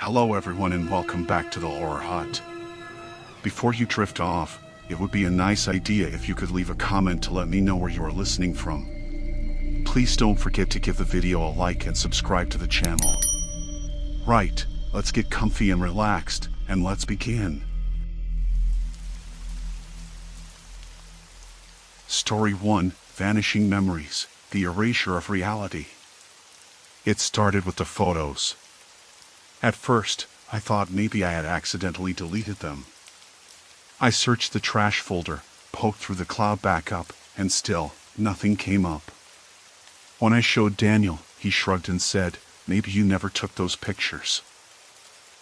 Hello everyone and welcome back to the Horror Hut. Before you drift off, it would be a nice idea if you could leave a comment to let me know where you are listening from. Please don't forget to give the video a like and subscribe to the channel. Right, let's get comfy and relaxed, and let's begin. Story 1, Vanishing Memories, the Erasure of Reality. It started with the photos. At first, I thought maybe I had accidentally deleted them. I searched the trash folder, poked through the cloud backup, and still, nothing came up. When I showed Daniel, he shrugged and said, "Maybe you never took those pictures."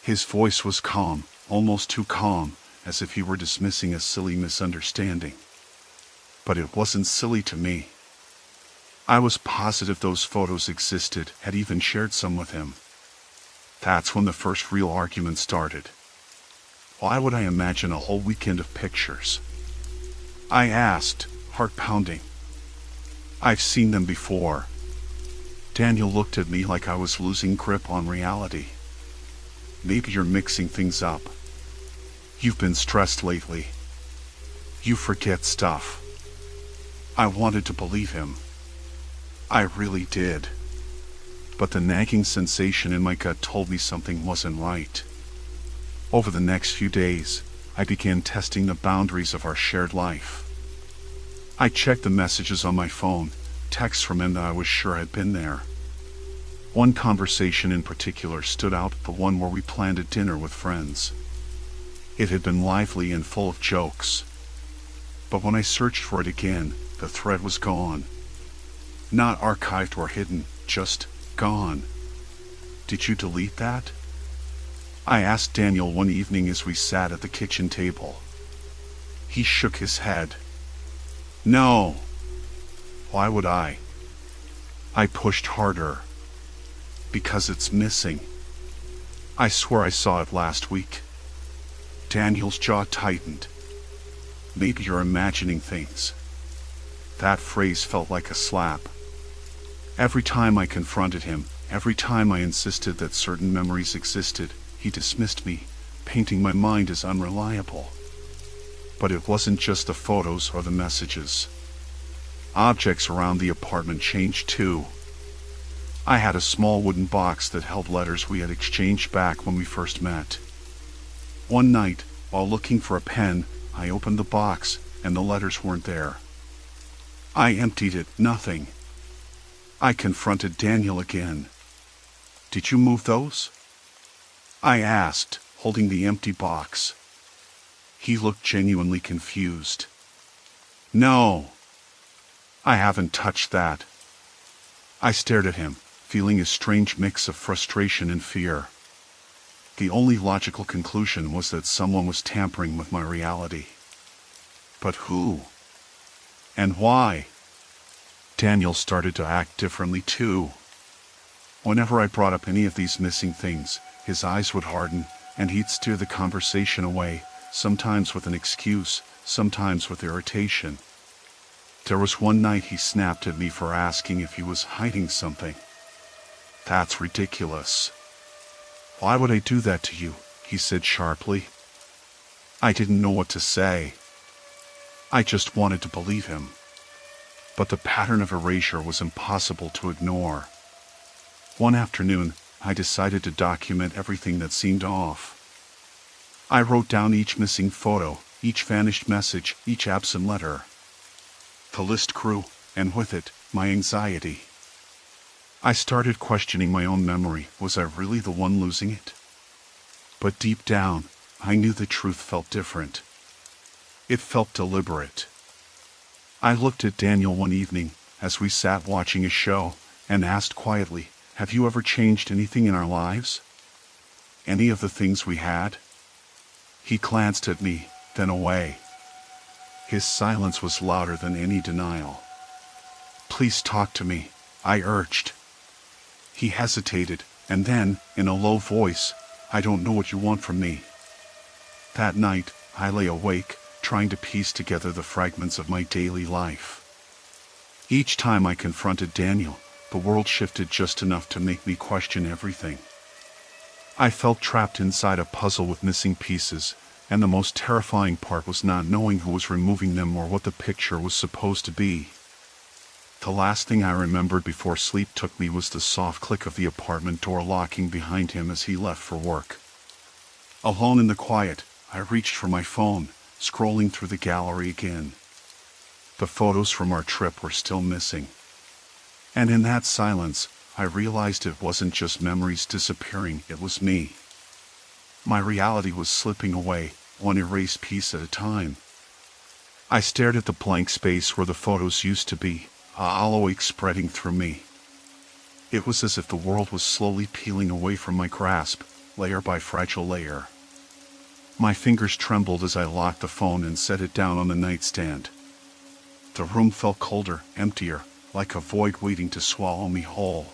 His voice was calm, almost too calm, as if he were dismissing a silly misunderstanding. But it wasn't silly to me. I was positive those photos existed, had even shared some with him. That's when the first real argument started. Why would I imagine a whole weekend of pictures? I asked, heart pounding. I've seen them before. Daniel looked at me like I was losing grip on reality. Maybe you're mixing things up. You've been stressed lately. You forget stuff. I wanted to believe him. I really did. But the nagging sensation in my gut told me something wasn't right. Over the next few days, I began testing the boundaries of our shared life. I checked the messages on my phone, texts from him that I was sure had been there. One conversation in particular stood out, the one where we planned a dinner with friends. It had been lively and full of jokes. But when I searched for it again, the thread was gone. Not archived or hidden, just gone. Did you delete that? I asked Daniel one evening as we sat at the kitchen table. He shook his head. No. Why would I? I pushed harder. Because it's missing. I swear I saw it last week. Daniel's jaw tightened. Maybe you're imagining things. That phrase felt like a slap. Every time I confronted him, every time I insisted that certain memories existed, he dismissed me, painting my mind as unreliable. But it wasn't just the photos or the messages. Objects around the apartment changed too. I had a small wooden box that held letters we had exchanged back when we first met. One night, while looking for a pen, I opened the box, and the letters weren't there. I emptied it, nothing. I confronted Daniel again. Did you move those? I asked, holding the empty box. He looked genuinely confused. No. I haven't touched that. I stared at him, feeling a strange mix of frustration and fear. The only logical conclusion was that someone was tampering with my reality. But who? And why? Daniel started to act differently too. Whenever I brought up any of these missing things, his eyes would harden, and he'd steer the conversation away, sometimes with an excuse, sometimes with irritation. There was one night he snapped at me for asking if he was hiding something. That's ridiculous. Why would I do that to you? He said sharply. I didn't know what to say. I just wanted to believe him. But the pattern of erasure was impossible to ignore. One afternoon, I decided to document everything that seemed off. I wrote down each missing photo, each vanished message, each absent letter. The list grew, and with it, my anxiety. I started questioning my own memory. Was I really the one losing it? But deep down, I knew the truth felt different. It felt deliberate. I looked at Daniel one evening, as we sat watching a show, and asked quietly, "Have you ever changed anything in our lives? Any of the things we had?" He glanced at me, then away. His silence was louder than any denial. "Please talk to me," I urged. He hesitated, and then, in a low voice, "I don't know what you want from me." That night, I lay awake, trying to piece together the fragments of my daily life. Each time I confronted Daniel, the world shifted just enough to make me question everything. I felt trapped inside a puzzle with missing pieces, and the most terrifying part was not knowing who was removing them or what the picture was supposed to be. The last thing I remembered before sleep took me was the soft click of the apartment door locking behind him as he left for work. Alone in the quiet, I reached for my phone, scrolling through the gallery again. The photos from our trip were still missing. And in that silence, I realized it wasn't just memories disappearing, it was me. My reality was slipping away, one erased piece at a time. I stared at the blank space where the photos used to be, a hollow ache spreading through me. It was as if the world was slowly peeling away from my grasp, layer by fragile layer. My fingers trembled as I locked the phone and set it down on the nightstand. The room felt colder, emptier, like a void waiting to swallow me whole.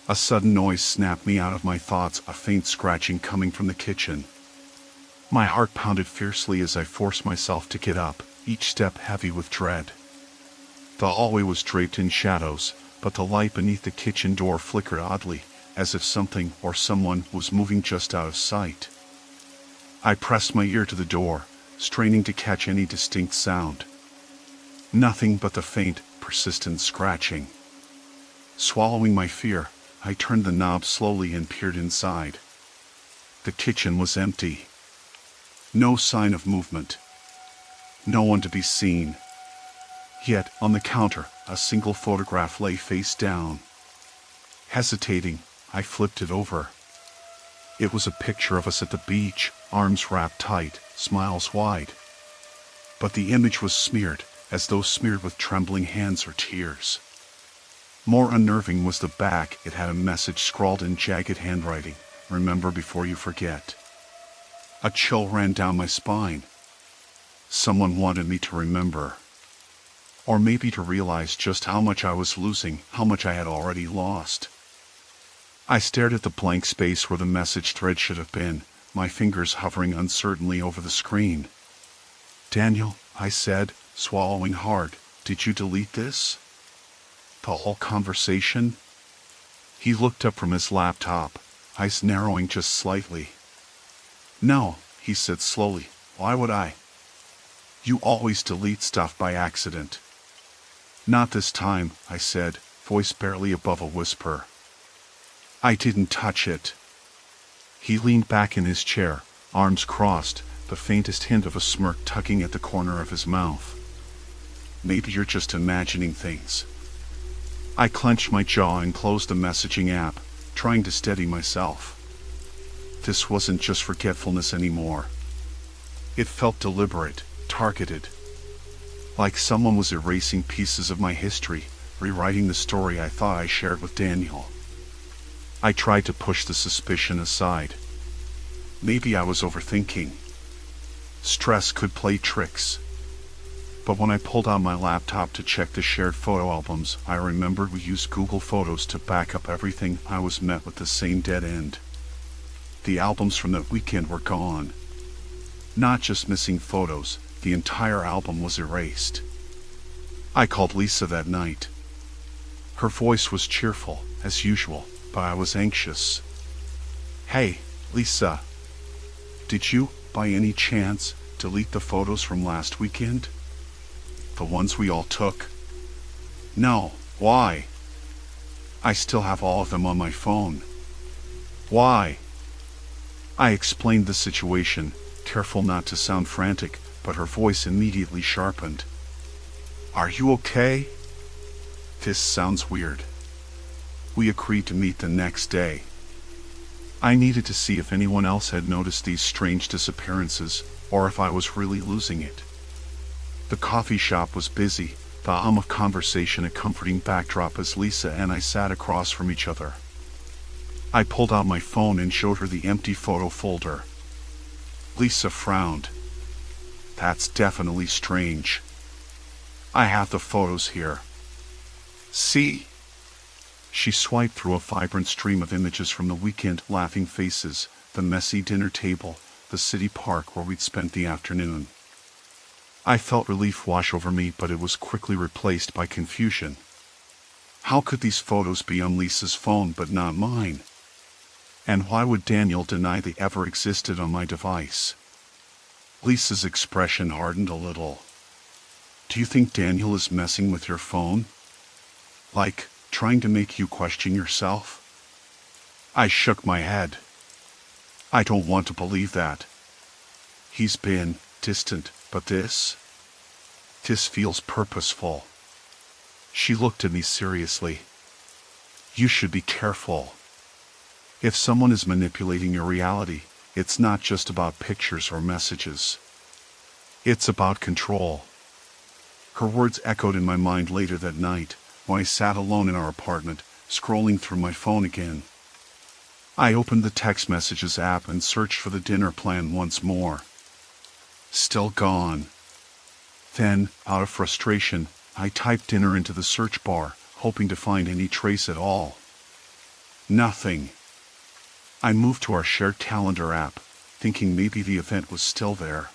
A sudden noise snapped me out of my thoughts, a faint scratching coming from the kitchen. My heart pounded fiercely as I forced myself to get up, each step heavy with dread. The hallway was draped in shadows, but the light beneath the kitchen door flickered oddly, as if something or someone was moving just out of sight. I pressed my ear to the door, straining to catch any distinct sound. Nothing but the faint, persistent scratching. Swallowing my fear, I turned the knob slowly and peered inside. The kitchen was empty. No sign of movement. No one to be seen. Yet, on the counter, a single photograph lay face down. Hesitating, I flipped it over. It was a picture of us at the beach, arms wrapped tight, smiles wide. But the image was smeared, as though smeared with trembling hands or tears. More unnerving was the back. It had a message scrawled in jagged handwriting, "Remember before you forget." A chill ran down my spine. Someone wanted me to remember. Or maybe to realize just how much I was losing, how much I had already lost. I stared at the blank space where the message thread should have been, my fingers hovering uncertainly over the screen. "Daniel," I said, swallowing hard, "did you delete this? The whole conversation?" He looked up from his laptop, eyes narrowing just slightly. "No," he said slowly, "why would I? You always delete stuff by accident." "Not this time," I said, voice barely above a whisper. "I didn't touch it." He leaned back in his chair, arms crossed, the faintest hint of a smirk tugging at the corner of his mouth. "Maybe you're just imagining things." I clenched my jaw and closed the messaging app, trying to steady myself. This wasn't just forgetfulness anymore. It felt deliberate, targeted. Like someone was erasing pieces of my history, rewriting the story I thought I shared with Daniel. I tried to push the suspicion aside. Maybe I was overthinking. Stress could play tricks. But when I pulled out my laptop to check the shared photo albums, I remembered we used Google Photos to back up everything. I was met with the same dead end. The albums from that weekend were gone. Not just missing photos, the entire album was erased. I called Lisa that night. Her voice was cheerful, as usual, but I was anxious. "Hey, Lisa. Did you, by any chance, delete the photos from last weekend? The ones we all took?" "No, why?" "I still have all of them on my phone." "Why?" I explained the situation, careful not to sound frantic, but her voice immediately sharpened. "Are you okay?" "This sounds weird." We agreed to meet the next day. I needed to see if anyone else had noticed these strange disappearances, or if I was really losing it. The coffee shop was busy, the hum of conversation a comforting backdrop as Lisa and I sat across from each other. I pulled out my phone and showed her the empty photo folder. Lisa frowned. "That's definitely strange. I have the photos here. See?" She swiped through a vibrant stream of images from the weekend, laughing faces, the messy dinner table, the city park where we'd spent the afternoon. I felt relief wash over me, but it was quickly replaced by confusion. How could these photos be on Lisa's phone but not mine? And why would Daniel deny they ever existed on my device? Lisa's expression hardened a little. Do you think Daniel is messing with your phone? Like, trying to make you question yourself? I shook my head. I don't want to believe that. He's been distant, but this feels purposeful. She looked at me seriously. You should be careful. If someone is manipulating your reality, it's not just about pictures or messages. It's about control. Her words echoed in my mind later that night, when I sat alone in our apartment, scrolling through my phone again. I opened the text messages app and searched for the dinner plan once more. Still gone. Then, out of frustration, I typed dinner into the search bar, hoping to find any trace at all. Nothing. I moved to our shared calendar app, thinking maybe the event was still there.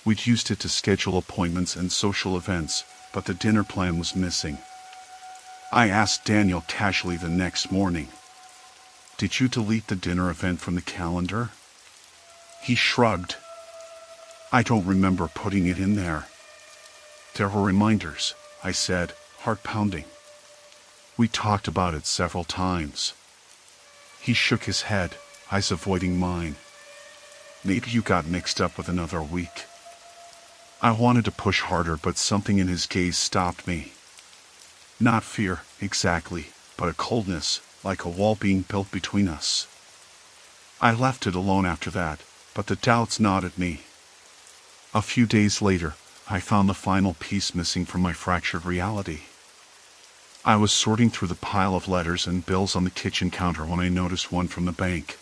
We'd used it to schedule appointments and social events, but the dinner plan was missing. I asked Daniel casually the next morning, "Did you delete the dinner event from the calendar?" He shrugged. "I don't remember putting it in there." "There were reminders," I said, heart pounding. "We talked about it several times." He shook his head, eyes avoiding mine. "Maybe you got mixed up with another week." I wanted to push harder, but something in his gaze stopped me. Not fear, exactly, but a coldness, like a wall being built between us. I left it alone after that, but the doubts gnawed at me. A few days later, I found the final piece missing from my fractured reality. I was sorting through the pile of letters and bills on the kitchen counter when I noticed one from the bank.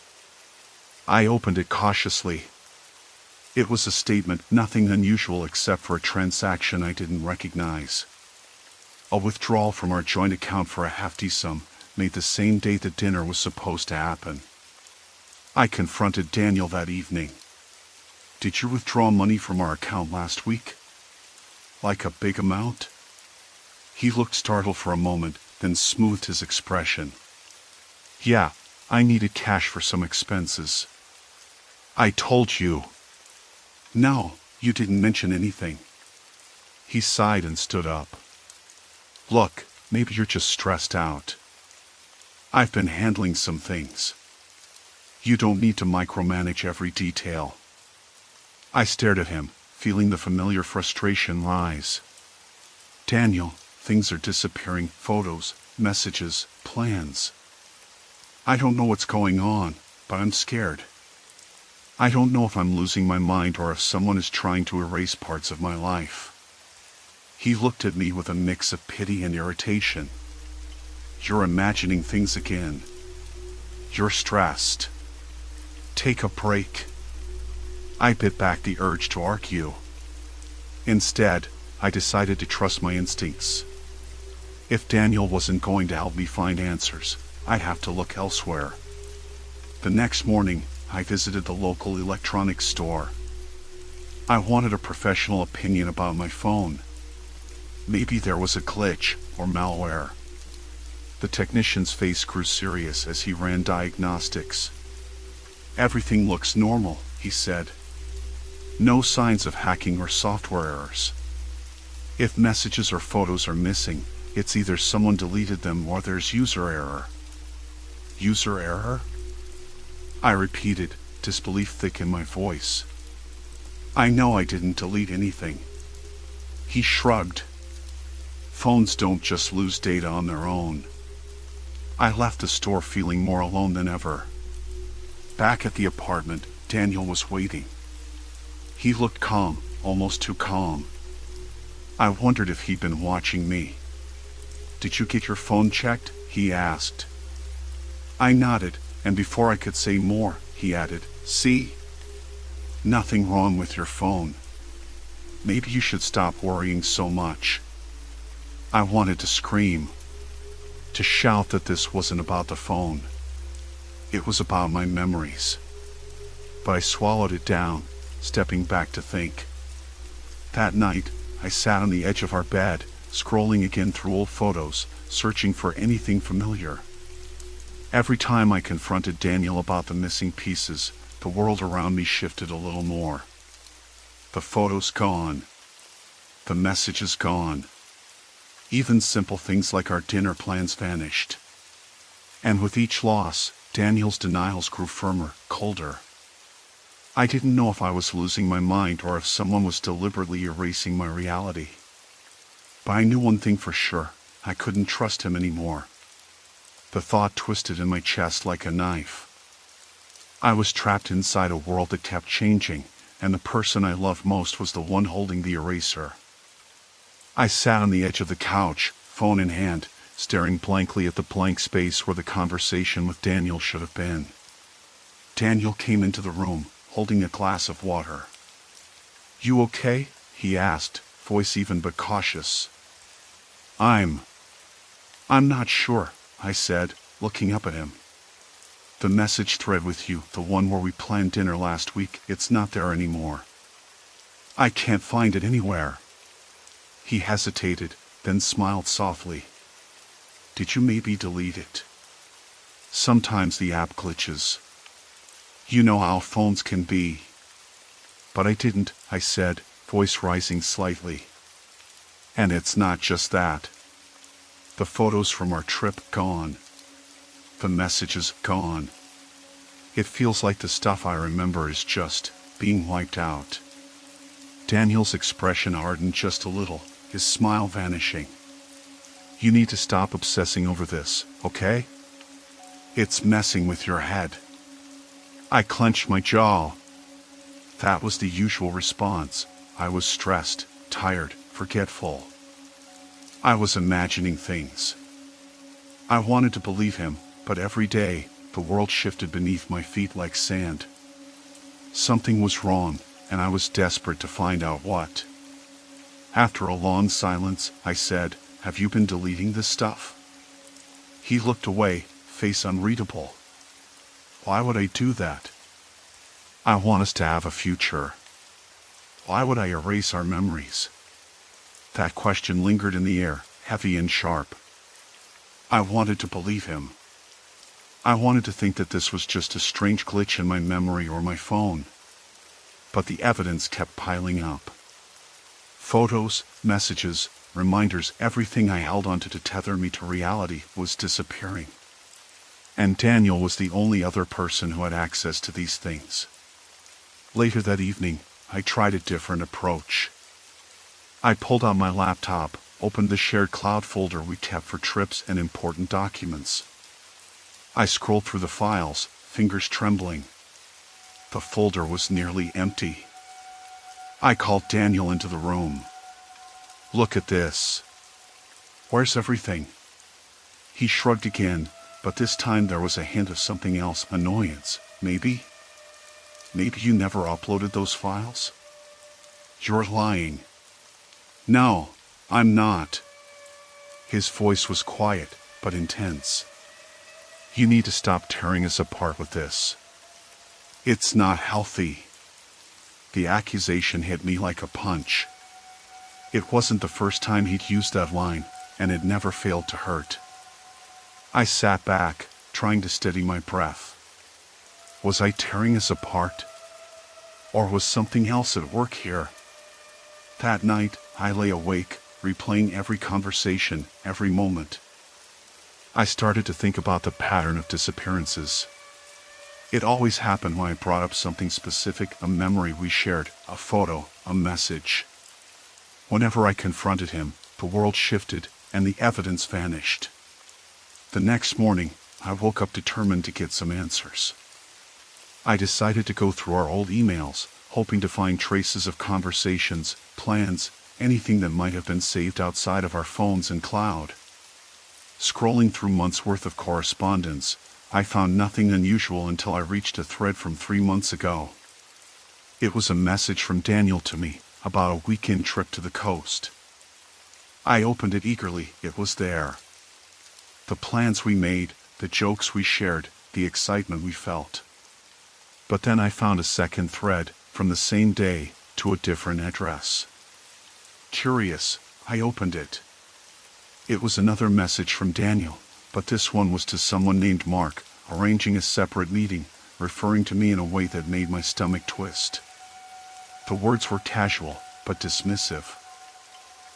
I opened it cautiously. It was a statement, nothing unusual except for a transaction I didn't recognize. A withdrawal from our joint account for a hefty sum, made the same day the dinner was supposed to happen. I confronted Daniel that evening. "Did you withdraw money from our account last week? Like a big amount?" He looked startled for a moment, then smoothed his expression. "Yeah, I needed cash for some expenses." "I told you." "No, you didn't mention anything." He sighed and stood up. "Look, maybe you're just stressed out. I've been handling some things. You don't need to micromanage every detail." I stared at him, feeling the familiar frustration rise. "Daniel, things are disappearing, photos, messages, plans. I don't know what's going on, but I'm scared. I don't know if I'm losing my mind or if someone is trying to erase parts of my life." He looked at me with a mix of pity and irritation. "You're imagining things again. You're stressed. Take a break." I bit back the urge to argue. Instead, I decided to trust my instincts. If Daniel wasn't going to help me find answers, I'd have to look elsewhere. The next morning, I visited the local electronics store. I wanted a professional opinion about my phone. Maybe there was a glitch or malware. The technician's face grew serious as he ran diagnostics. "Everything looks normal," he said. "No signs of hacking or software errors. If messages or photos are missing, it's either someone deleted them or there's user error." "User error?" I repeated, disbelief thick in my voice. "I know I didn't delete anything." He shrugged. "Phones don't just lose data on their own." I left the store feeling more alone than ever. Back at the apartment, Daniel was waiting. He looked calm, almost too calm. I wondered if he'd been watching me. "Did you get your phone checked?" he asked. I nodded, and before I could say more, he added, "See? Nothing wrong with your phone. Maybe you should stop worrying so much." I wanted to scream, to shout that this wasn't about the phone. It was about my memories. But I swallowed it down, stepping back to think. That night, I sat on the edge of our bed, scrolling again through old photos, searching for anything familiar. Every time I confronted Daniel about the missing pieces, the world around me shifted a little more. The photos gone. The messages gone. Even simple things like our dinner plans vanished. And with each loss, Daniel's denials grew firmer, colder. I didn't know if I was losing my mind or if someone was deliberately erasing my reality. But I knew one thing for sure: I couldn't trust him anymore. The thought twisted in my chest like a knife. I was trapped inside a world that kept changing, and the person I loved most was the one holding the eraser. I sat on the edge of the couch, phone in hand, staring blankly at the blank space where the conversation with Daniel should have been. Daniel came into the room, holding a glass of water. "You okay?" he asked, voice even but cautious. I'm not sure," I said, looking up at him. "The message thread with you, the one where we planned dinner last week, it's not there anymore. I can't find it anywhere." He hesitated, then smiled softly. "Did you maybe delete it? Sometimes the app glitches. You know how phones can be." "But I didn't," I said, voice rising slightly. "And it's not just that. The photos from our trip gone. The messages gone. It feels like the stuff I remember is just being wiped out." Daniel's expression hardened just a little, his smile vanishing. "You need to stop obsessing over this, okay? It's messing with your head." I clenched my jaw. That was the usual response. I was stressed, tired, forgetful. I was imagining things. I wanted to believe him, but every day, the world shifted beneath my feet like sand. Something was wrong, and I was desperate to find out what. After a long silence, I said, "Have you been deleting this stuff?" He looked away, face unreadable. "Why would I do that? I want us to have a future. Why would I erase our memories?" That question lingered in the air, heavy and sharp. I wanted to believe him. I wanted to think that this was just a strange glitch in my memory or my phone. But the evidence kept piling up. Photos, messages, reminders, everything I held onto to tether me to reality was disappearing. And Daniel was the only other person who had access to these things. Later that evening, I tried a different approach. I pulled out my laptop, opened the shared cloud folder we kept for trips and important documents. I scrolled through the files, fingers trembling. The folder was nearly empty. I called Daniel into the room. "Look at this. Where's everything?" He shrugged again, but this time there was a hint of something else, annoyance, maybe? "Maybe you never uploaded those files?" "You're lying." "No, I'm not." His voice was quiet, but intense. "You need to stop tearing us apart with this. It's not healthy." The accusation hit me like a punch. It wasn't the first time he'd used that line, and it never failed to hurt. I sat back, trying to steady my breath. Was I tearing us apart? Or was something else at work here? That night, I lay awake, replaying every conversation, every moment. I started to think about the pattern of disappearances. It always happened when I brought up something specific, a memory we shared, a photo, a message. Whenever I confronted him, the world shifted, and the evidence vanished. The next morning, I woke up determined to get some answers. I decided to go through our old emails, hoping to find traces of conversations, plans, anything that might have been saved outside of our phones and cloud. Scrolling through months' worth of correspondence, I found nothing unusual until I reached a thread from 3 months ago. It was a message from Daniel to me, about a weekend trip to the coast. I opened it eagerly. It was there. The plans we made, the jokes we shared, the excitement we felt. But then I found a second thread, from the same day, to a different address. Curious, I opened it. It was another message from Daniel, But this one was to someone named Mark, arranging a separate meeting, referring to me in a way that made my stomach twist. The words were casual, but dismissive.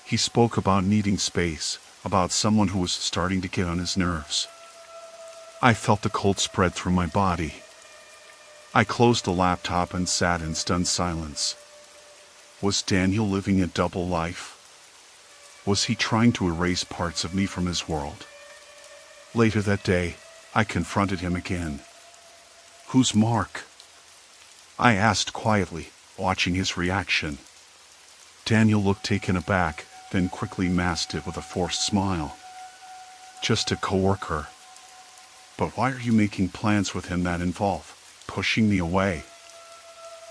He spoke about needing space, about someone who was starting to get on his nerves. I felt the cold spread through my body. I closed the laptop and sat in stunned silence. Was Daniel living a double life? Was he trying to erase parts of me from his world? Later that day, I confronted him again. "Who's Mark?" I asked quietly, watching his reaction. Daniel looked taken aback, then quickly masked it with a forced smile. "Just a coworker." "But why are you making plans with him that involve pushing me away?"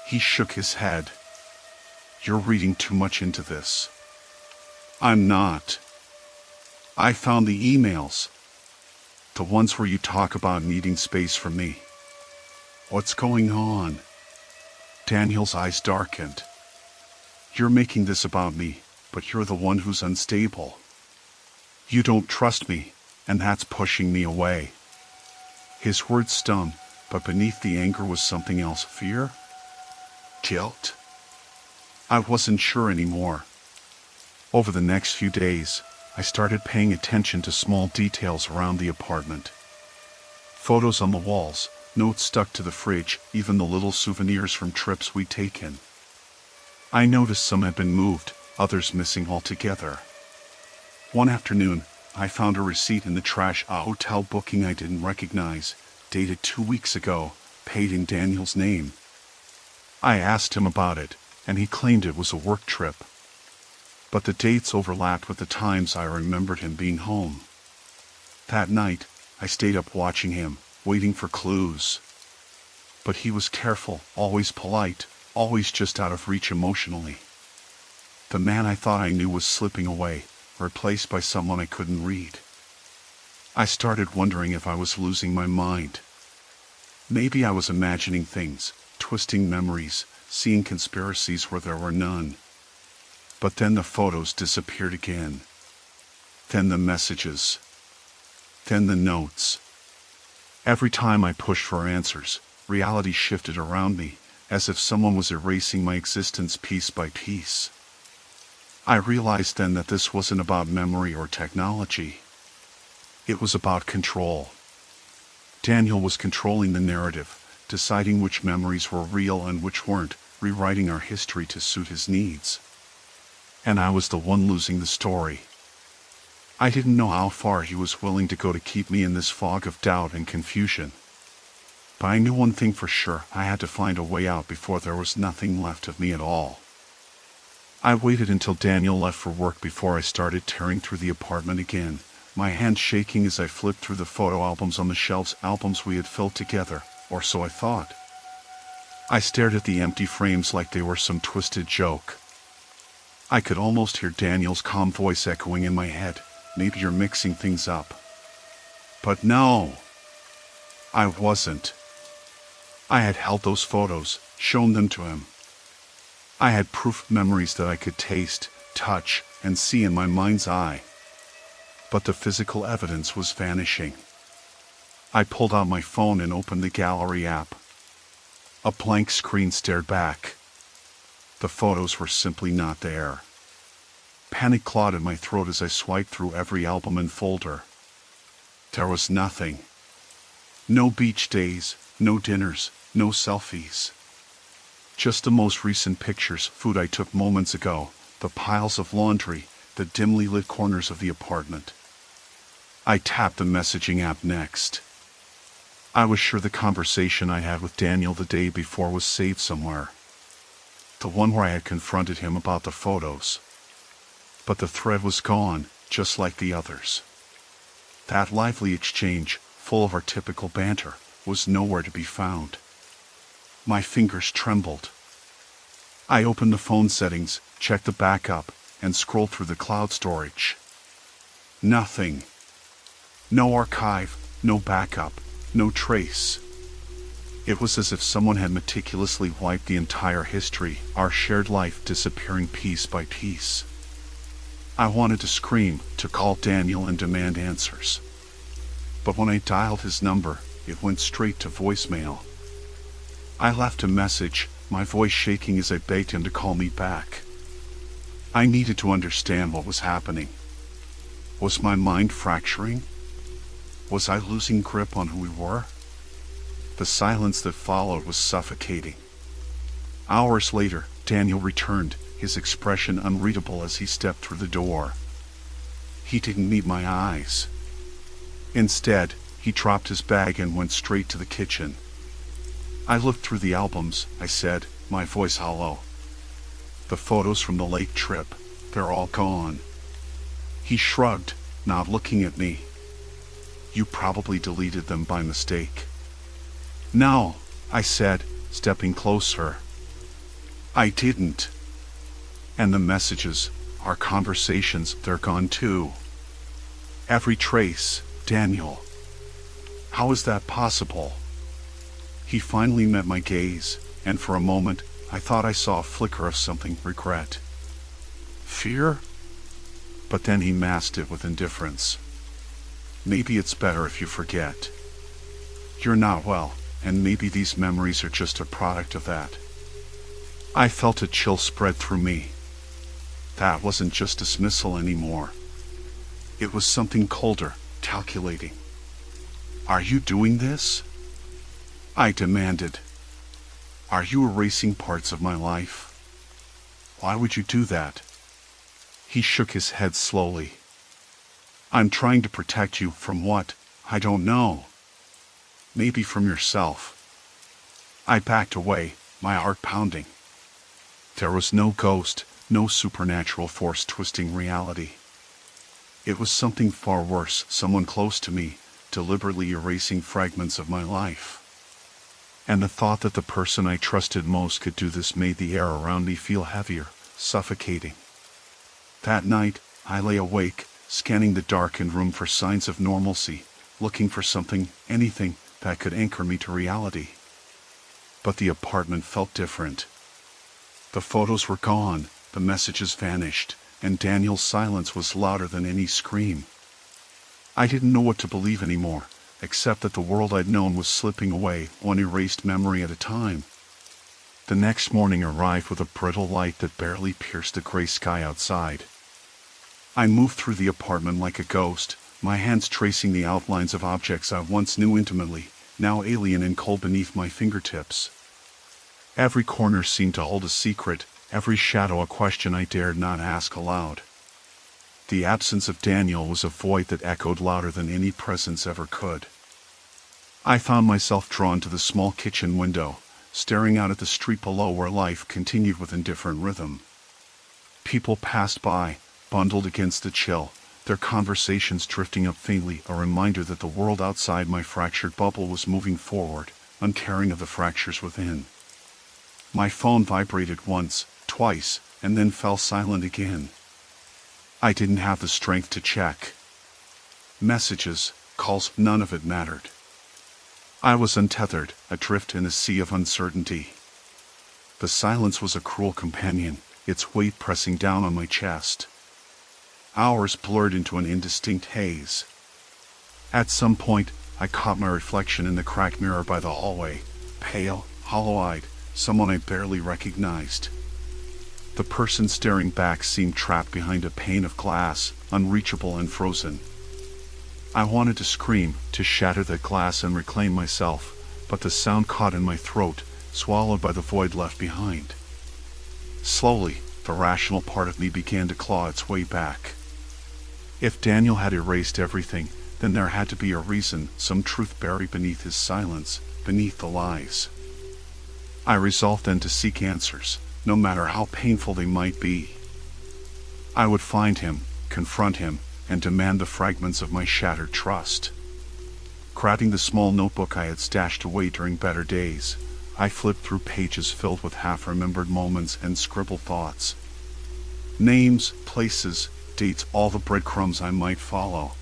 He shook his head. "You're reading too much into this." "I'm not. I found the emails. The ones where you talk about needing space from me." "What's going on?" Daniel's eyes darkened. "You're making this about me, but you're the one who's unstable. You don't trust me, and that's pushing me away." His words stung, but beneath the anger was something else. Fear? Guilt? I wasn't sure anymore. Over the next few days, I started paying attention to small details around the apartment. Photos on the walls, notes stuck to the fridge, even the little souvenirs from trips we'd taken. I noticed some had been moved, others missing altogether. One afternoon, I found a receipt in the trash, a hotel booking I didn't recognize, dated 2 weeks ago, paid in Daniel's name. I asked him about it, and he claimed it was a work trip. But the dates overlapped with the times I remembered him being home. That night, I stayed up watching him, waiting for clues. But he was careful, always polite, always just out of reach emotionally. The man I thought I knew was slipping away, replaced by someone I couldn't read. I started wondering if I was losing my mind. Maybe I was imagining things, twisting memories, seeing conspiracies where there were none. But then the photos disappeared again. Then the messages. Then the notes. Every time I pushed for answers, reality shifted around me, as if someone was erasing my existence piece by piece. I realized then that this wasn't about memory or technology. It was about control. Daniel was controlling the narrative, deciding which memories were real and which weren't, rewriting our history to suit his needs. And I was the one losing the story. I didn't know how far he was willing to go to keep me in this fog of doubt and confusion. But I knew one thing for sure: I had to find a way out before there was nothing left of me at all. I waited until Daniel left for work before I started tearing through the apartment again, my hands shaking as I flipped through the photo albums on the shelves, albums we had filled together, or so I thought. I stared at the empty frames like they were some twisted joke. I could almost hear Daniel's calm voice echoing in my head, "Maybe you're mixing things up." But no, I wasn't. I had held those photos, shown them to him. I had proof, memories that I could taste, touch, and see in my mind's eye. But the physical evidence was vanishing. I pulled out my phone and opened the gallery app. A blank screen stared back. The photos were simply not there. Panic clawed at my throat as I swiped through every album and folder. There was nothing. No beach days, no dinners, no selfies. Just the most recent pictures, food I took moments ago, the piles of laundry, the dimly lit corners of the apartment. I tapped the messaging app next. I was sure the conversation I had with Daniel the day before was saved somewhere. The one where I had confronted him about the photos. But the thread was gone, just like the others. That lively exchange, full of our typical banter, was nowhere to be found. My fingers trembled. I opened the phone settings, checked the backup, and scrolled through the cloud storage. Nothing. No archive, no backup, no trace. It was as if someone had meticulously wiped the entire history, our shared life disappearing piece by piece. I wanted to scream, to call Daniel and demand answers. but when I dialed his number, it went straight to voicemail. I left a message, my voice shaking as I begged him to call me back. I needed to understand what was happening. Was my mind fracturing? Was I losing grip on who we were? The silence that followed was suffocating. Hours later, Daniel returned, his expression unreadable as he stepped through the door. He didn't meet my eyes. Instead, he dropped his bag and went straight to the kitchen. I looked through the albums, I said, my voice hollow. The photos from the lake trip, they're all gone. He shrugged, not looking at me. You probably deleted them by mistake. No, I said, stepping closer. I didn't. And the messages, our conversations, they're gone too. Every trace, Daniel. How is that possible? He finally met my gaze, and for a moment, I thought I saw a flicker of something, regret. Fear? But then he masked it with indifference. Maybe it's better if you forget. You're not well, and maybe these memories are just a product of that. I felt a chill spread through me. That wasn't just dismissal anymore. It was something colder, calculating. Are you doing this? I demanded. Are you erasing parts of my life? Why would you do that? He shook his head slowly. I'm trying to protect you from what? I don't know. Maybe from yourself. I backed away, my heart pounding. There was no ghost, no supernatural force twisting reality. It was something far worse, someone close to me, deliberately erasing fragments of my life. And the thought that the person I trusted most could do this made the air around me feel heavier, suffocating. That night, I lay awake, scanning the darkened room for signs of normalcy, looking for something, anything, that could anchor me to reality. But the apartment felt different. The photos were gone, the messages vanished, and Daniel's silence was louder than any scream. I didn't know what to believe anymore, except that the world I'd known was slipping away, one erased memory at a time. The next morning arrived with a brittle light that barely pierced the gray sky outside. I moved through the apartment like a ghost, my hands tracing the outlines of objects I once knew intimately, now alien and cold beneath my fingertips. Every corner seemed to hold a secret, every shadow a question I dared not ask aloud. The absence of Daniel was a void that echoed louder than any presence ever could. I found myself drawn to the small kitchen window, staring out at the street below where life continued with indifferent rhythm. People passed by, bundled against the chill, their conversations drifting up faintly, a reminder that the world outside my fractured bubble was moving forward, uncaring of the fractures within. My phone vibrated once, twice, and then fell silent again. I didn't have the strength to check. Messages, calls, none of it mattered. I was untethered, adrift in a sea of uncertainty. The silence was a cruel companion, its weight pressing down on my chest. Hours blurred into an indistinct haze. At some point, I caught my reflection in the cracked mirror by the hallway, pale, hollow-eyed, someone I barely recognized. The person staring back seemed trapped behind a pane of glass, unreachable and frozen. I wanted to scream, to shatter that glass and reclaim myself, but the sound caught in my throat, swallowed by the void left behind. Slowly, the rational part of me began to claw its way back. If Daniel had erased everything, then there had to be a reason, some truth buried beneath his silence, beneath the lies. I resolved then to seek answers, no matter how painful they might be. I would find him, confront him, and demand the fragments of my shattered trust. Grabbing the small notebook I had stashed away during better days, I flipped through pages filled with half-remembered moments and scribbled thoughts. Names, places, dates, all the breadcrumbs I might follow.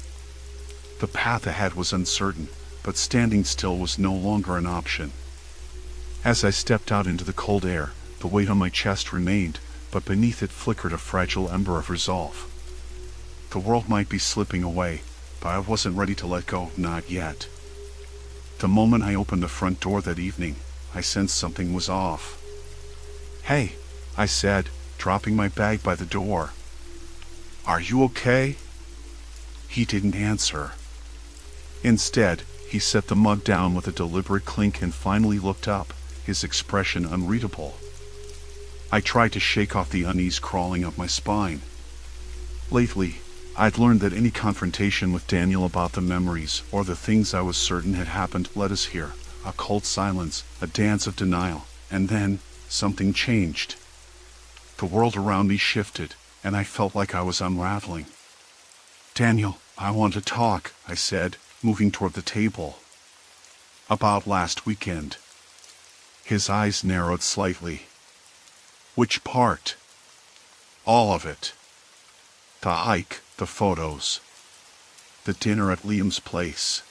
The path ahead was uncertain, but standing still was no longer an option. As I stepped out into the cold air, the weight on my chest remained, but beneath it flickered a fragile ember of resolve. The world might be slipping away, but I wasn't ready to let go, not yet. The moment I opened the front door that evening, I sensed something was off. "Hey," I said, dropping my bag by the door. "Are you okay?" He didn't answer. Instead, he set the mug down with a deliberate clink and finally looked up, his expression unreadable. I tried to shake off the unease crawling up my spine. Lately, I'd learned that any confrontation with Daniel about the memories or the things I was certain had happened led us here, a cold silence, a dance of denial, and then something changed. The world around me shifted, and I felt like I was unraveling. "Daniel, I want to talk," I said, moving toward the table. "About last weekend." His eyes narrowed slightly. "Which part?" "All of it. The hike, the photos, the dinner at Liam's place.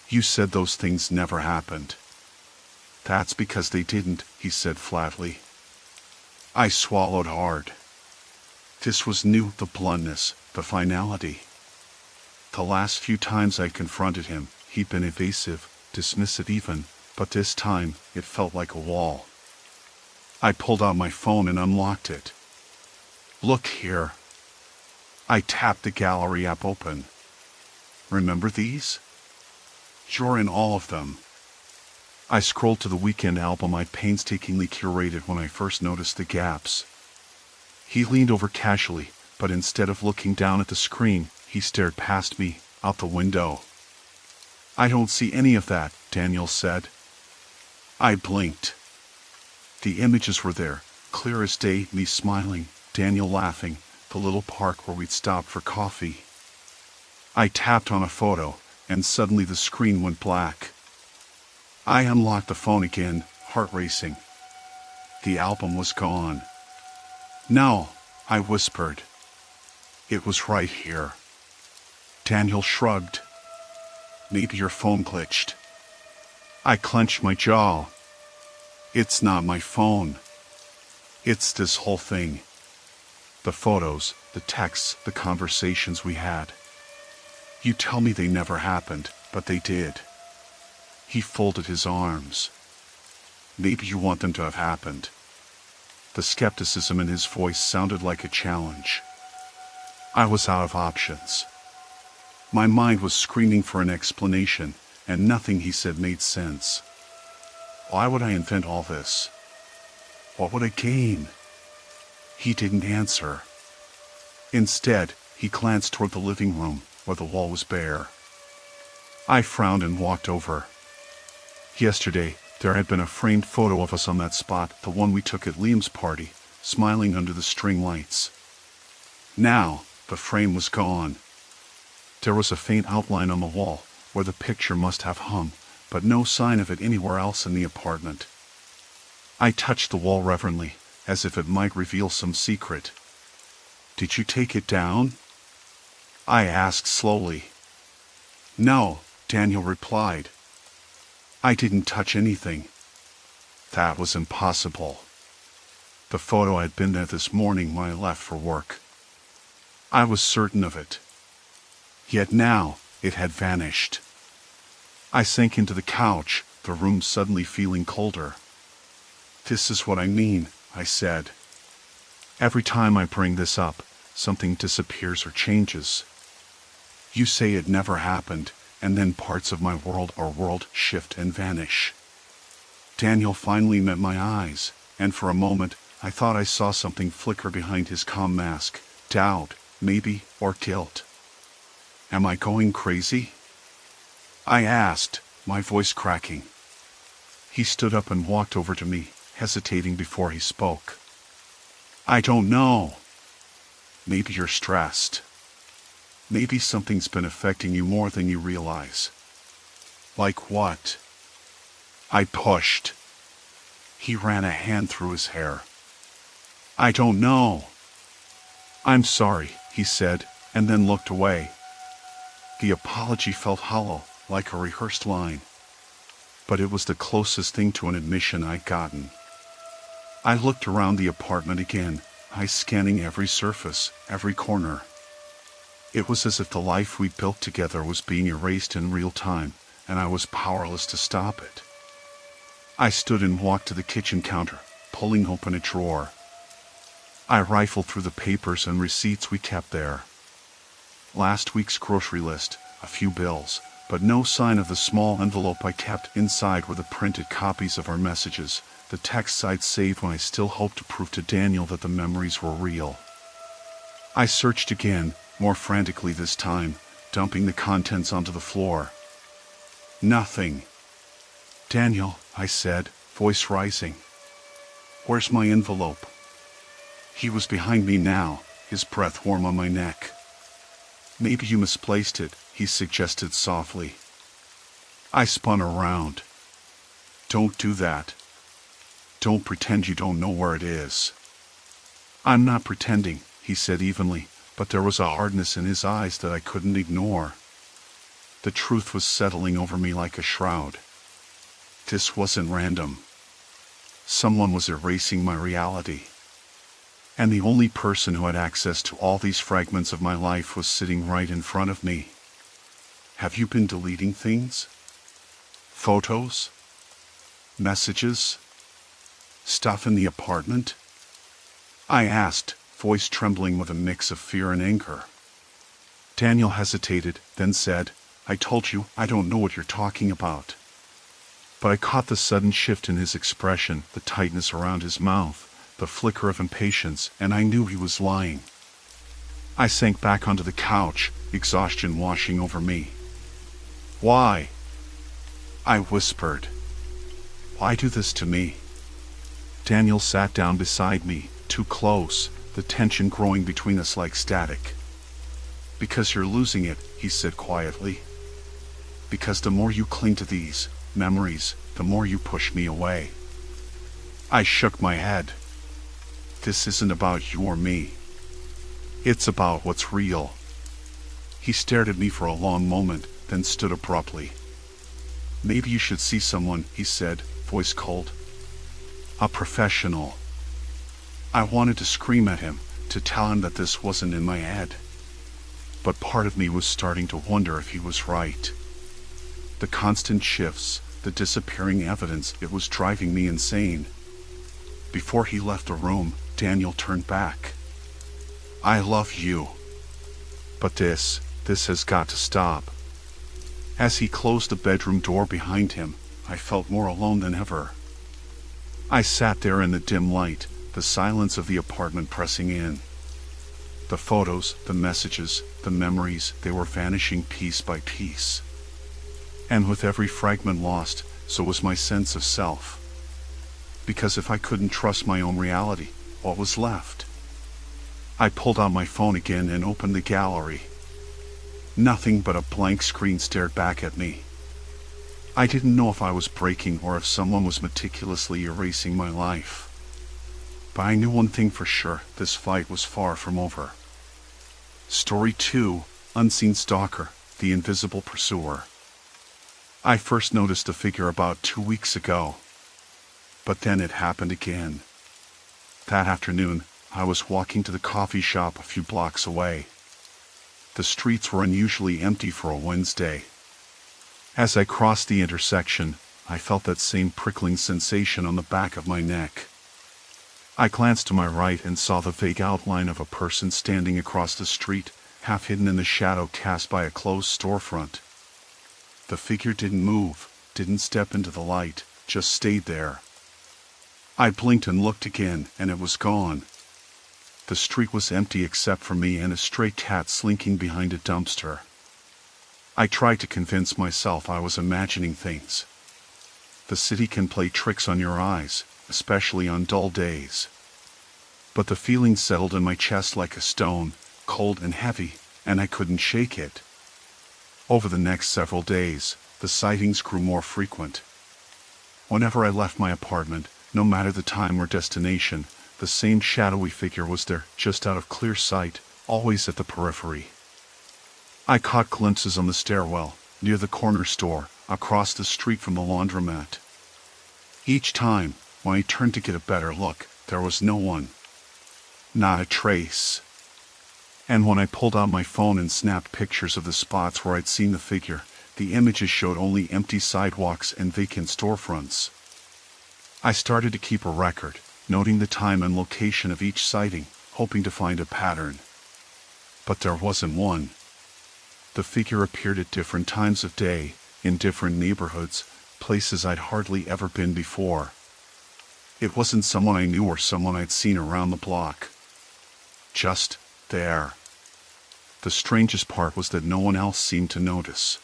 You said those things never happened." "That's because they didn't," he said flatly. I swallowed hard. This was new, the bluntness, the finality. The last few times I confronted him, he'd been evasive, dismissive even, but this time, it felt like a wall. I pulled out my phone and unlocked it. "Look here." I tapped the gallery app open. "Remember these? You're in all of them." I scrolled to the weekend album I'd painstakingly curated when I first noticed the gaps. He leaned over casually, but instead of looking down at the screen, he stared past me, out the window. "I don't see any of that," Daniel said. I blinked. The images were there, clear as day, me smiling, Daniel laughing, the little park where we'd stopped for coffee. I tapped on a photo, and suddenly the screen went black. I unlocked the phone again, heart racing. The album was gone. "No," I whispered. "It was right here." Daniel shrugged. "Maybe your phone glitched." I clenched my jaw. "It's not my phone. It's this whole thing. The photos, the texts, the conversations we had. You tell me they never happened, but they did." He folded his arms. "Maybe you want them to have happened." The skepticism in his voice sounded like a challenge. I was out of options. My mind was screaming for an explanation, and nothing he said made sense. Why would I invent all this? What would I gain? He didn't answer. Instead, he glanced toward the living room, where the wall was bare. I frowned and walked over. Yesterday, there had been a framed photo of us on that spot, the one we took at Liam's party, smiling under the string lights. Now, the frame was gone. There was a faint outline on the wall, where the picture must have hung, but no sign of it anywhere else in the apartment. I touched the wall reverently, as if it might reveal some secret. "Did you take it down?" I asked slowly. "No," Daniel replied. "I didn't touch anything." That was impossible. The photo had been there this morning when I left for work. I was certain of it. Yet now, it had vanished. I sank into the couch, the room suddenly feeling colder. "This is what I mean," I said. "Every time I bring this up, something disappears or changes. You say it never happened, and then parts of my world or world shift and vanish." Daniel finally met my eyes, and for a moment, I thought I saw something flicker behind his calm mask. Doubt, maybe, or guilt. "Am I going crazy?" I asked, my voice cracking. He stood up and walked over to me, hesitating before he spoke. "I don't know. Maybe you're stressed. Maybe something's been affecting you more than you realize." "Like what?" I pushed. He ran a hand through his hair. "I don't know." "I'm sorry," he said, and then looked away. The apology felt hollow, like a rehearsed line. But it was the closest thing to an admission I'd gotten. I looked around the apartment again, eyes scanning every surface, every corner. It was as if the life we built together was being erased in real time, and I was powerless to stop it. I stood and walked to the kitchen counter, pulling open a drawer. I rifled through the papers and receipts we kept there. Last week's grocery list, a few bills, but no sign of the small envelope I kept inside were the printed copies of our messages, the texts I'd saved when I still hoped to prove to Daniel that the memories were real. I searched again, more frantically this time, dumping the contents onto the floor. Nothing. "Daniel," I said, voice rising. "Where's my envelope?" He was behind me now, his breath warm on my neck. "Maybe you misplaced it," he suggested softly. I spun around. "Don't do that. Don't pretend you don't know where it is." "I'm not pretending," he said evenly, but there was a hardness in his eyes that I couldn't ignore. The truth was settling over me like a shroud. This wasn't random. Someone was erasing my reality. And the only person who had access to all these fragments of my life was sitting right in front of me. "Have you been deleting things? Photos? Messages? Stuff in the apartment?" I asked, voice trembling with a mix of fear and anger. Daniel hesitated, then said, "I told you, I don't know what you're talking about." But I caught the sudden shift in his expression, the tightness around his mouth, the flicker of impatience, and I knew he was lying. I sank back onto the couch, exhaustion washing over me. "Why?" I whispered. "Why do this to me?" Daniel sat down beside me, too close, the tension growing between us like static. "Because you're losing it," he said quietly. "Because the more you cling to these memories, the more you push me away." I shook my head. "This isn't about you or me. It's about what's real." He stared at me for a long moment, then stood abruptly. "Maybe you should see someone," he said, voice cold. "A professional." I wanted to scream at him, to tell him that this wasn't in my head. But part of me was starting to wonder if he was right. The constant shifts, the disappearing evidence, it was driving me insane. Before he left the room, Daniel turned back. "I love you. But this has got to stop." As he closed the bedroom door behind him, I felt more alone than ever. I sat there in the dim light, the silence of the apartment pressing in. The photos, the messages, the memories, they were vanishing piece by piece. And with every fragment lost, so was my sense of self. Because if I couldn't trust my own reality, what was left? I pulled out my phone again and opened the gallery. Nothing but a blank screen stared back at me. I didn't know if I was breaking or if someone was meticulously erasing my life. But I knew one thing for sure, this fight was far from over. Story 2, Unseen Stalker, the Invisible Pursuer. I first noticed the figure about 2 weeks ago. But then it happened again. That afternoon, I was walking to the coffee shop a few blocks away. The streets were unusually empty for a Wednesday. As I crossed the intersection, I felt that same prickling sensation on the back of my neck. I glanced to my right and saw the vague outline of a person standing across the street, half hidden in the shadow cast by a closed storefront. The figure didn't move, didn't step into the light, just stayed there. I blinked and looked again, and it was gone. The street was empty except for me and a stray cat slinking behind a dumpster. I tried to convince myself I was imagining things. The city can play tricks on your eyes, especially on dull days. But the feeling settled in my chest like a stone, cold and heavy, and I couldn't shake it. Over the next several days, the sightings grew more frequent. Whenever I left my apartment, no matter the time or destination, the same shadowy figure was there, just out of clear sight, always at the periphery. I caught glimpses on the stairwell, near the corner store, across the street from the laundromat. Each time, when I turned to get a better look, there was no one. Not a trace. And when I pulled out my phone and snapped pictures of the spots where I'd seen the figure, the images showed only empty sidewalks and vacant storefronts. I started to keep a record, noting the time and location of each sighting, hoping to find a pattern. But there wasn't one. The figure appeared at different times of day, in different neighborhoods, places I'd hardly ever been before. It wasn't someone I knew or someone I'd seen around the block. Just there. The strangest part was that no one else seemed to notice.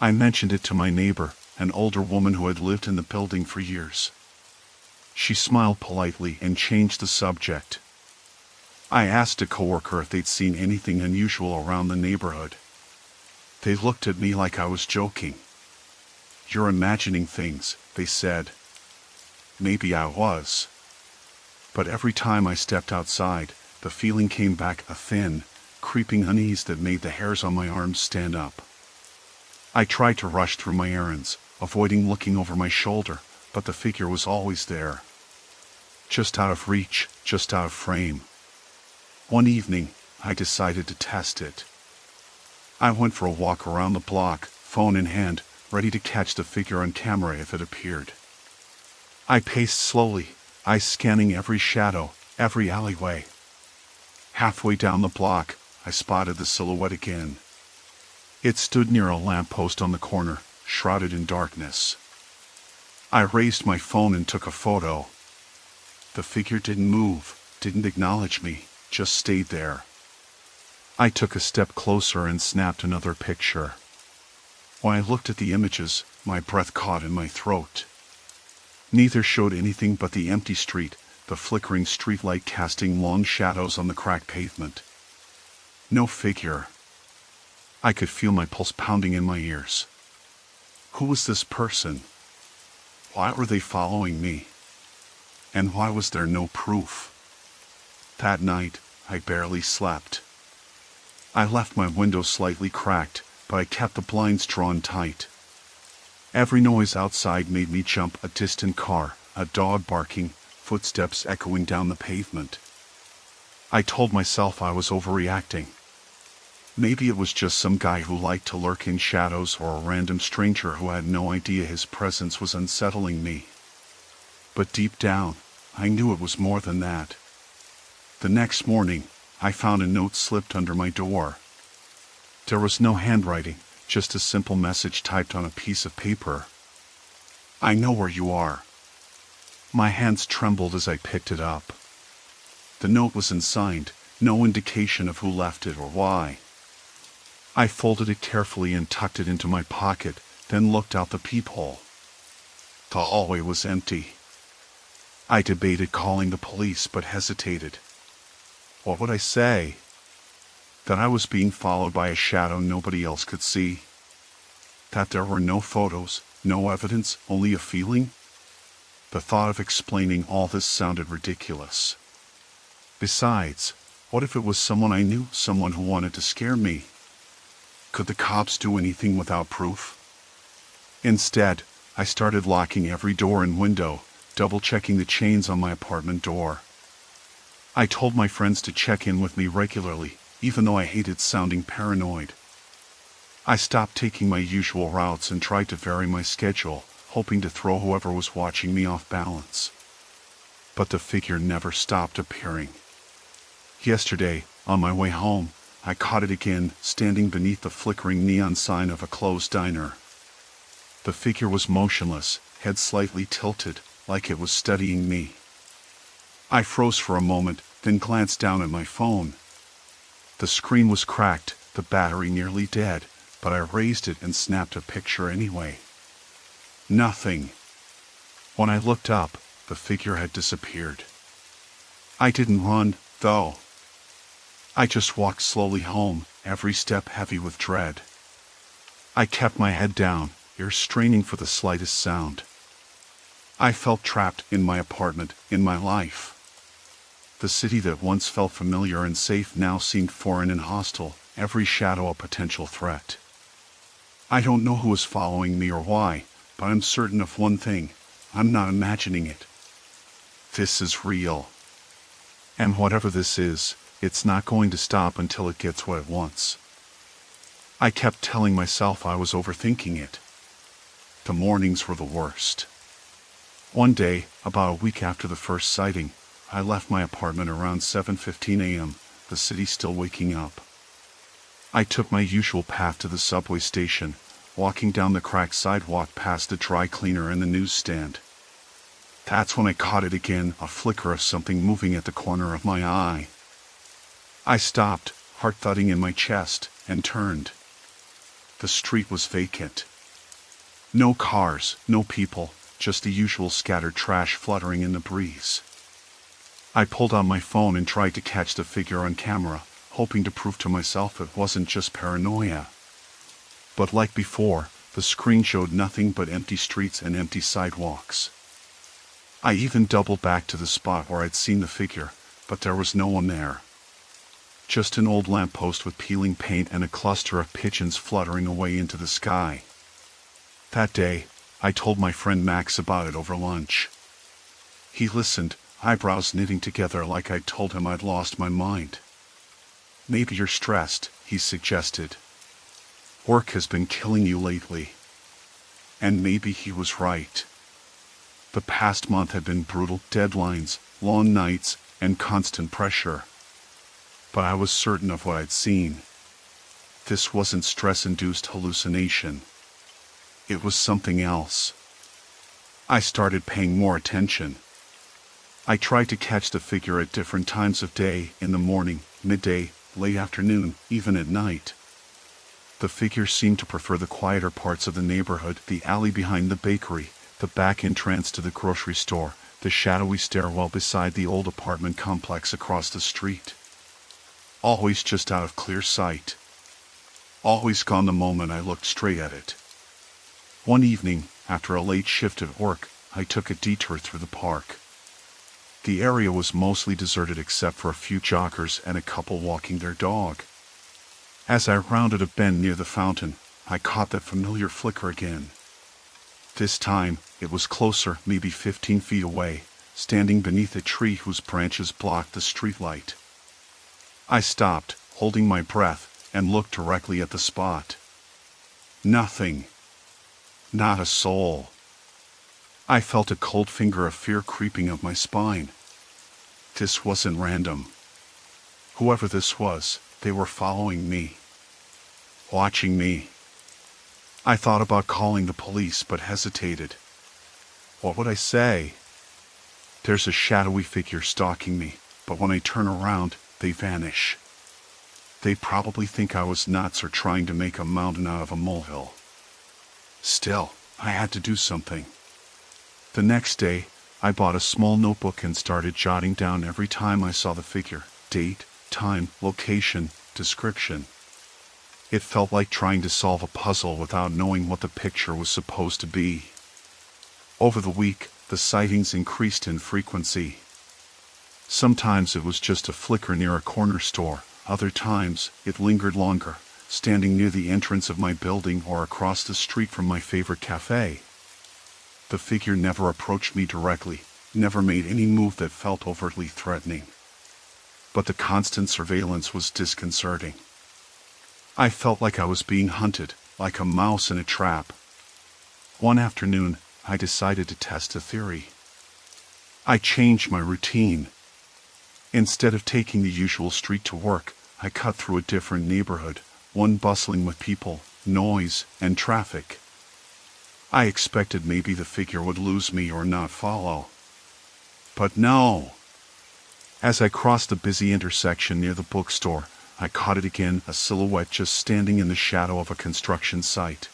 I mentioned it to my neighbor, an older woman who had lived in the building for years. She smiled politely and changed the subject. I asked a coworker if they'd seen anything unusual around the neighborhood. They looked at me like I was joking. "You're imagining things," they said. Maybe I was. But every time I stepped outside, the feeling came back, a thin, creeping unease that made the hairs on my arms stand up. I tried to rush through my errands, avoiding looking over my shoulder, but the figure was always there. Just out of reach, just out of frame. One evening, I decided to test it. I went for a walk around the block, phone in hand, ready to catch the figure on camera if it appeared. I paced slowly, eyes scanning every shadow, every alleyway. Halfway down the block, I spotted the silhouette again. It stood near a lamppost on the corner, shrouded in darkness. I raised my phone and took a photo. The figure didn't move, didn't acknowledge me, just stayed there. I took a step closer and snapped another picture. When I looked at the images, my breath caught in my throat. Neither showed anything but the empty street, the flickering streetlight casting long shadows on the cracked pavement. No figure. I could feel my pulse pounding in my ears. Who was this person? Why were they following me? And why was there no proof? That night, I barely slept. I left my window slightly cracked, but I kept the blinds drawn tight. Every noise outside made me jump, a distant car, a dog barking, footsteps echoing down the pavement. I told myself I was overreacting. Maybe it was just some guy who liked to lurk in shadows or a random stranger who had no idea his presence was unsettling me. But deep down, I knew it was more than that. The next morning, I found a note slipped under my door. There was no handwriting, just a simple message typed on a piece of paper. "I know where you are." My hands trembled as I picked it up. The note was unsigned, no indication of who left it or why. I folded it carefully and tucked it into my pocket, then looked out the peephole. The hallway was empty. I debated calling the police but hesitated. What would I say? That I was being followed by a shadow nobody else could see? That there were no photos, no evidence, only a feeling? The thought of explaining all this sounded ridiculous. Besides, what if it was someone I knew, someone who wanted to scare me? Could the cops do anything without proof? Instead, I started locking every door and window, double-checking the chains on my apartment door. I told my friends to check in with me regularly, even though I hated sounding paranoid. I stopped taking my usual routes and tried to vary my schedule, hoping to throw whoever was watching me off balance. But the figure never stopped appearing. Yesterday, on my way home, I caught it again, standing beneath the flickering neon sign of a closed diner. The figure was motionless, head slightly tilted, like it was studying me. I froze for a moment, then glanced down at my phone. The screen was cracked, the battery nearly dead, but I raised it and snapped a picture anyway. Nothing. When I looked up, the figure had disappeared. I didn't run, though. I just walked slowly home, every step heavy with dread. I kept my head down, ears straining for the slightest sound. I felt trapped in my apartment, in my life. The city that once felt familiar and safe now seemed foreign and hostile, every shadow a potential threat. I don't know who is following me or why, but I'm certain of one thing: I'm not imagining it. This is real. And whatever this is, It's not going to stop until it gets what it wants. I kept telling myself I was overthinking it. The mornings were the worst. One day, about a week after the first sighting, I left my apartment around 7:15 a.m., the city still waking up. I took my usual path to the subway station, walking down the cracked sidewalk past the dry cleaner and the newsstand. That's when I caught it again, a flicker of something moving at the corner of my eye. I stopped, heart thudding in my chest, and turned. The street was vacant. No cars, no people, just the usual scattered trash fluttering in the breeze. I pulled out my phone and tried to catch the figure on camera, hoping to prove to myself it wasn't just paranoia. But like before, the screen showed nothing but empty streets and empty sidewalks. I even doubled back to the spot where I'd seen the figure, but there was no one there. Just an old lamppost with peeling paint and a cluster of pigeons fluttering away into the sky. That day, I told my friend Max about it over lunch. He listened, eyebrows knitting together like I'd told him I'd lost my mind. "Maybe you're stressed," he suggested. "Work has been killing you lately." And maybe he was right. The past month had been brutal, deadlines, long nights, and constant pressure. But I was certain of what I'd seen. This wasn't stress-induced hallucination. It was something else. I started paying more attention. I tried to catch the figure at different times of day, in the morning, midday, late afternoon, even at night. The figure seemed to prefer the quieter parts of the neighborhood, the alley behind the bakery, the back entrance to the grocery store, the shadowy stairwell beside the old apartment complex across the street. Always just out of clear sight. Always gone the moment I looked straight at it. One evening, after a late shift at work, I took a detour through the park. The area was mostly deserted except for a few joggers and a couple walking their dog. As I rounded a bend near the fountain, I caught that familiar flicker again. This time, it was closer, maybe 15 feet away, standing beneath a tree whose branches blocked the streetlight. I stopped, holding my breath, and looked directly at the spot. Nothing. Not a soul. I felt a cold finger of fear creeping up my spine. This wasn't random. Whoever this was, they were following me. Watching me. I thought about calling the police, but hesitated. What would I say? There's a shadowy figure stalking me, but when I turn around, they vanish. They probably think I was nuts or trying to make a mountain out of a molehill. Still, I had to do something. The next day, I bought a small notebook and started jotting down every time I saw the figure, date, time, location, description. It felt like trying to solve a puzzle without knowing what the picture was supposed to be. Over the week, the sightings increased in frequency. Sometimes it was just a flicker near a corner store, other times it lingered longer, standing near the entrance of my building or across the street from my favorite cafe. The figure never approached me directly, never made any move that felt overtly threatening. But the constant surveillance was disconcerting. I felt like I was being hunted, like a mouse in a trap. One afternoon, I decided to test a theory. I changed my routine. Instead of taking the usual street to work, I cut through a different neighborhood, one bustling with people, noise, and traffic. I expected maybe the figure would lose me or not follow. But no. As I crossed the busy intersection near the bookstore, I caught it again, a silhouette just standing in the shadow of a construction site.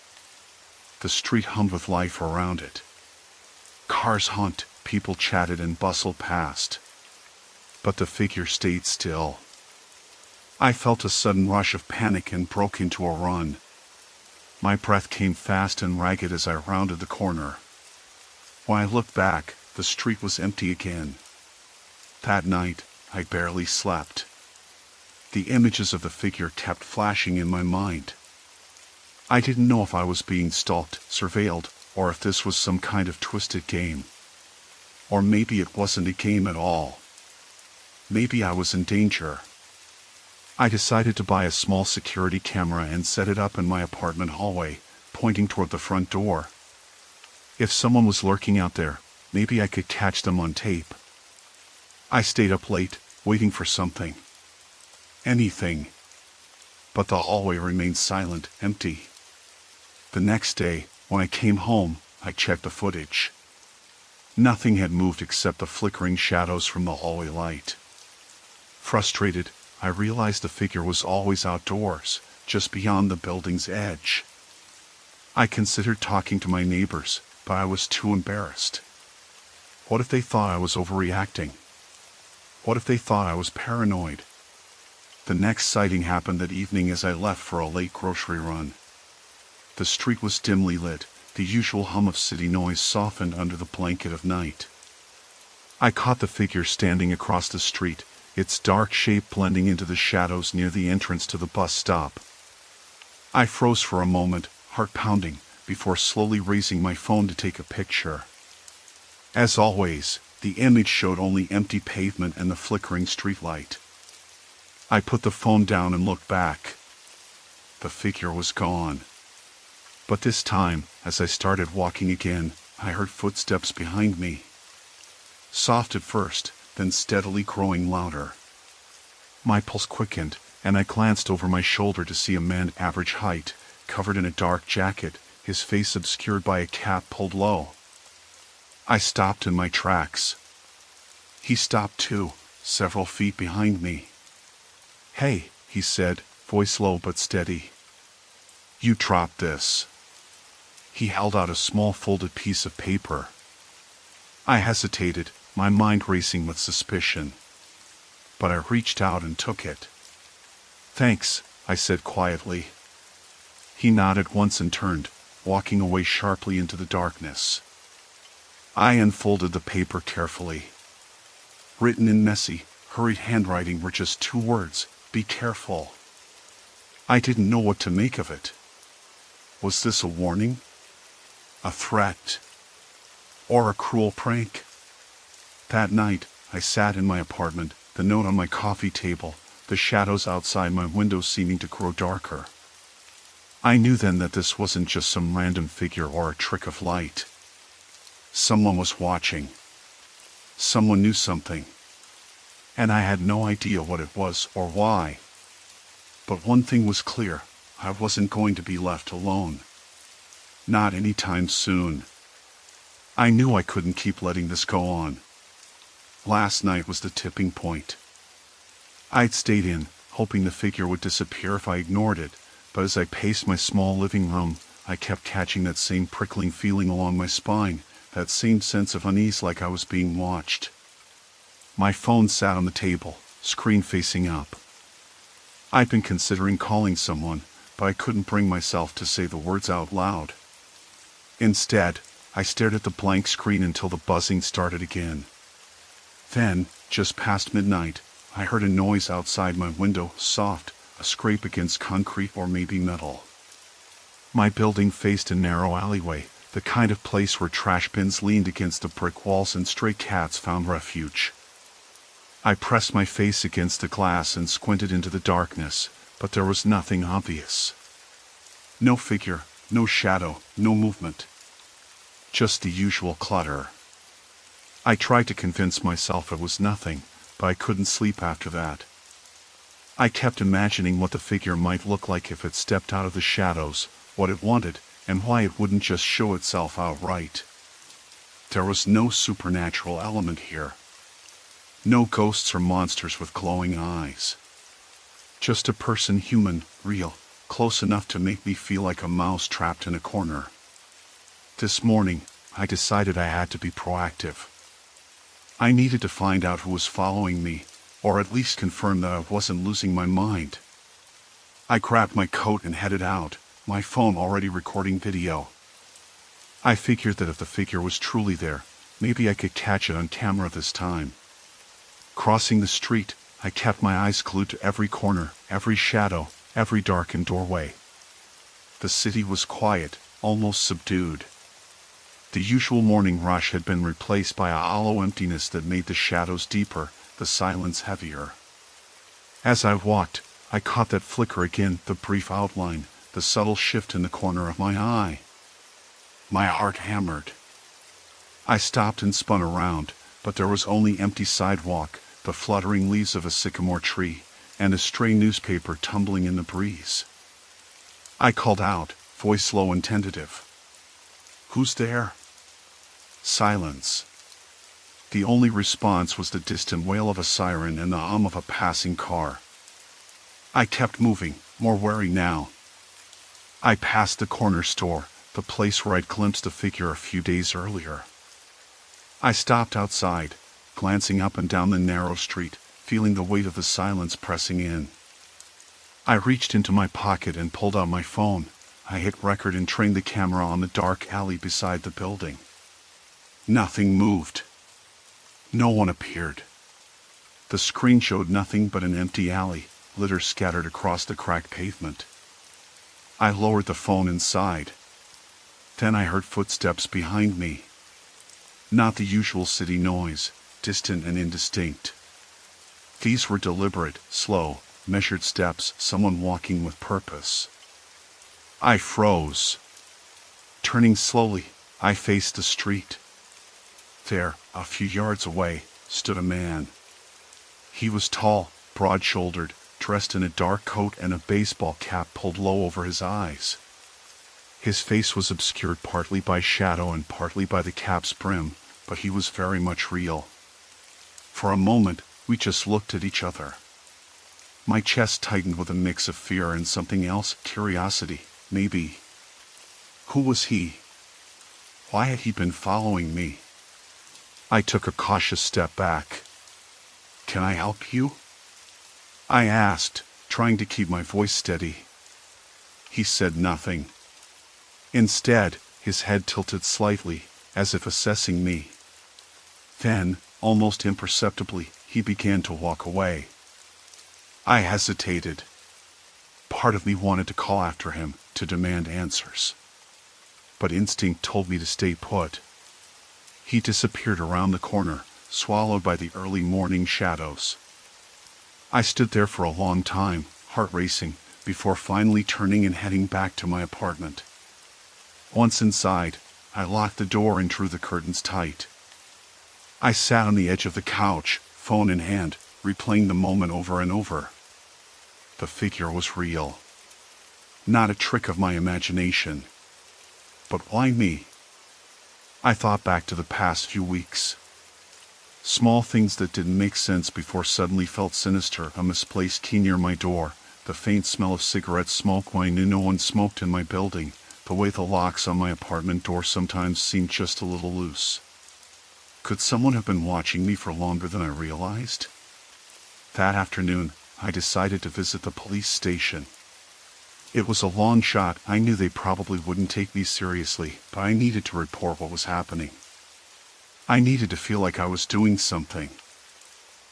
The street hummed with life around it. Cars honked, people chatted and bustled past. But the figure stayed still. I felt a sudden rush of panic and broke into a run. My breath came fast and ragged as I rounded the corner. When I looked back, the street was empty again. That night, I barely slept. The images of the figure kept flashing in my mind. I didn't know if I was being stalked, surveilled, or if this was some kind of twisted game. Or maybe it wasn't a game at all. Maybe I was in danger. I decided to buy a small security camera and set it up in my apartment hallway, pointing toward the front door. If someone was lurking out there, maybe I could catch them on tape. I stayed up late, waiting for something. Anything. But the hallway remained silent, empty. The next day, when I came home, I checked the footage. Nothing had moved except the flickering shadows from the hallway light. Frustrated, I realized the figure was always outdoors, just beyond the building's edge. I considered talking to my neighbors, but I was too embarrassed. What if they thought I was overreacting? What if they thought I was paranoid? The next sighting happened that evening as I left for a late grocery run. The street was dimly lit, the usual hum of city noise softened under the blanket of night. I caught the figure standing across the street, its dark shape blending into the shadows near the entrance to the bus stop. I froze for a moment, heart pounding, before slowly raising my phone to take a picture. As always, the image showed only empty pavement and the flickering streetlight. I put the phone down and looked back. The figure was gone. But this time, as I started walking again, I heard footsteps behind me. Soft at first, then steadily growing louder. My pulse quickened, and I glanced over my shoulder to see a man average height, covered in a dark jacket, his face obscured by a cap pulled low. I stopped in my tracks. He stopped too, several feet behind me. "Hey," he said, voice low but steady. "You dropped this." He held out a small folded piece of paper. I hesitated, my mind racing with suspicion. But I reached out and took it. "Thanks," I said quietly. He nodded once and turned, walking away sharply into the darkness. I unfolded the paper carefully. Written in messy, hurried handwriting were just 2 words, "Be careful." I didn't know what to make of it. Was this a warning? A threat? Or a cruel prank? That night, I sat in my apartment, the note on my coffee table, the shadows outside my window seeming to grow darker. I knew then that this wasn't just some random figure or a trick of light. Someone was watching. Someone knew something. And I had no idea what it was or why. But one thing was clear, I wasn't going to be left alone. Not anytime soon. I knew I couldn't keep letting this go on. Last night was the tipping point. I'd stayed in, hoping the figure would disappear if I ignored it, but as I paced my small living room, I kept catching that same prickling feeling along my spine, that same sense of unease like I was being watched. My phone sat on the table, screen facing up. I'd been considering calling someone, but I couldn't bring myself to say the words out loud. Instead, I stared at the blank screen until the buzzing started again. Then, just past midnight, I heard a noise outside my window, soft, a scrape against concrete or maybe metal. My building faced a narrow alleyway, the kind of place where trash bins leaned against the brick walls and stray cats found refuge. I pressed my face against the glass and squinted into the darkness, but there was nothing obvious. No figure, no shadow, no movement. Just the usual clutter. I tried to convince myself it was nothing, but I couldn't sleep after that. I kept imagining what the figure might look like if it stepped out of the shadows, what it wanted, and why it wouldn't just show itself outright. There was no supernatural element here. No ghosts or monsters with glowing eyes. Just a person, human, real, close enough to make me feel like a mouse trapped in a corner. This morning, I decided I had to be proactive. I needed to find out who was following me, or at least confirm that I wasn't losing my mind. I grabbed my coat and headed out, my phone already recording video. I figured that if the figure was truly there, maybe I could catch it on camera this time. Crossing the street, I kept my eyes glued to every corner, every shadow, every darkened doorway. The city was quiet, almost subdued. The usual morning rush had been replaced by a hollow emptiness that made the shadows deeper, the silence heavier. As I walked, I caught that flicker again, the brief outline, the subtle shift in the corner of my eye. My heart hammered. I stopped and spun around, but there was only empty sidewalk, the fluttering leaves of a sycamore tree, and a stray newspaper tumbling in the breeze. I called out, voice low and tentative. "Who's there?" Silence. The only response was the distant wail of a siren and the hum of a passing car. I kept moving, more wary now. I passed the corner store, the place where I'd glimpsed a figure a few days earlier. I stopped outside, glancing up and down the narrow street, feeling the weight of the silence pressing in. I reached into my pocket and pulled out my phone. I hit record and trained the camera on the dark alley beside the building. Nothing moved. No one appeared. The screen showed nothing but an empty alley, litter scattered across the cracked pavement. I lowered the phone and sighed. Then I heard footsteps behind me. Not the usual city noise, distant and indistinct. These were deliberate, slow, measured steps, someone walking with purpose. I froze. Turning slowly, I faced the street. There, a few yards away, stood a man. He was tall, broad-shouldered, dressed in a dark coat and a baseball cap pulled low over his eyes. His face was obscured partly by shadow and partly by the cap's brim, but he was very much real. For a moment, we just looked at each other. My chest tightened with a mix of fear and something else, curiosity, maybe. Who was he? Why had he been following me? I took a cautious step back. "Can I help you?" I asked, trying to keep my voice steady. He said nothing. Instead, his head tilted slightly, as if assessing me. Then, almost imperceptibly, he began to walk away. I hesitated. Part of me wanted to call after him, to demand answers. But instinct told me to stay put. He disappeared around the corner, swallowed by the early morning shadows. I stood there for a long time, heart racing, before finally turning and heading back to my apartment. Once inside, I locked the door and drew the curtains tight. I sat on the edge of the couch, phone in hand, replaying the moment over and over. The figure was real. Not a trick of my imagination. But why me? I thought back to the past few weeks. Small things that didn't make sense before suddenly felt sinister. A misplaced key near my door, the faint smell of cigarette smoke when I knew no one smoked in my building, the way the locks on my apartment door sometimes seemed just a little loose. Could someone have been watching me for longer than I realized? That afternoon, I decided to visit the police station. It was a long shot. I knew they probably wouldn't take me seriously, but I needed to report what was happening. I needed to feel like I was doing something.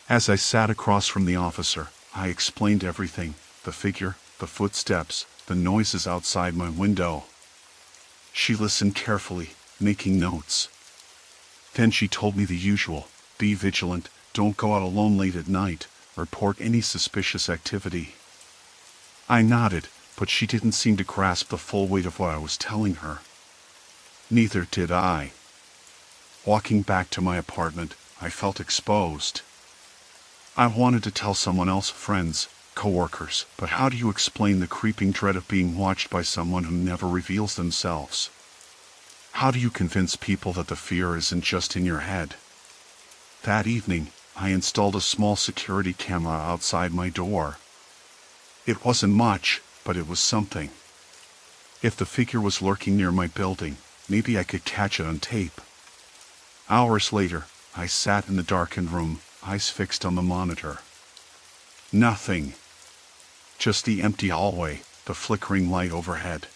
As I sat across from the officer, I explained everything, the figure, the footsteps, the noises outside my window. She listened carefully, making notes. Then she told me the usual: be vigilant, don't go out alone late at night, report any suspicious activity. I nodded, but she didn't seem to grasp the full weight of what I was telling her. Neither did I. Walking back to my apartment, I felt exposed. I wanted to tell someone else, friends, coworkers, but how do you explain the creeping dread of being watched by someone who never reveals themselves? How do you convince people that the fear isn't just in your head? That evening, I installed a small security camera outside my door. It wasn't much, but it was something. If the figure was lurking near my building, maybe I could catch it on tape. Hours later, I sat in the darkened room, eyes fixed on the monitor. Nothing. Just the empty hallway, the flickering light overhead.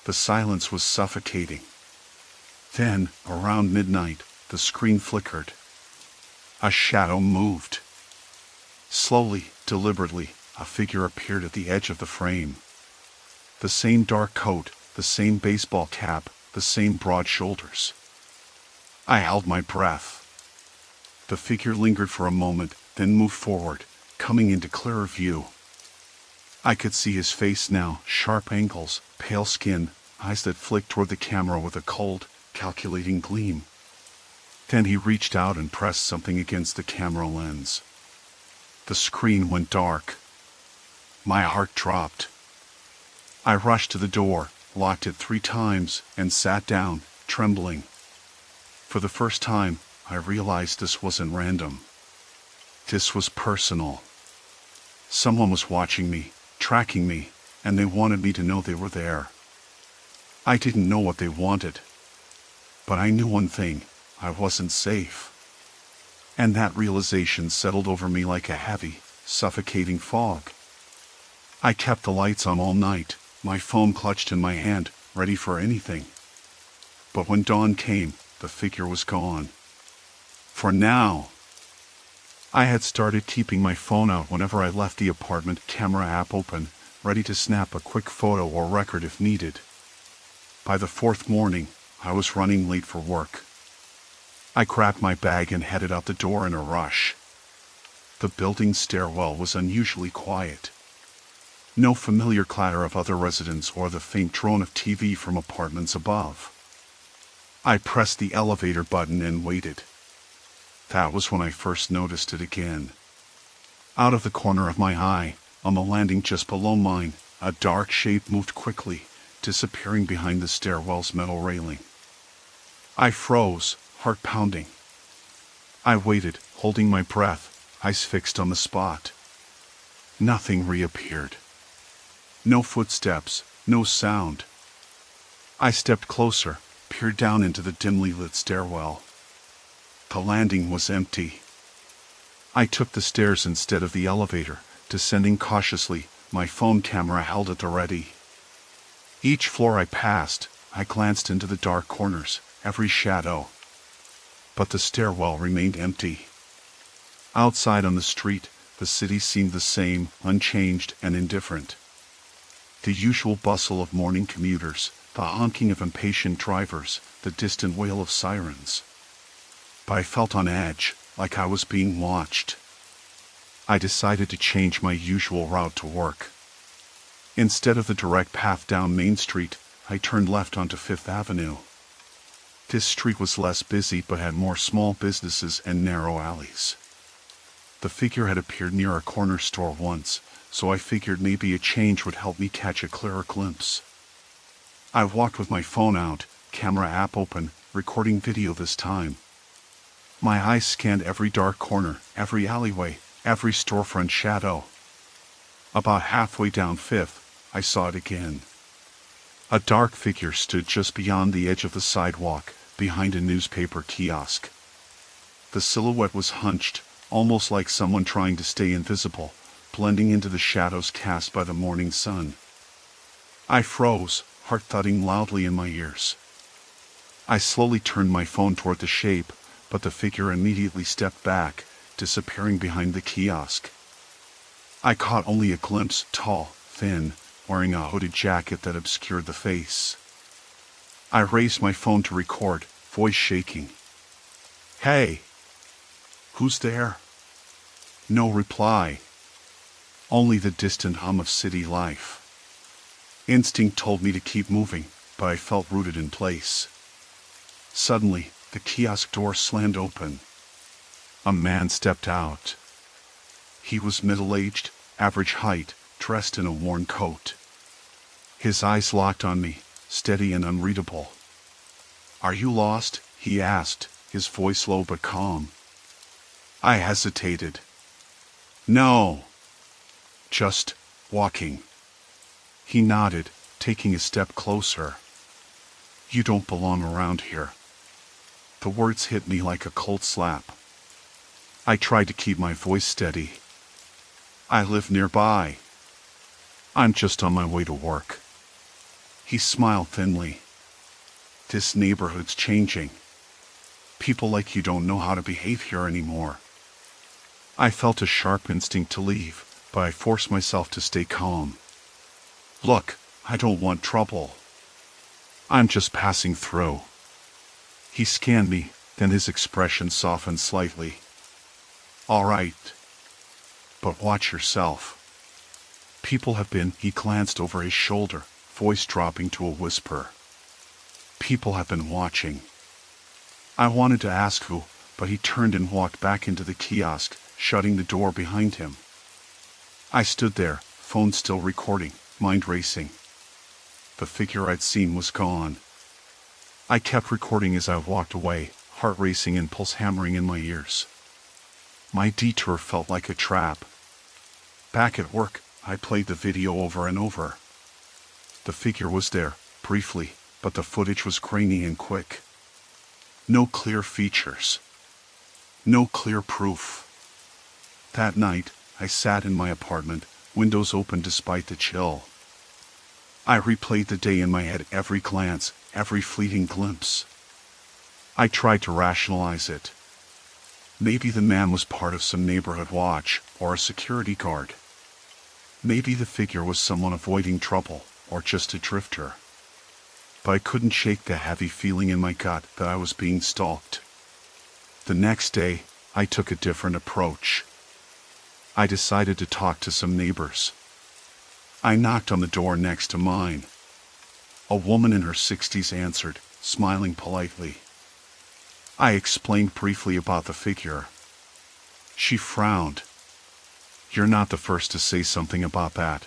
The silence was suffocating. Then, around midnight, the screen flickered. A shadow moved. Slowly, deliberately, a figure appeared at the edge of the frame. The same dark coat, the same baseball cap, the same broad shoulders. I held my breath. The figure lingered for a moment, then moved forward, coming into clearer view. I could see his face now, sharp angles, pale skin, eyes that flicked toward the camera with a cold, calculating gleam. Then he reached out and pressed something against the camera lens. The screen went dark. My heart dropped. I rushed to the door, locked it 3 times, and sat down, trembling. For the first time, I realized this wasn't random. This was personal. Someone was watching me, tracking me, and they wanted me to know they were there. I didn't know what they wanted. But I knew one thing: I wasn't safe. And that realization settled over me like a heavy, suffocating fog. I kept the lights on all night, my phone clutched in my hand, ready for anything. But when dawn came, the figure was gone. For now. I had started keeping my phone out whenever I left the apartment, camera app open, ready to snap a quick photo or record if needed. By the 4th morning, I was running late for work. I grabbed my bag and headed out the door in a rush. The building's stairwell was unusually quiet. No familiar clatter of other residents or the faint drone of TV from apartments above. I pressed the elevator button and waited. That was when I first noticed it again. Out of the corner of my eye, on the landing just below mine, a dark shape moved quickly, disappearing behind the stairwell's metal railing. I froze, heart pounding. I waited, holding my breath, eyes fixed on the spot. Nothing reappeared. No footsteps, no sound. I stepped closer, peered down into the dimly lit stairwell. The landing was empty. I took the stairs instead of the elevator, descending cautiously, my phone camera held at the ready. Each floor I passed, I glanced into the dark corners, every shadow. But the stairwell remained empty. Outside on the street, the city seemed the same, unchanged and indifferent. The usual bustle of morning commuters, the honking of impatient drivers, the distant wail of sirens. But I felt on edge, like I was being watched. I decided to change my usual route to work. Instead of the direct path down Main Street, I turned left onto 5th Avenue. This street was less busy but had more small businesses and narrow alleys. The figure had appeared near a corner store once, so I figured maybe a change would help me catch a clearer glimpse. I walked with my phone out, camera app open, recording video this time. My eyes scanned every dark corner, every alleyway, every storefront shadow. About halfway down 5th, I saw it again. A dark figure stood just beyond the edge of the sidewalk, behind a newspaper kiosk. The silhouette was hunched, almost like someone trying to stay invisible, blending into the shadows cast by the morning sun. I froze, heart thudding loudly in my ears. I slowly turned my phone toward the shape, but the figure immediately stepped back, disappearing behind the kiosk. I caught only a glimpse, tall, thin, wearing a hooded jacket that obscured the face. I raised my phone to record, voice shaking. "Hey! Who's there?" No reply. Only the distant hum of city life. Instinct told me to keep moving, but I felt rooted in place. Suddenly, the kiosk door slammed open. A man stepped out. He was middle-aged, average height, dressed in a worn coat. His eyes locked on me, steady and unreadable. "Are you lost?" he asked, his voice low but calm. I hesitated. "No. Just walking." He nodded, taking a step closer. "You don't belong around here." The words hit me like a cold slap. I tried to keep my voice steady. "I live nearby. I'm just on my way to work." He smiled thinly. "This neighborhood's changing. People like you don't know how to behave here anymore." I felt a sharp instinct to leave, but I forced myself to stay calm. "Look, I don't want trouble. I'm just passing through." He scanned me, then his expression softened slightly. "All right. But watch yourself." People have been, he glanced over his shoulder, voice dropping to a whisper. People have been watching. I wanted to ask who, but he turned and walked back into the kiosk, shutting the door behind him. I stood there, phone still recording, mind racing. The figure I'd seen was gone. I kept recording as I walked away, heart racing and pulse hammering in my ears. My detour felt like a trap. Back at work, I played the video over and over. The figure was there, briefly, but the footage was grainy and quick. No clear features. No clear proof. That night, I sat in my apartment, windows open despite the chill. I replayed the day in my head, every glance, every fleeting glimpse. I tried to rationalize it. Maybe the man was part of some neighborhood watch, or a security guard. Maybe the figure was someone avoiding trouble, or just a drifter. But I couldn't shake the heavy feeling in my gut that I was being stalked. The next day, I took a different approach. I decided to talk to some neighbors. I knocked on the door next to mine. A woman in her 60s answered, smiling politely. I explained briefly about the figure. She frowned. You're not the first to say something about that.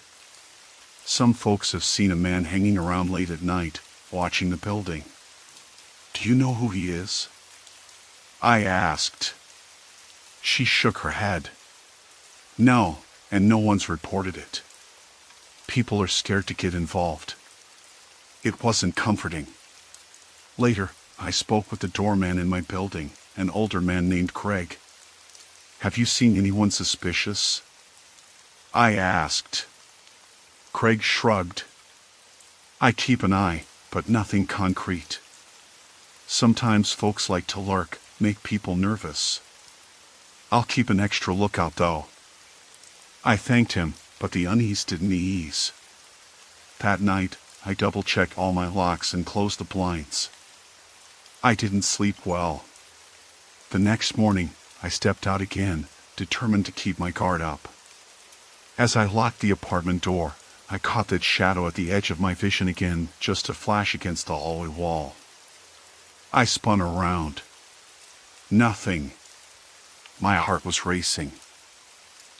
Some folks have seen a man hanging around late at night, watching the building. Do you know who he is? I asked. She shook her head. No, and no one's reported it. People are scared to get involved. It wasn't comforting. Later, I spoke with the doorman in my building, an older man named Craig. Have you seen anyone suspicious? I asked. Craig shrugged. I keep an eye, but nothing concrete. Sometimes folks like to lurk, make people nervous. I'll keep an extra lookout though. I thanked him, but the unease didn't ease. That night, I double-checked all my locks and closed the blinds. I didn't sleep well. The next morning, I stepped out again, determined to keep my guard up. As I locked the apartment door, I caught that shadow at the edge of my vision again, just a flash against the hallway wall. I spun around. Nothing. My heart was racing.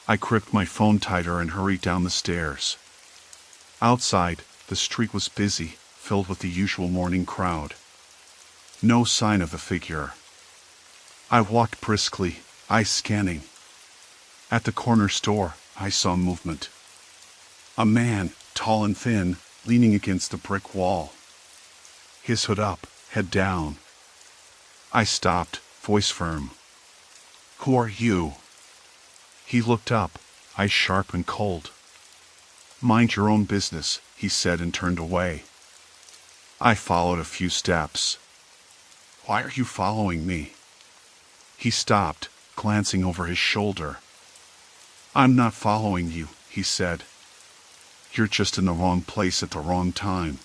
I gripped my phone tighter and hurried down the stairs. Outside, the street was busy, filled with the usual morning crowd. No sign of the figure. I walked briskly, eyes scanning. At the corner store, I saw movement. A man, tall and thin, leaning against the brick wall. His hood up, head down. I stopped, voice firm. Who are you? He looked up, eyes sharp and cold. Mind your own business, he said and turned away. I followed a few steps. Why are you following me? He stopped, glancing over his shoulder. I'm not following you, he said. You're just in the wrong place at the wrong time.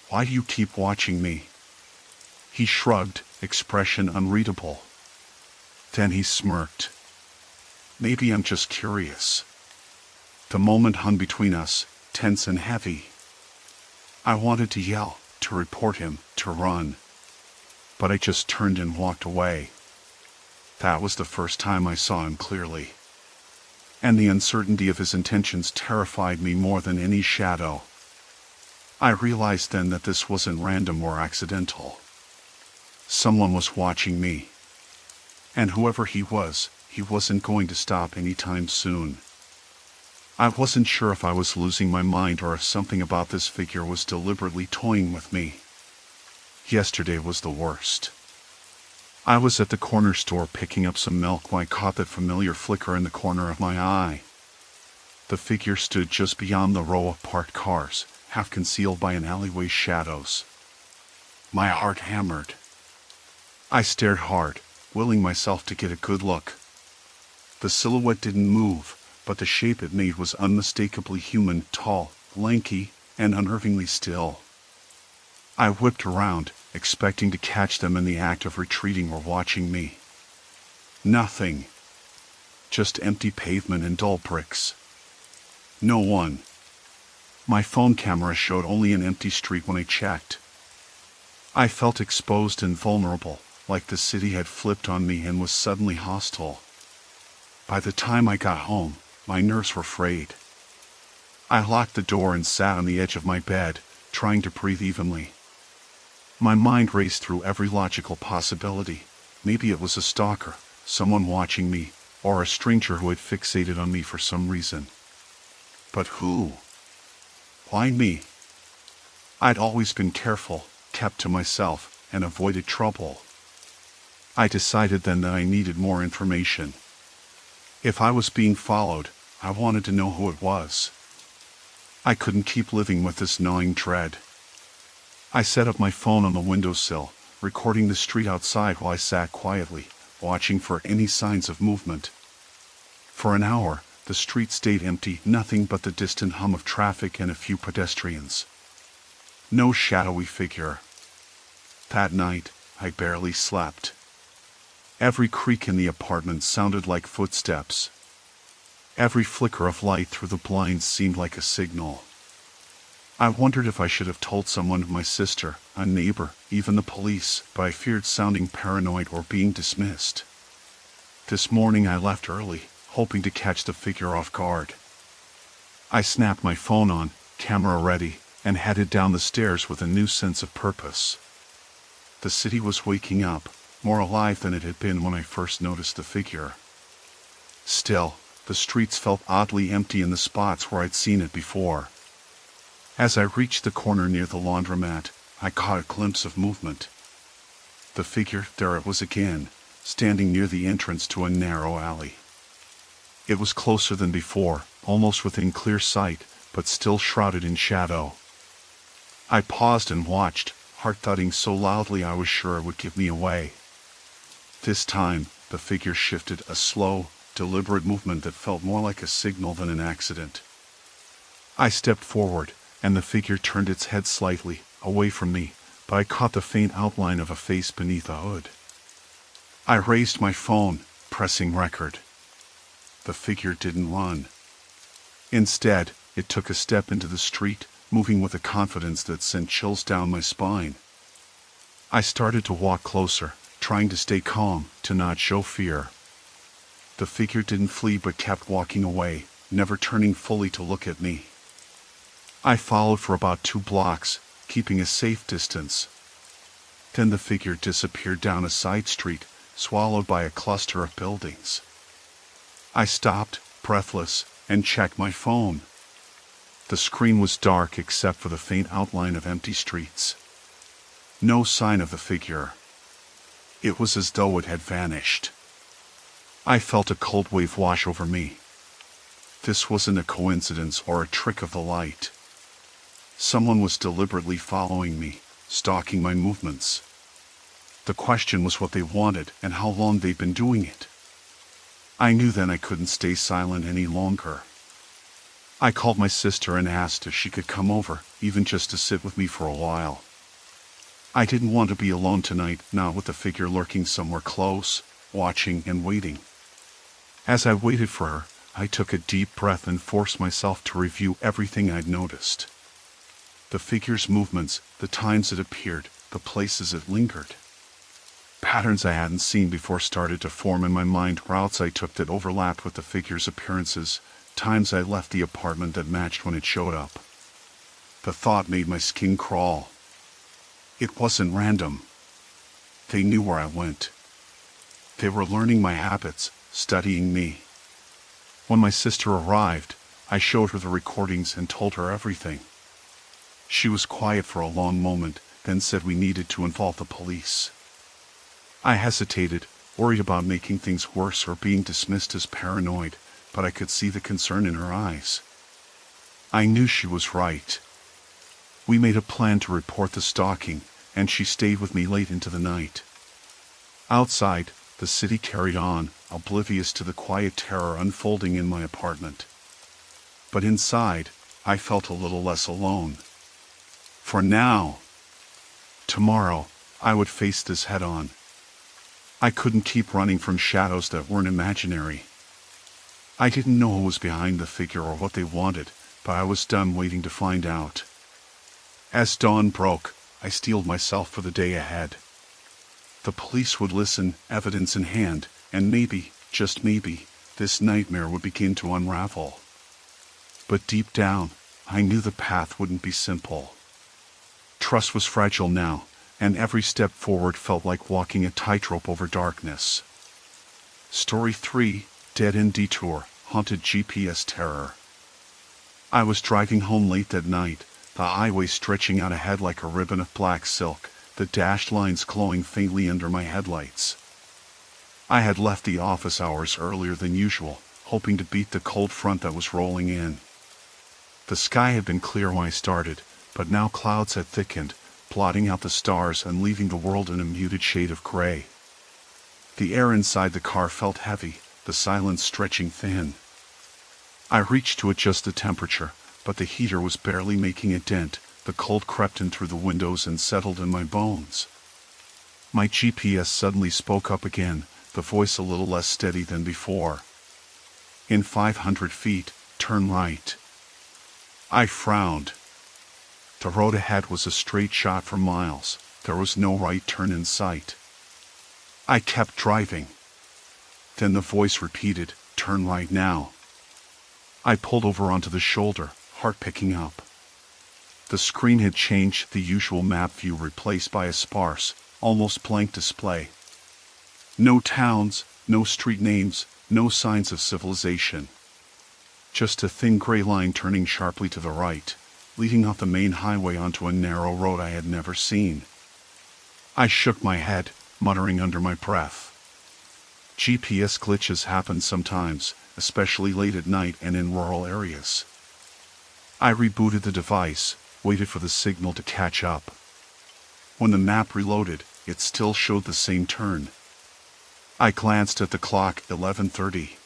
Why do you keep watching me? He shrugged, expression unreadable. Then he smirked. Maybe I'm just curious. The moment hung between us, tense and heavy. I wanted to yell, to report him, to run. But I just turned and walked away. That was the first time I saw him clearly. And the uncertainty of his intentions terrified me more than any shadow. I realized then that this wasn't random or accidental. Someone was watching me. And whoever he wasn't going to stop anytime soon. I wasn't sure if I was losing my mind or if something about this figure was deliberately toying with me. Yesterday was the worst. I was at the corner store picking up some milk when I caught that familiar flicker in the corner of my eye. The figure stood just beyond the row of parked cars, half concealed by an alleyway's shadows. My heart hammered. I stared hard, willing myself to get a good look. The silhouette didn't move, but the shape it made was unmistakably human, tall, lanky, and unnervingly still. I whipped around, expecting to catch them in the act of retreating or watching me. Nothing. Just empty pavement and dull bricks. No one. My phone camera showed only an empty street when I checked. I felt exposed and vulnerable, like the city had flipped on me and was suddenly hostile. By the time I got home, my nerves were frayed. I locked the door and sat on the edge of my bed, trying to breathe evenly. My mind raced through every logical possibility. Maybe it was a stalker, someone watching me, or a stranger who had fixated on me for some reason. But who? Why me? I'd always been careful, kept to myself, and avoided trouble. I decided then that I needed more information. If I was being followed, I wanted to know who it was. I couldn't keep living with this gnawing dread. I set up my phone on the windowsill, recording the street outside while I sat quietly, watching for any signs of movement. For an hour, the street stayed empty, nothing but the distant hum of traffic and a few pedestrians. No shadowy figure. That night, I barely slept. Every creak in the apartment sounded like footsteps. Every flicker of light through the blinds seemed like a signal. I wondered if I should have told someone, my sister, a neighbor, even the police, but I feared sounding paranoid or being dismissed. This morning I left early, hoping to catch the figure off guard. I snapped my phone on, camera ready, and headed down the stairs with a new sense of purpose. The city was waking up, more alive than it had been when I first noticed the figure. Still, the streets felt oddly empty in the spots where I'd seen it before. As I reached the corner near the laundromat, I caught a glimpse of movement. The figure, there it was again, standing near the entrance to a narrow alley. It was closer than before, almost within clear sight, but still shrouded in shadow. I paused and watched, heart thudding so loudly I was sure it would give me away. This time, the figure shifted, a slow, deliberate movement that felt more like a signal than an accident. I stepped forward, and the figure turned its head slightly, away from me, but I caught the faint outline of a face beneath a hood. I raised my phone, pressing record. The figure didn't run. Instead, it took a step into the street, moving with a confidence that sent chills down my spine. I started to walk closer, trying to stay calm, to not show fear. The figure didn't flee but kept walking away, never turning fully to look at me. I followed for about 2 blocks, keeping a safe distance. Then the figure disappeared down a side street, swallowed by a cluster of buildings. I stopped, breathless, and checked my phone. The screen was dark except for the faint outline of empty streets. No sign of the figure. It was as though it had vanished. I felt a cold wave wash over me. This wasn't a coincidence or a trick of the light. Someone was deliberately following me, stalking my movements. The question was what they wanted and how long they'd been doing it. I knew then I couldn't stay silent any longer. I called my sister and asked if she could come over, even just to sit with me for a while. I didn't want to be alone tonight, not with the figure lurking somewhere close, watching and waiting. As I waited for her, I took a deep breath and forced myself to review everything I'd noticed. The figure's movements, the times it appeared, the places it lingered. Patterns I hadn't seen before started to form in my mind, routes I took that overlapped with the figure's appearances, times I left the apartment that matched when it showed up. The thought made my skin crawl. It wasn't random. They knew where I went. They were learning my habits, studying me. When my sister arrived, I showed her the recordings and told her everything. She was quiet for a long moment, then said we needed to involve the police. I hesitated, worried about making things worse or being dismissed as paranoid, but I could see the concern in her eyes. I knew she was right. We made a plan to report the stalking, and she stayed with me late into the night. Outside, the city carried on, oblivious to the quiet terror unfolding in my apartment. But inside, I felt a little less alone. For now. Tomorrow, I would face this head-on. I couldn't keep running from shadows that weren't imaginary. I didn't know who was behind the figure or what they wanted, but I was done waiting to find out. As dawn broke, I steeled myself for the day ahead. The police would listen, evidence in hand, and maybe, just maybe, this nightmare would begin to unravel. But deep down, I knew the path wouldn't be simple. Trust was fragile now, and every step forward felt like walking a tightrope over darkness. Story 3, Dead End Detour, Haunted GPS Terror. I was driving home late that night, the highway stretching out ahead like a ribbon of black silk, the dashed lines glowing faintly under my headlights. I had left the office hours earlier than usual, hoping to beat the cold front that was rolling in. The sky had been clear when I started, but now clouds had thickened, blotting out the stars and leaving the world in a muted shade of gray. The air inside the car felt heavy, the silence stretching thin. I reached to adjust the temperature, but the heater was barely making a dent. The cold crept in through the windows and settled in my bones. My GPS suddenly spoke up again, the voice a little less steady than before. In 500 feet, turn right. I frowned. The road ahead was a straight shot for miles. There was no right turn in sight. I kept driving. Then the voice repeated, turn right now. I pulled over onto the shoulder, heart picking up. The screen had changed, the usual map view replaced by a sparse, almost blank display. No towns, no street names, no signs of civilization. Just a thin gray line turning sharply to the right, leading off the main highway onto a narrow road I had never seen. I shook my head, muttering under my breath. GPS glitches happen sometimes, especially late at night and in rural areas. I rebooted the device, waited for the signal to catch up. When the map reloaded, it still showed the same turn. I glanced at the clock, 11:30.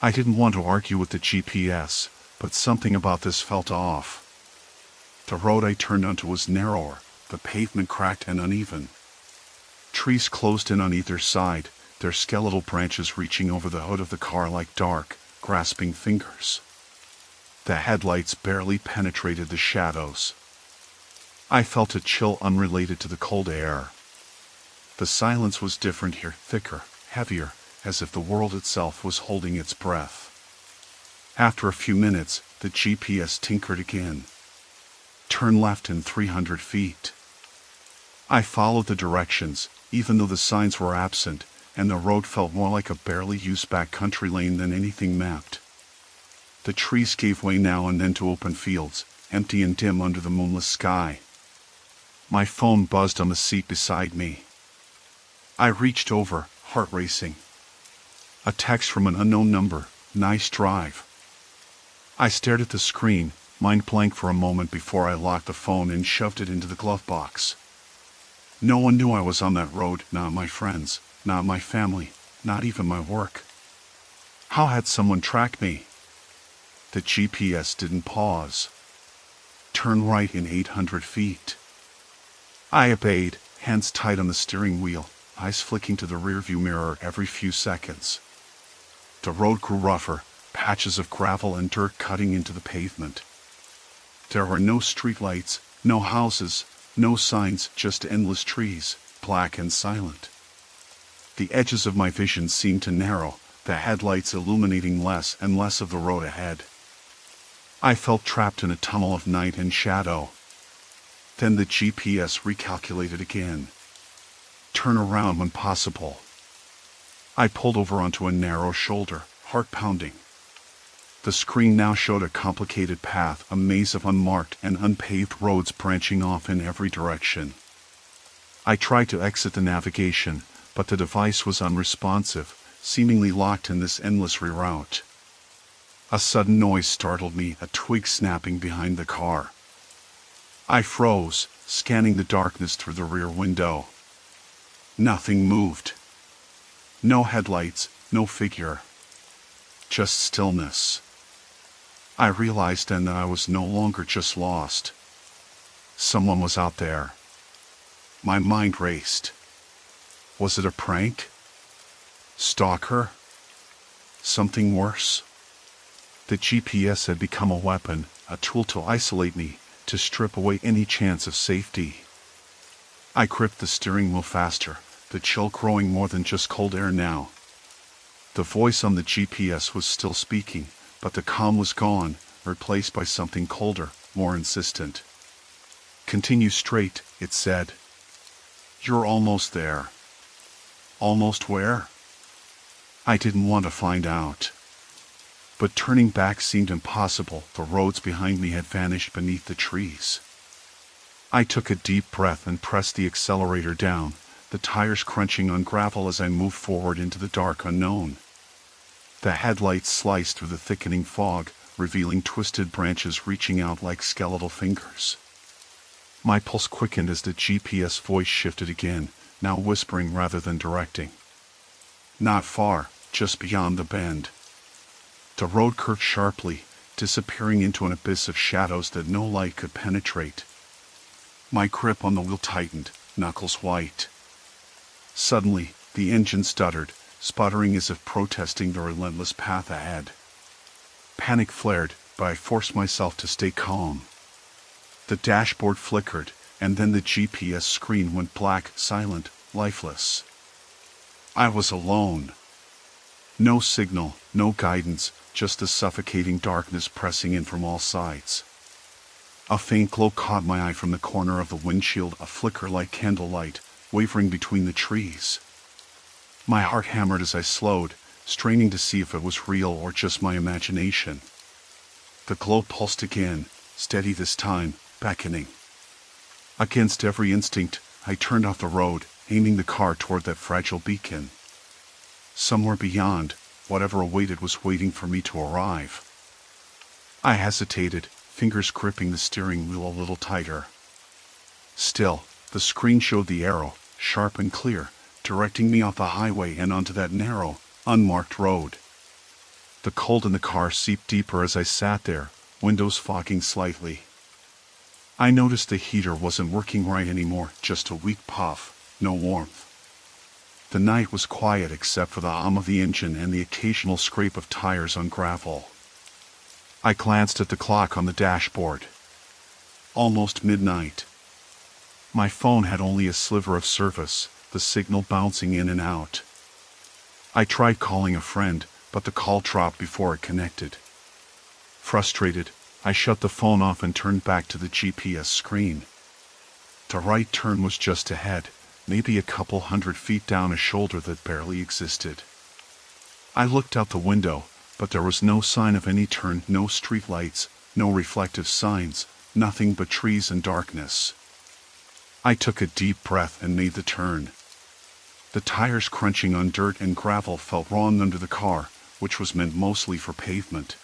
I didn't want to argue with the GPS, but something about this felt off. The road I turned onto was narrower, the pavement cracked and uneven. Trees closed in on either side, their skeletal branches reaching over the hood of the car like dark, grasping fingers. The headlights barely penetrated the shadows. I felt a chill unrelated to the cold air. The silence was different here, thicker, heavier, as if the world itself was holding its breath. After a few minutes, the GPS tinkered again. Turn left in 300 feet. I followed the directions, even though the signs were absent, and the road felt more like a barely used backcountry lane than anything mapped. The trees gave way now and then to open fields, empty and dim under the moonless sky. My phone buzzed on the seat beside me. I reached over, heart racing. A text from an unknown number, nice drive. I stared at the screen, mind blank for a moment before I locked the phone and shoved it into the glove box. No one knew I was on that road, not my friends, not my family, not even my work. How had someone tracked me? The GPS didn't pause. Turn right in 800 feet. I obeyed, hands tight on the steering wheel, eyes flicking to the rearview mirror every few seconds. The road grew rougher, patches of gravel and dirt cutting into the pavement. There were no streetlights, no houses, no signs, just endless trees, black and silent. The edges of my vision seemed to narrow, the headlights illuminating less and less of the road ahead. I felt trapped in a tunnel of night and shadow. Then the GPS recalculated again. Turn around when possible. I pulled over onto a narrow shoulder, heart pounding. The screen now showed a complicated path, a maze of unmarked and unpaved roads branching off in every direction. I tried to exit the navigation, but the device was unresponsive, seemingly locked in this endless reroute. A sudden noise startled me, a twig snapping behind the car. I froze, scanning the darkness through the rear window. Nothing moved. No headlights, no figure. Just stillness. I realized then that I was no longer just lost. Someone was out there. My mind raced. Was it a prank? Stalker? Something worse. The GPS had become a weapon, a tool to isolate me, to strip away any chance of safety. I gripped the steering wheel faster, the chill growing more than just cold air now. The voice on the GPS was still speaking, but the calm was gone, replaced by something colder, more insistent. "Continue straight," it said. "You're almost there." Almost where? I didn't want to find out. But turning back seemed impossible. The roads behind me had vanished beneath the trees. I took a deep breath and pressed the accelerator down, the tires crunching on gravel as I moved forward into the dark unknown. The headlights sliced through the thickening fog, revealing twisted branches reaching out like skeletal fingers. My pulse quickened as the GPS voice shifted again, now whispering rather than directing. Not far, just beyond the bend. The road curved sharply, disappearing into an abyss of shadows that no light could penetrate. My grip on the wheel tightened, knuckles white. Suddenly, the engine stuttered, sputtering as if protesting the relentless path ahead. Panic flared, but I forced myself to stay calm. The dashboard flickered, and then the GPS screen went black, silent, lifeless. I was alone. No signal, no guidance, just the suffocating darkness pressing in from all sides. A faint glow caught my eye from the corner of the windshield, a flicker like candlelight, wavering between the trees. My heart hammered as I slowed, straining to see if it was real or just my imagination. The glow pulsed again, steady this time, beckoning. Against every instinct, I turned off the road, aiming the car toward that fragile beacon. Somewhere beyond, whatever awaited was waiting for me to arrive. I hesitated, fingers gripping the steering wheel a little tighter. Still, the screen showed the arrow, sharp and clear, directing me off the highway and onto that narrow, unmarked road. The cold in the car seeped deeper as I sat there, windows fogging slightly. I noticed the heater wasn't working right anymore, just a weak puff, no warmth. The night was quiet except for the hum of the engine and the occasional scrape of tires on gravel. I glanced at the clock on the dashboard. Almost midnight. My phone had only a sliver of service, the signal bouncing in and out. I tried calling a friend, but the call dropped before it connected. Frustrated, I shut the phone off and turned back to the GPS screen. The right turn was just ahead, maybe a couple 100 feet down a shoulder that barely existed. I looked out the window, but there was no sign of any turn, no streetlights, no reflective signs, nothing but trees and darkness. I took a deep breath and made the turn. The tires crunching on dirt and gravel felt wrong under the car, which was meant mostly for pavement.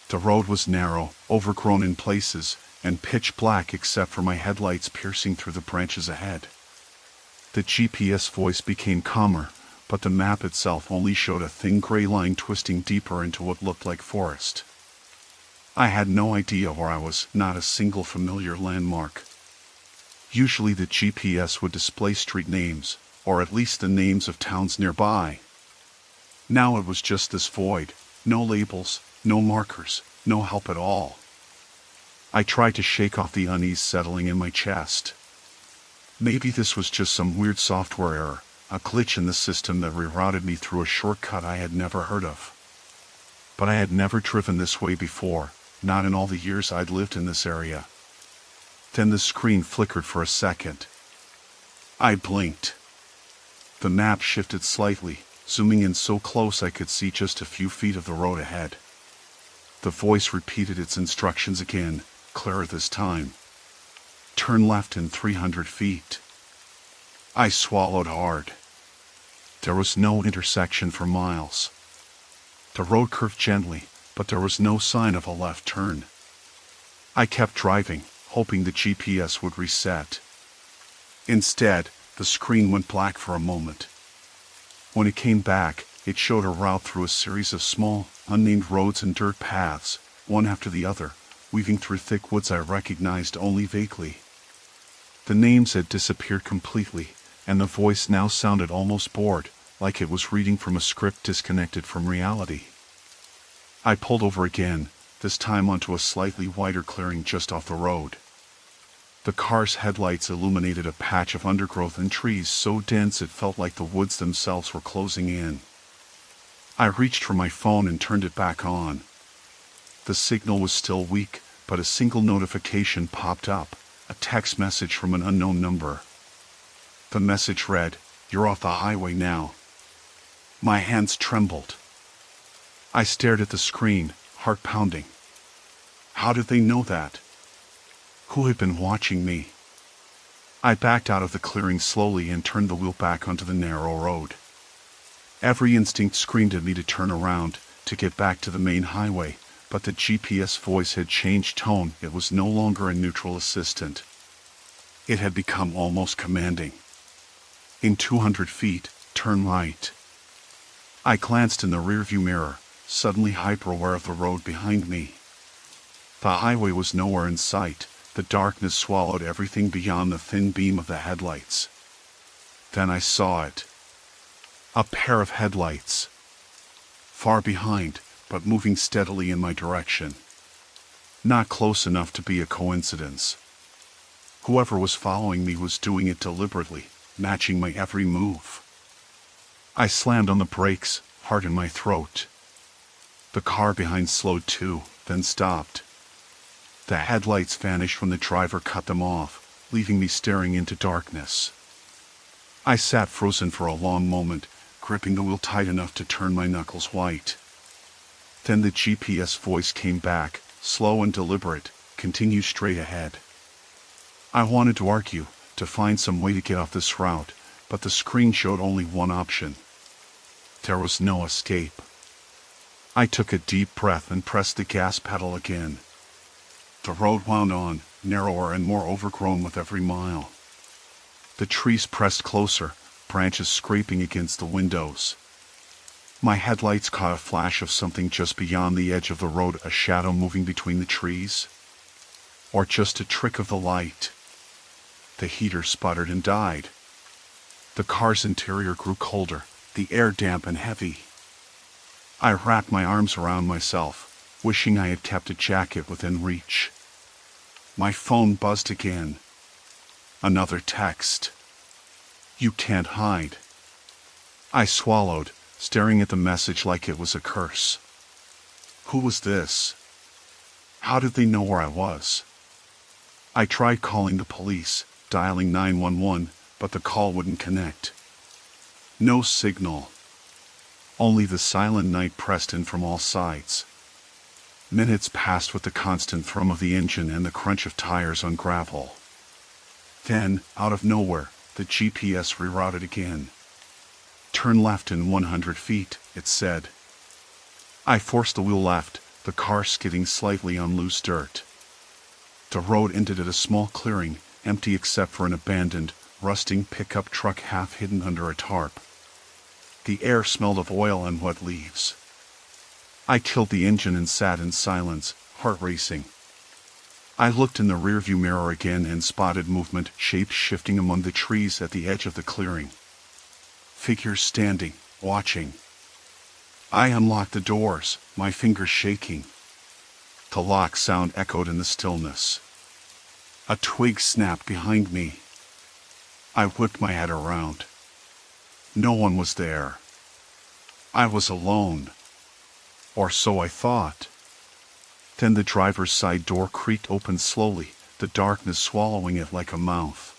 The road was narrow, overgrown in places, and pitch black except for my headlights piercing through the branches ahead. The GPS voice became calmer, but the map itself only showed a thin gray line twisting deeper into what looked like forest. I had no idea where I was, not a single familiar landmark. Usually the GPS would display street names, or at least the names of towns nearby. Now it was just this void, no labels, no markers, no help at all. I tried to shake off the unease settling in my chest. Maybe this was just some weird software error, a glitch in the system that rerouted me through a shortcut I had never heard of. But I had never driven this way before, not in all the years I'd lived in this area. Then the screen flickered for a second. I blinked. The map shifted slightly, zooming in so close I could see just a few feet of the road ahead. The voice repeated its instructions again, clearer this time. Turn left in 300 feet. I swallowed hard. There was no intersection for miles. The road curved gently, but there was no sign of a left turn. I kept driving, hoping the GPS would reset. Instead, the screen went black for a moment. When it came back, it showed a route through a series of small, unnamed roads and dirt paths, one after the other, weaving through thick woods I recognized only vaguely. The names had disappeared completely, and the voice now sounded almost bored, like it was reading from a script disconnected from reality. I pulled over again, this time onto a slightly wider clearing just off the road. The car's headlights illuminated a patch of undergrowth and trees so dense it felt like the woods themselves were closing in. I reached for my phone and turned it back on. The signal was still weak, but a single notification popped up, a text message from an unknown number. The message read, "You're off the highway now." My hands trembled. I stared at the screen, heart pounding. How did they know that? Who had been watching me? I backed out of the clearing slowly and turned the wheel back onto the narrow road. Every instinct screamed at me to turn around, to get back to the main highway, but the GPS voice had changed tone. It was no longer a neutral assistant. It had become almost commanding. In 200 feet, turn right. I glanced in the rearview mirror, suddenly hyper-aware of the road behind me. The highway was nowhere in sight. The darkness swallowed everything beyond the thin beam of the headlights. Then I saw it. A pair of headlights. Far behind, but moving steadily in my direction. Not close enough to be a coincidence. Whoever was following me was doing it deliberately, matching my every move. I slammed on the brakes, heart in my throat. The car behind slowed too, then stopped. The headlights vanished when the driver cut them off, leaving me staring into darkness. I sat frozen for a long moment, gripping the wheel tight enough to turn my knuckles white. Then the GPS voice came back, slow and deliberate, "Continue straight ahead." I wanted to argue, to find some way to get off this route, but the screen showed only one option. There was no escape. I took a deep breath and pressed the gas pedal again. The road wound on, narrower and more overgrown with every mile. The trees pressed closer, branches scraping against the windows. My headlights caught a flash of something just beyond the edge of the road, a shadow moving between the trees. Or just a trick of the light. The heater sputtered and died. The car's interior grew colder, the air damp and heavy. I wrapped my arms around myself, wishing I had kept a jacket within reach. My phone buzzed again. Another text. "You can't hide." I swallowed, staring at the message like it was a curse. Who was this? How did they know where I was? I tried calling the police, dialing 911, but the call wouldn't connect. No signal. Only the silent night pressed in from all sides. Minutes passed with the constant thrum of the engine and the crunch of tires on gravel. Then, out of nowhere, the GPS rerouted again. "Turn left in 100 feet, it said. I forced the wheel left, the car skidding slightly on loose dirt. The road ended at a small clearing, empty except for an abandoned, rusting pickup truck half hidden under a tarp. The air smelled of oil and wet leaves. I killed the engine and sat in silence, heart racing. I looked in the rearview mirror again and spotted movement, shapes shifting among the trees at the edge of the clearing. Figures standing, watching. I unlocked the doors, my fingers shaking. The lock sound echoed in the stillness. A twig snapped behind me. I whipped my head around. No one was there. I was alone. Or so I thought. Then the driver's side door creaked open slowly, the darkness swallowing it like a mouth.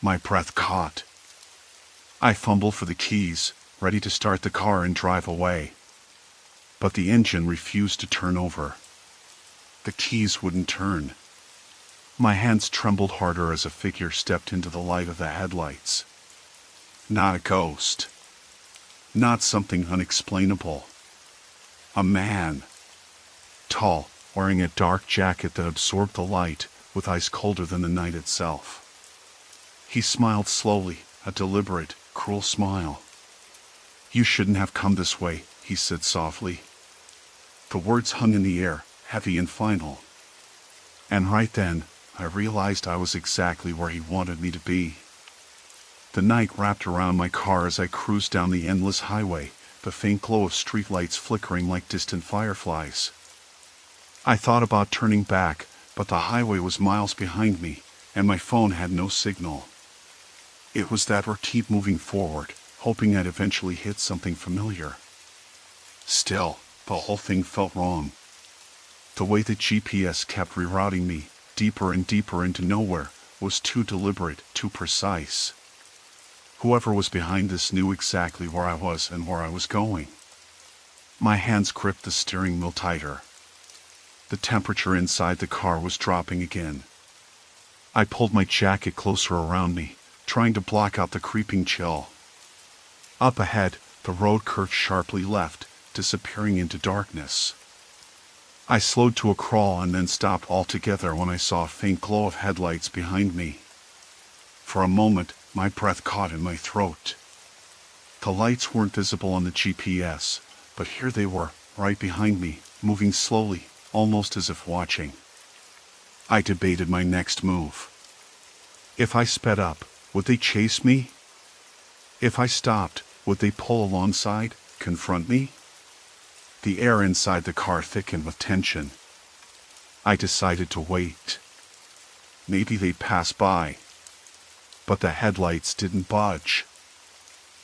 My breath caught. I fumbled for the keys, ready to start the car and drive away. But the engine refused to turn over. The keys wouldn't turn. My hands trembled harder as a figure stepped into the light of the headlights. Not a ghost. Not something unexplainable. A man. Tall, wearing a dark jacket that absorbed the light, with eyes colder than the night itself. He smiled slowly, a deliberate, cruel smile. "You shouldn't have come this way," he said softly. The words hung in the air, heavy and final. And right then, I realized I was exactly where he wanted me to be. The night wrapped around my car as I cruised down the endless highway, the faint glow of streetlights flickering like distant fireflies. I thought about turning back, but the highway was miles behind me, and my phone had no signal. It was that or keep moving forward, hoping I'd eventually hit something familiar. Still, the whole thing felt wrong. The way the GPS kept rerouting me, deeper and deeper into nowhere, was too deliberate, too precise. Whoever was behind this knew exactly where I was and where I was going. My hands gripped the steering wheel tighter. The temperature inside the car was dropping again. I pulled my jacket closer around me, trying to block out the creeping chill. Up ahead, the road curved sharply left, disappearing into darkness. I slowed to a crawl and then stopped altogether when I saw a faint glow of headlights behind me. For a moment, my breath caught in my throat. The lights weren't visible on the GPS, but here they were, right behind me, moving slowly, almost as if watching. I debated my next move. If I sped up, would they chase me? If I stopped, would they pull alongside, confront me? The air inside the car thickened with tension. I decided to wait. Maybe they'd pass by. But the headlights didn't budge.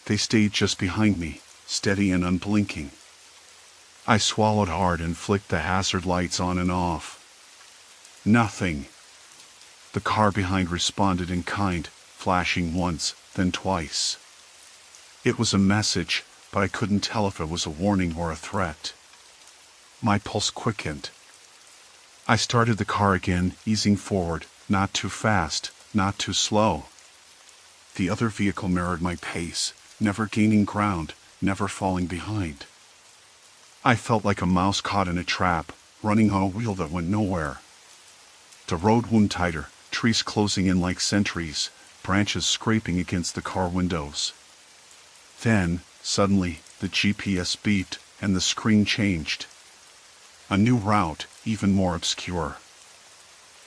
They stayed just behind me, steady and unblinking. I swallowed hard and flicked the hazard lights on and off. Nothing. The car behind responded in kind, flashing once, then twice. It was a message, but I couldn't tell if it was a warning or a threat. My pulse quickened. I started the car again, easing forward, not too fast, not too slow. The other vehicle mirrored my pace, never gaining ground, never falling behind. I felt like a mouse caught in a trap, running on a wheel that went nowhere. The road wound tighter, trees closing in like sentries, branches scraping against the car windows. Then, suddenly, the GPS beeped, and the screen changed. A new route, even more obscure.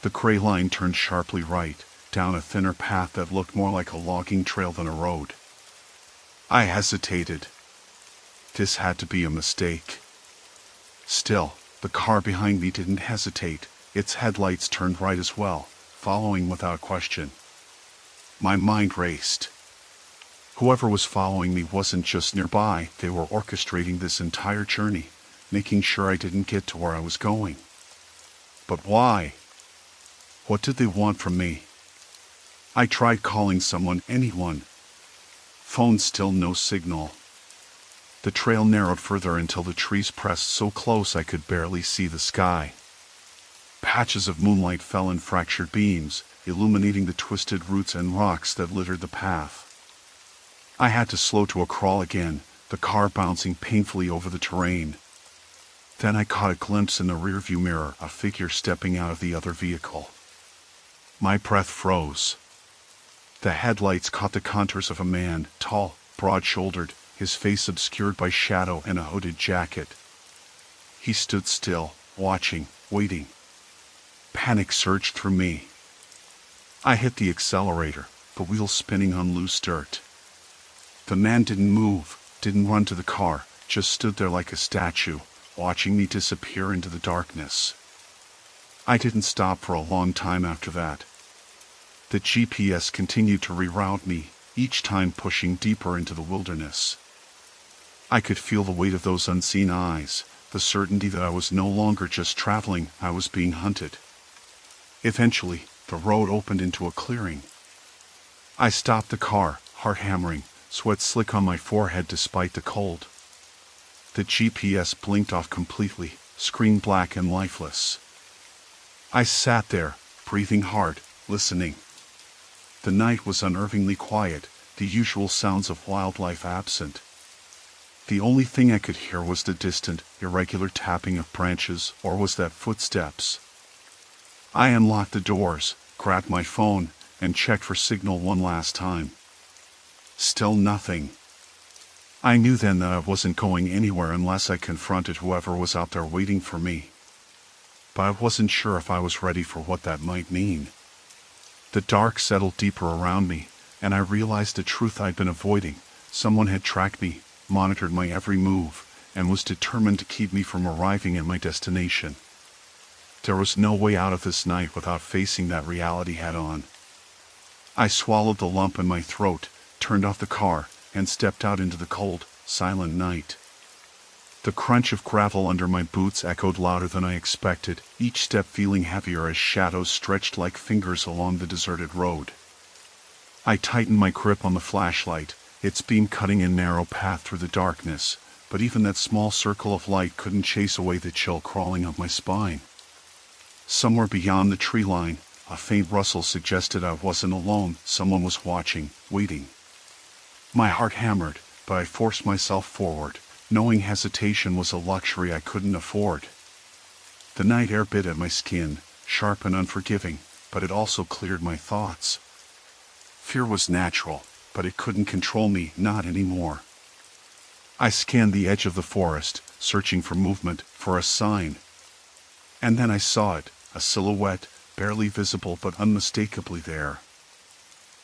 The gray line turned sharply right, down a thinner path that looked more like a logging trail than a road. I hesitated. This had to be a mistake. Still, the car behind me didn't hesitate. Its headlights turned right as well, following without question. My mind raced. Whoever was following me wasn't just nearby, they were orchestrating this entire journey, making sure I didn't get to where I was going. But why? What did they want from me? I tried calling someone, anyone. Phone still no signal. The trail narrowed further until the trees pressed so close I could barely see the sky. Patches of moonlight fell in fractured beams, illuminating the twisted roots and rocks that littered the path. I had to slow to a crawl again, the car bouncing painfully over the terrain. Then I caught a glimpse in the rearview mirror, a figure stepping out of the other vehicle. My breath froze. The headlights caught the contours of a man, tall, broad-shouldered, his face obscured by shadow and a hooded jacket. He stood still, watching, waiting. Panic surged through me. I hit the accelerator, the wheels spinning on loose dirt. The man didn't move, didn't run to the car, just stood there like a statue, watching me disappear into the darkness. I didn't stop for a long time after that. The GPS continued to reroute me, each time pushing deeper into the wilderness. I could feel the weight of those unseen eyes, the certainty that I was no longer just traveling, I was being hunted. Eventually, the road opened into a clearing. I stopped the car, heart hammering, sweat slick on my forehead despite the cold. The GPS blinked off completely, screen black and lifeless. I sat there, breathing hard, listening. The night was unnervingly quiet, the usual sounds of wildlife absent. The only thing I could hear was the distant, irregular tapping of branches, or was that footsteps. I unlocked the doors, grabbed my phone, and checked for signal one last time. Still nothing. I knew then that I wasn't going anywhere unless I confronted whoever was out there waiting for me. But I wasn't sure if I was ready for what that might mean. The dark settled deeper around me, and I realized the truth I'd been avoiding. Someone had tracked me, monitored my every move, and was determined to keep me from arriving at my destination. There was no way out of this night without facing that reality head-on. I swallowed the lump in my throat, turned off the car, and stepped out into the cold, silent night. The crunch of gravel under my boots echoed louder than I expected, each step feeling heavier as shadows stretched like fingers along the deserted road. I tightened my grip on the flashlight, its beam cutting a narrow path through the darkness, but even that small circle of light couldn't chase away the chill crawling up my spine. Somewhere beyond the tree line, a faint rustle suggested I wasn't alone. Someone was watching, waiting. My heart hammered, but I forced myself forward, knowing hesitation was a luxury I couldn't afford. The night air bit at my skin, sharp and unforgiving, but it also cleared my thoughts. Fear was natural, but it couldn't control me, not anymore. I scanned the edge of the forest, searching for movement, for a sign. And then I saw it, a silhouette, barely visible but unmistakably there.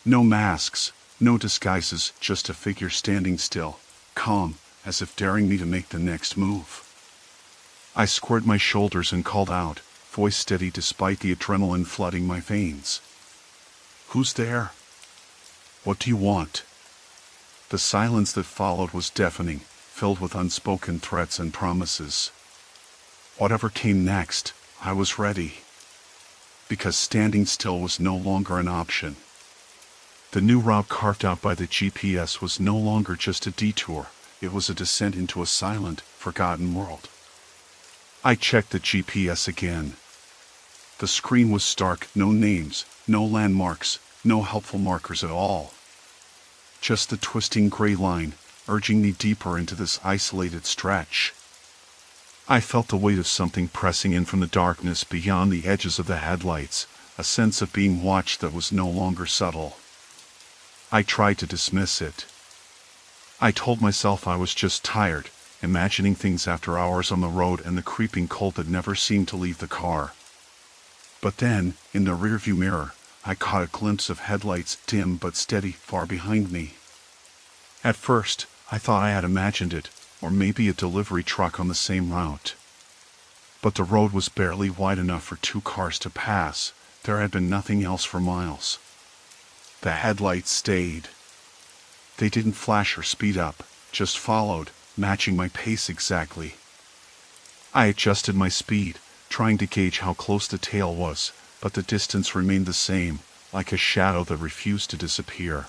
No masks, no disguises, just a figure standing still, calm, as if daring me to make the next move. I squared my shoulders and called out, voice steady despite the adrenaline flooding my veins. "Who's there? What do you want?" The silence that followed was deafening, filled with unspoken threats and promises. Whatever came next, I was ready. Because standing still was no longer an option. The new route carved out by the GPS was no longer just a detour, it was a descent into a silent, forgotten world. I checked the GPS again. The screen was stark, no names, no landmarks, no helpful markers at all. Just the twisting gray line, urging me deeper into this isolated stretch. I felt the weight of something pressing in from the darkness beyond the edges of the headlights, a sense of being watched that was no longer subtle. I tried to dismiss it. I told myself I was just tired, imagining things after hours on the road and the creeping cold that never seemed to leave the car. But then, in the rearview mirror, I caught a glimpse of headlights, dim but steady, far behind me. At first, I thought I had imagined it, or maybe a delivery truck on the same route. But the road was barely wide enough for 2 cars to pass. There had been nothing else for miles. The headlights stayed. They didn't flash or speed up, just followed, matching my pace exactly. I adjusted my speed, trying to gauge how close the tail was, but the distance remained the same, like a shadow that refused to disappear.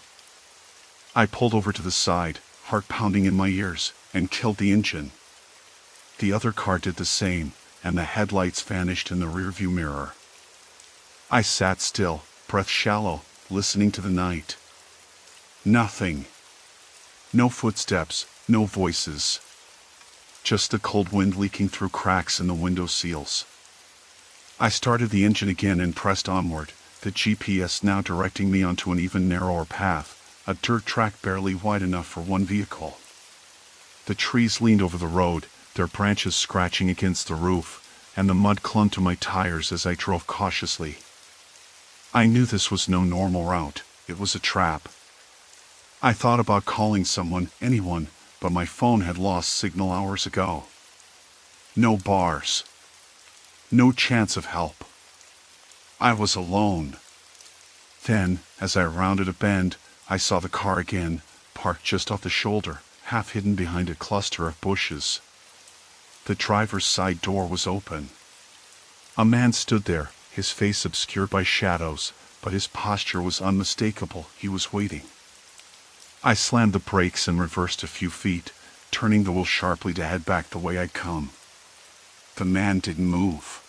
I pulled over to the side, heart pounding in my ears, and killed the engine. The other car did the same, and the headlights vanished in the rearview mirror. I sat still, breath shallow, listening to the night. Nothing. No footsteps, no voices. Just the cold wind leaking through cracks in the window seals. I started the engine again and pressed onward, the GPS now directing me onto an even narrower path, a dirt track barely wide enough for one vehicle. The trees leaned over the road, their branches scratching against the roof, and the mud clung to my tires as I drove cautiously. I knew this was no normal route, it was a trap. I thought about calling someone, anyone, but my phone had lost signal hours ago. No bars. No chance of help. I was alone. Then, as I rounded a bend, I saw the car again, parked just off the shoulder, half hidden behind a cluster of bushes. The driver's side door was open. A man stood there, his face obscured by shadows, but his posture was unmistakable. He was waiting. I slammed the brakes and reversed a few feet, turning the wheel sharply to head back the way I'd come. The man didn't move.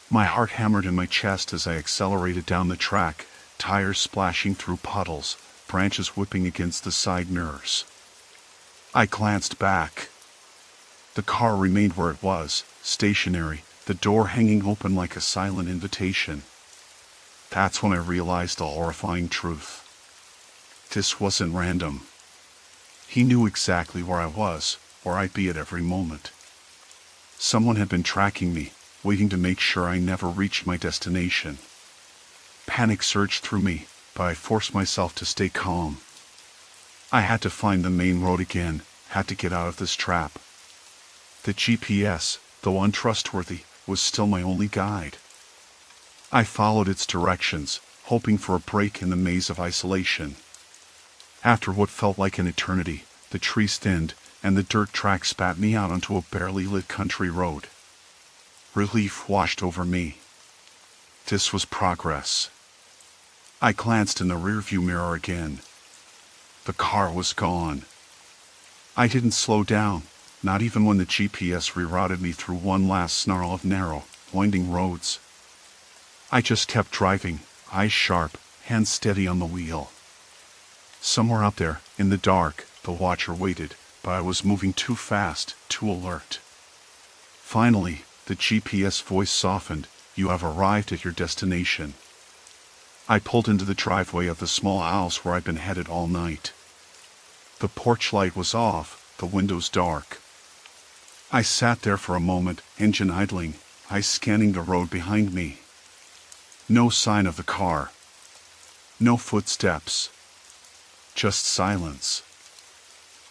My heart hammered in my chest as I accelerated down the track, tires splashing through puddles, branches whipping against the side mirrors. I glanced back. The car remained where it was, stationary, the door hanging open like a silent invitation. That's when I realized the horrifying truth. This wasn't random. He knew exactly where I was, where I'd be at every moment. Someone had been tracking me, waiting to make sure I never reached my destination. Panic surged through me, but I forced myself to stay calm. I had to find the main road again, had to get out of this trap. The GPS, though untrustworthy, was still my only guide. I followed its directions, hoping for a break in the maze of isolation. After what felt like an eternity, the trees thinned, and the dirt track spat me out onto a barely lit country road. Relief washed over me. This was progress. I glanced in the rearview mirror again. The car was gone. I didn't slow down, not even when the GPS rerouted me through one last snarl of narrow, winding roads. I just kept driving, eyes sharp, hands steady on the wheel. Somewhere out there, in the dark, the watcher waited, but I was moving too fast, too alert. Finally, the GPS voice softened. You have arrived at your destination. I pulled into the driveway of the small house where I'd been headed all night. The porch light was off, the windows dark. I sat there for a moment, engine idling, eyes scanning the road behind me. No sign of the car. No footsteps. Just silence.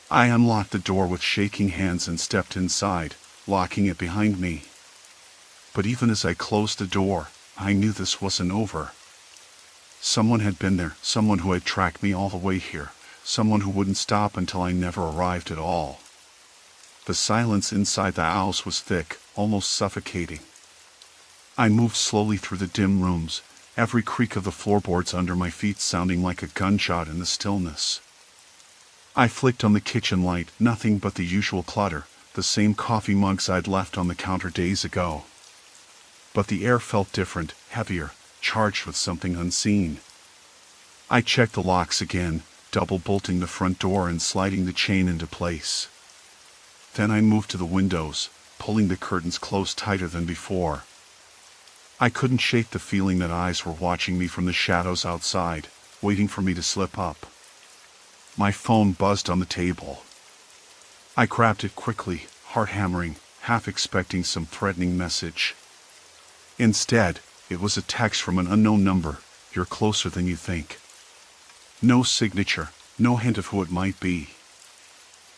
I unlocked the door with shaking hands and stepped inside, locking it behind me. But even as I closed the door, I knew this wasn't over. Someone had been there, someone who had tracked me all the way here, someone who wouldn't stop until I never arrived at all. The silence inside the house was thick, almost suffocating. I moved slowly through the dim rooms, every creak of the floorboards under my feet sounding like a gunshot in the stillness. I flicked on the kitchen light, nothing but the usual clutter, the same coffee mugs I'd left on the counter days ago. But the air felt different, heavier, charged with something unseen. I checked the locks again, double bolting the front door and sliding the chain into place. Then I moved to the windows, pulling the curtains close tighter than before. I couldn't shake the feeling that eyes were watching me from the shadows outside, waiting for me to slip up. My phone buzzed on the table. I grabbed it quickly, heart hammering, half expecting some threatening message. Instead, it was a text from an unknown number. You're closer than you think. No signature, no hint of who it might be.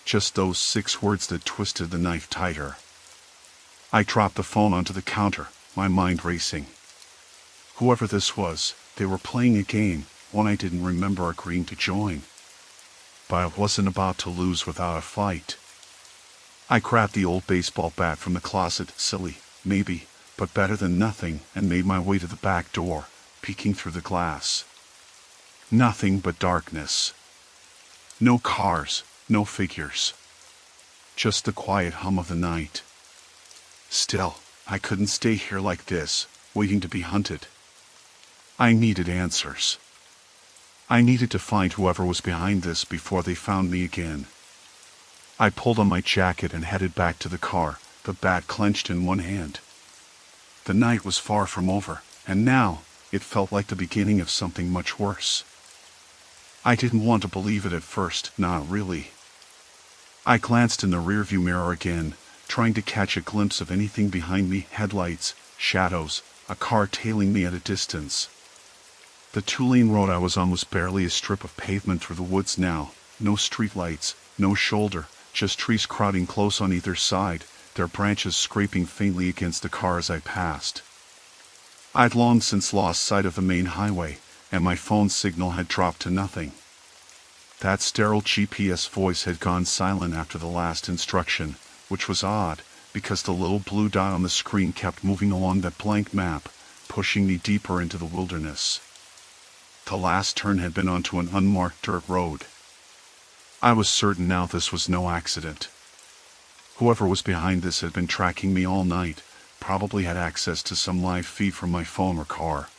Just those 6 words that twisted the knife tighter. I dropped the phone onto the counter, my mind racing. Whoever this was, they were playing a game, one I didn't remember agreeing to join. But I wasn't about to lose without a fight. I grabbed the old baseball bat from the closet, silly, maybe, but better than nothing, and made my way to the back door, peeking through the glass. Nothing but darkness. No cars, no figures. Just the quiet hum of the night. Still, I couldn't stay here like this, waiting to be hunted. I needed answers. I needed to find whoever was behind this before they found me again. I pulled on my jacket and headed back to the car, the bat clenched in one hand. The night was far from over, and now, it felt like the beginning of something much worse. I didn't want to believe it at first, not really. I glanced in the rearview mirror again, trying to catch a glimpse of anything behind me, headlights, shadows, a car tailing me at a distance. The 2-lane road I was on was barely a strip of pavement through the woods now, no streetlights, no shoulder, just trees crowding close on either side, their branches scraping faintly against the car as I passed. I'd long since lost sight of the main highway, and my phone signal had dropped to nothing. That sterile GPS voice had gone silent after the last instruction, which was odd, because the little blue dot on the screen kept moving along that blank map, pushing me deeper into the wilderness. The last turn had been onto an unmarked dirt road. I was certain now this was no accident. Whoever was behind this had been tracking me all night, probably had access to some live feed from my phone or car.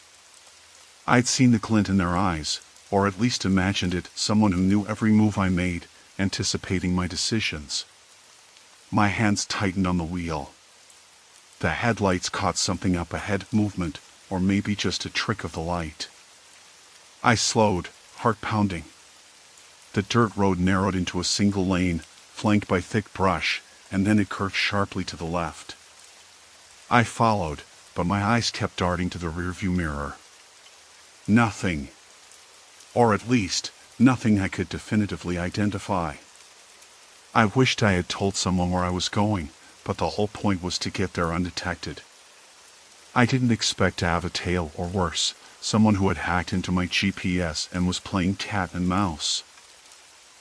I'd seen the glint in their eyes, or at least imagined it, someone who knew every move I made, anticipating my decisions. My hands tightened on the wheel. The headlights caught something up ahead, movement, or maybe just a trick of the light. I slowed, heart pounding. The dirt road narrowed into a single lane, flanked by thick brush, and then it curved sharply to the left. I followed, but my eyes kept darting to the rearview mirror. Nothing. Or at least, nothing I could definitively identify. I wished I had told someone where I was going, but the whole point was to get there undetected. I didn't expect to have a tail, or worse, someone who had hacked into my GPS and was playing cat and mouse.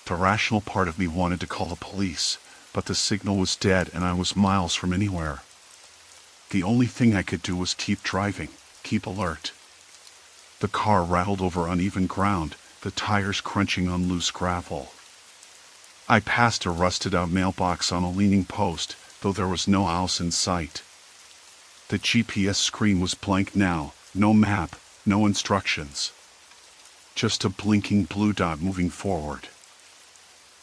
The rational part of me wanted to call the police, but the signal was dead and I was miles from anywhere. The only thing I could do was keep driving, keep alert. The car rattled over uneven ground, the tires crunching on loose gravel. I passed a rusted-out mailbox on a leaning post, though there was no house in sight. The GPS screen was blank now, no map, no instructions. Just a blinking blue dot moving forward.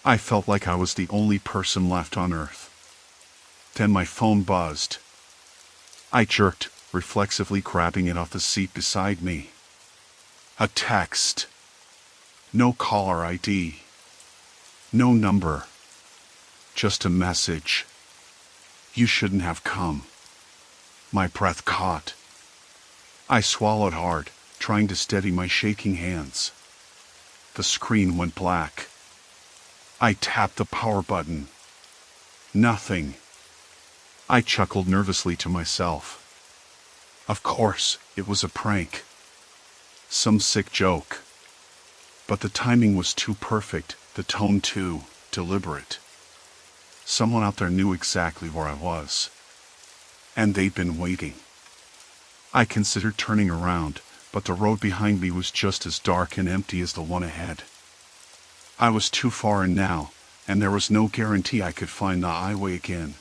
I felt like I was the only person left on Earth. Then my phone buzzed. I jerked, reflexively grabbing it off the seat beside me. A text. No caller ID. No number. Just a message. You shouldn't have come. My breath caught. I swallowed hard, trying to steady my shaking hands. The screen went black. I tapped the power button. Nothing. I chuckled nervously to myself. Of course, it was a prank. Some sick joke. But the timing was too perfect, the tone too deliberate. Someone out there knew exactly where I was. And they'd been waiting. I considered turning around, but the road behind me was just as dark and empty as the one ahead. I was too far in now, and there was no guarantee I could find the highway again.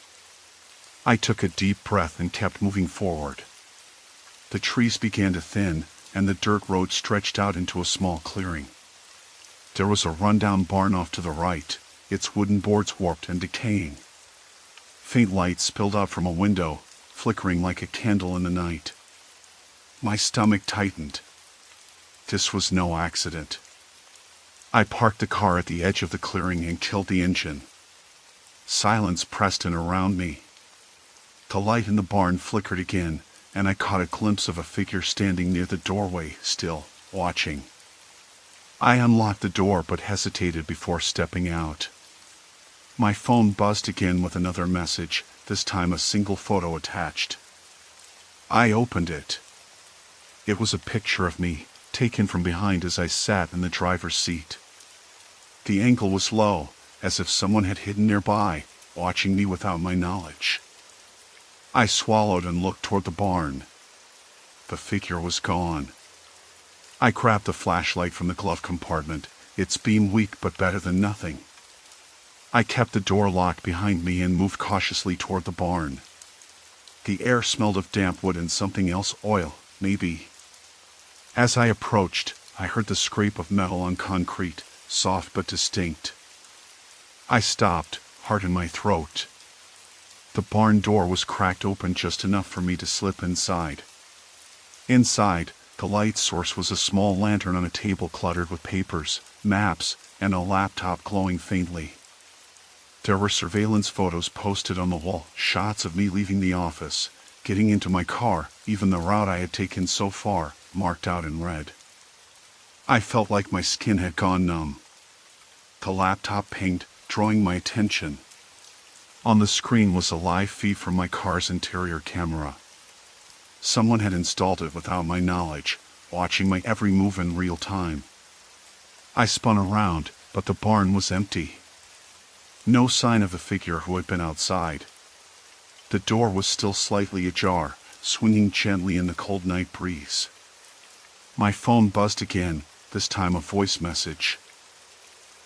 I took a deep breath and kept moving forward. The trees began to thin, and the dirt road stretched out into a small clearing. There was a rundown barn off to the right, its wooden boards warped and decaying. Faint light spilled out from a window, flickering like a candle in the night. My stomach tightened. This was no accident. I parked the car at the edge of the clearing and killed the engine. Silence pressed in around me. The light in the barn flickered again, and I caught a glimpse of a figure standing near the doorway, still watching. I unlocked the door but hesitated before stepping out. My phone buzzed again with another message, this time a single photo attached. I opened it. It was a picture of me, taken from behind as I sat in the driver's seat. The angle was low, as if someone had hidden nearby, watching me without my knowledge. I swallowed and looked toward the barn. The figure was gone. I grabbed the flashlight from the glove compartment, its beam weak but better than nothing. I kept the door locked behind me and moved cautiously toward the barn. The air smelled of damp wood and something else, oil, maybe. As I approached, I heard the scrape of metal on concrete, soft but distinct. I stopped, heart in my throat. The barn door was cracked open just enough for me to slip inside. Inside, the light source was a small lantern on a table cluttered with papers, maps, and a laptop glowing faintly. There were surveillance photos posted on the wall, shots of me leaving the office, getting into my car, even the route I had taken so far, marked out in red. I felt like my skin had gone numb. The laptop pinged, drawing my attention. On the screen was a live feed from my car's interior camera. Someone had installed it without my knowledge, watching my every move in real time. I spun around, but the barn was empty. No sign of the figure who had been outside. The door was still slightly ajar, swinging gently in the cold night breeze. My phone buzzed again, this time a voice message.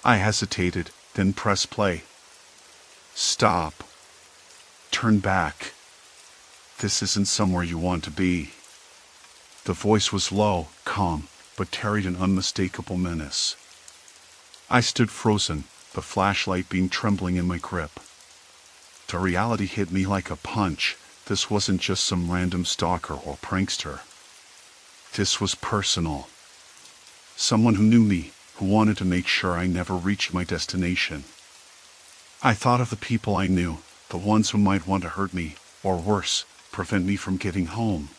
I hesitated, then pressed play. Stop. Turn back. This isn't somewhere you want to be. The voice was low, calm, but carried an unmistakable menace. I stood frozen, the flashlight beam trembling in my grip. The reality hit me like a punch. This wasn't just some random stalker or prankster. This was personal. Someone who knew me, who wanted to make sure I never reached my destination. I thought of the people I knew, the ones who might want to hurt me, or worse, prevent me from getting home.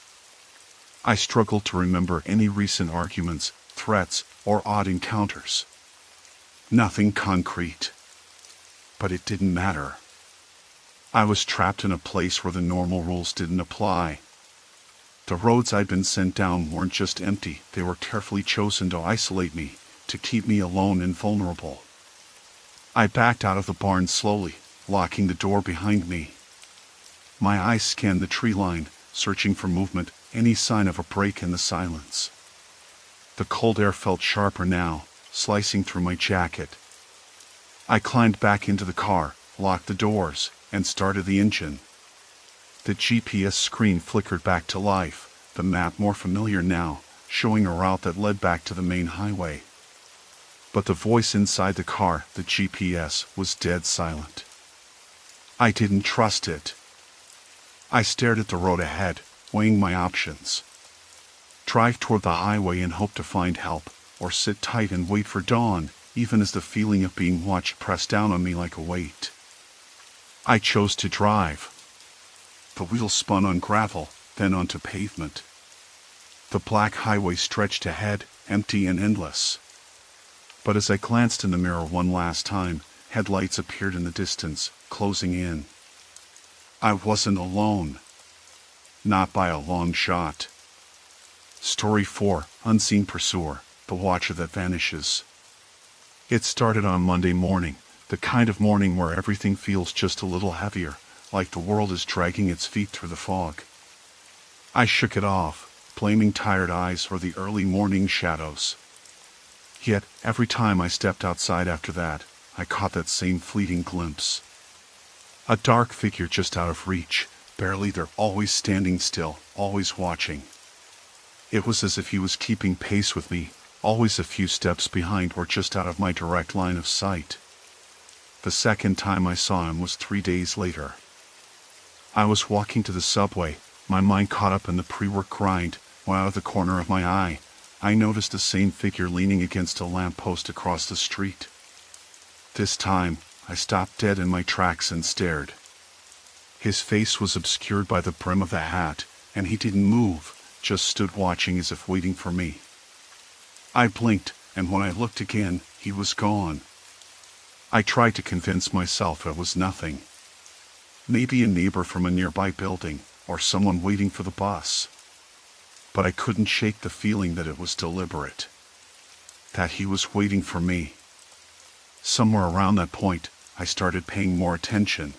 I struggled to remember any recent arguments, threats, or odd encounters. Nothing concrete. But it didn't matter. I was trapped in a place where the normal rules didn't apply. The roads I'd been sent down weren't just empty, they were carefully chosen to isolate me, to keep me alone and vulnerable. I backed out of the barn slowly, locking the door behind me. My eyes scanned the tree line, searching for movement, any sign of a break in the silence. The cold air felt sharper now, slicing through my jacket. I climbed back into the car, locked the doors, and started the engine. The GPS screen flickered back to life, the map more familiar now, showing a route that led back to the main highway. But the voice inside the car, the GPS, was dead silent. I didn't trust it. I stared at the road ahead, weighing my options. Drive toward the highway and hope to find help, or sit tight and wait for dawn, even as the feeling of being watched pressed down on me like a weight. I chose to drive. The wheels spun on gravel, then onto pavement. The black highway stretched ahead, empty and endless. But as I glanced in the mirror one last time, headlights appeared in the distance, closing in. I wasn't alone. Not by a long shot. Story 4, Unseen Pursuer, The Watcher That Vanishes. It started on Monday morning, the kind of morning where everything feels just a little heavier, like the world is dragging its feet through the fog. I shook it off, blaming tired eyes or the early morning shadows. Yet, every time I stepped outside after that, I caught that same fleeting glimpse. A dark figure just out of reach, barely there, always standing still, always watching. It was as if he was keeping pace with me, always a few steps behind or just out of my direct line of sight. The second time I saw him was 3 days later. I was walking to the subway, my mind caught up in the pre-work grind, when out of the corner of my eye, I noticed the same figure leaning against a lamppost across the street. This time, I stopped dead in my tracks and stared. His face was obscured by the brim of the hat, and he didn't move, just stood watching as if waiting for me. I blinked, and when I looked again, he was gone. I tried to convince myself it was nothing. Maybe a neighbor from a nearby building, or someone waiting for the bus. But I couldn't shake the feeling that it was deliberate. That he was waiting for me. Somewhere around that point, I started paying more attention.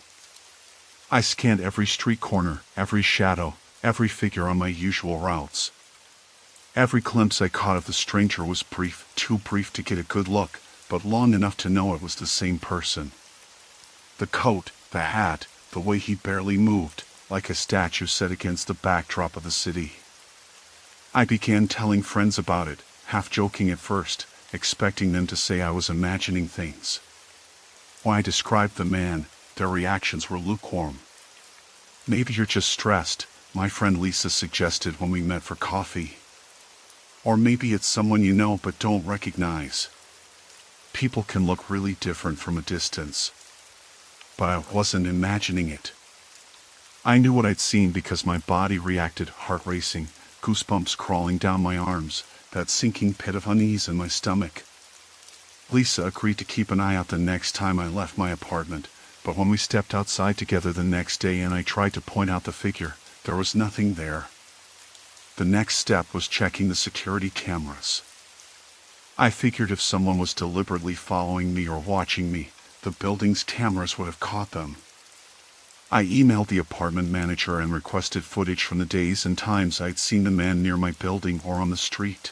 I scanned every street corner, every shadow, every figure on my usual routes. Every glimpse I caught of the stranger was brief, too brief to get a good look, but long enough to know it was the same person. The coat, the hat, the way he barely moved, like a statue set against the backdrop of the city. I began telling friends about it, half joking at first, expecting them to say I was imagining things. When I described the man, their reactions were lukewarm. "Maybe you're just stressed," my friend Lisa suggested when we met for coffee. "Or maybe it's someone you know but don't recognize." People can look really different from a distance. But I wasn't imagining it. I knew what I'd seen because my body reacted, heart racing, goosebumps crawling down my arms, that sinking pit of unease in my stomach. Lisa agreed to keep an eye out the next time I left my apartment, but when we stepped outside together the next day and I tried to point out the figure, there was nothing there. The next step was checking the security cameras. I figured if someone was deliberately following me or watching me, the building's cameras would have caught them. I emailed the apartment manager and requested footage from the days and times I'd seen the man near my building or on the street.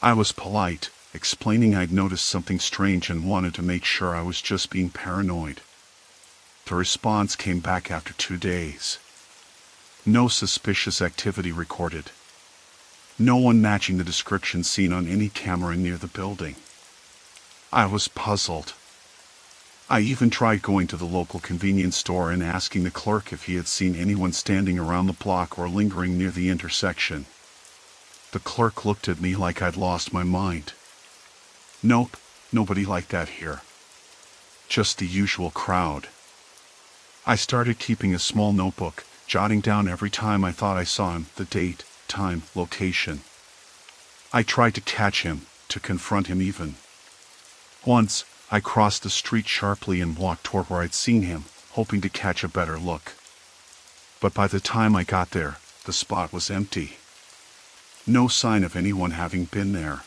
I was polite, explaining I'd noticed something strange and wanted to make sure I was just being paranoid. The response came back after 2 days. No suspicious activity recorded. No one matching the description seen on any camera near the building. I was puzzled. I even tried going to the local convenience store and asking the clerk if he had seen anyone standing around the block or lingering near the intersection. The clerk looked at me like I'd lost my mind. "Nope, nobody like that here. Just the usual crowd." I started keeping a small notebook, jotting down every time I thought I saw him, the date, time, location. I tried to catch him, to confront him even. Once, I crossed the street sharply and walked toward where I'd seen him, hoping to catch a better look. But by the time I got there, the spot was empty. No sign of anyone having been there.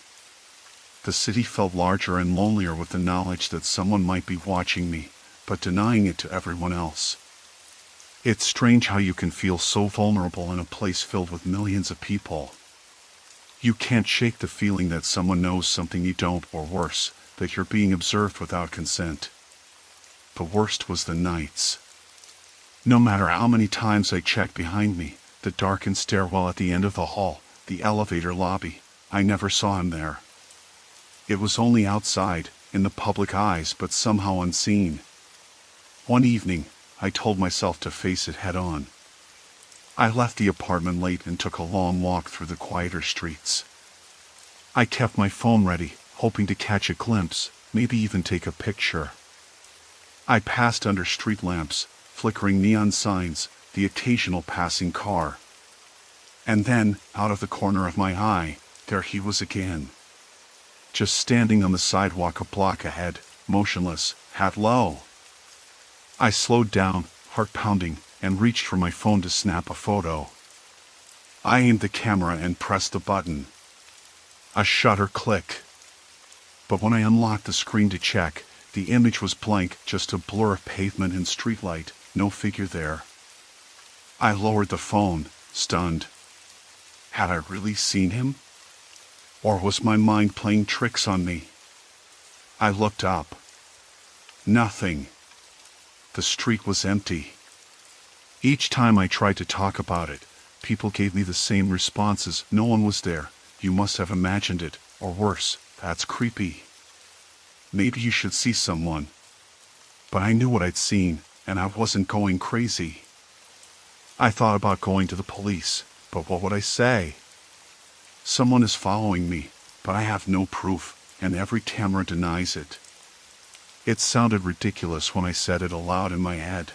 The city felt larger and lonelier with the knowledge that someone might be watching me, but denying it to everyone else. It's strange how you can feel so vulnerable in a place filled with millions of people. You can't shake the feeling that someone knows something you don't, or worse, that you're being observed without consent. The worst was the nights. No matter how many times I checked behind me, the darkened stairwell at the end of the hall, the elevator lobby, I never saw him there. It was only outside, in the public eyes, but somehow unseen. One evening, I told myself to face it head on. I left the apartment late and took a long walk through the quieter streets. I kept my phone ready, hoping to catch a glimpse, maybe even take a picture. I passed under street lamps, flickering neon signs, the occasional passing car. And then, out of the corner of my eye, there he was again. Just standing on the sidewalk a block ahead, motionless, hat low. I slowed down, heart pounding, and reached for my phone to snap a photo. I aimed the camera and pressed the button. A shutter click. But when I unlocked the screen to check, the image was blank, just a blur of pavement and streetlight, no figure there. I lowered the phone, stunned. Had I really seen him? Or was my mind playing tricks on me? I looked up. Nothing. The street was empty. Each time I tried to talk about it, people gave me the same responses. No one was there. You must have imagined it, or worse, that's creepy. Maybe you should see someone. But I knew what I'd seen, and I wasn't going crazy. I thought about going to the police, but what would I say? Someone is following me, but I have no proof, and every camera denies it. It sounded ridiculous when I said it aloud in my head.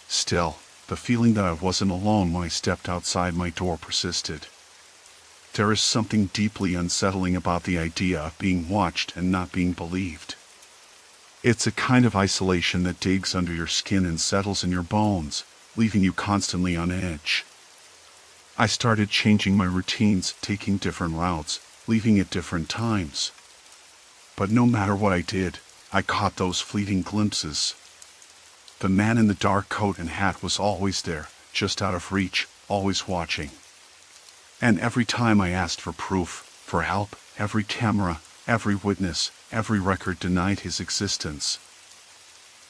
Still, the feeling that I wasn't alone when I stepped outside my door persisted. There is something deeply unsettling about the idea of being watched and not being believed. It's a kind of isolation that digs under your skin and settles in your bones, leaving you constantly on edge. I started changing my routines, taking different routes, leaving at different times. But no matter what I did, I caught those fleeting glimpses. The man in the dark coat and hat was always there, just out of reach, always watching. And every time I asked for proof, for help, every camera, every witness, every record denied his existence.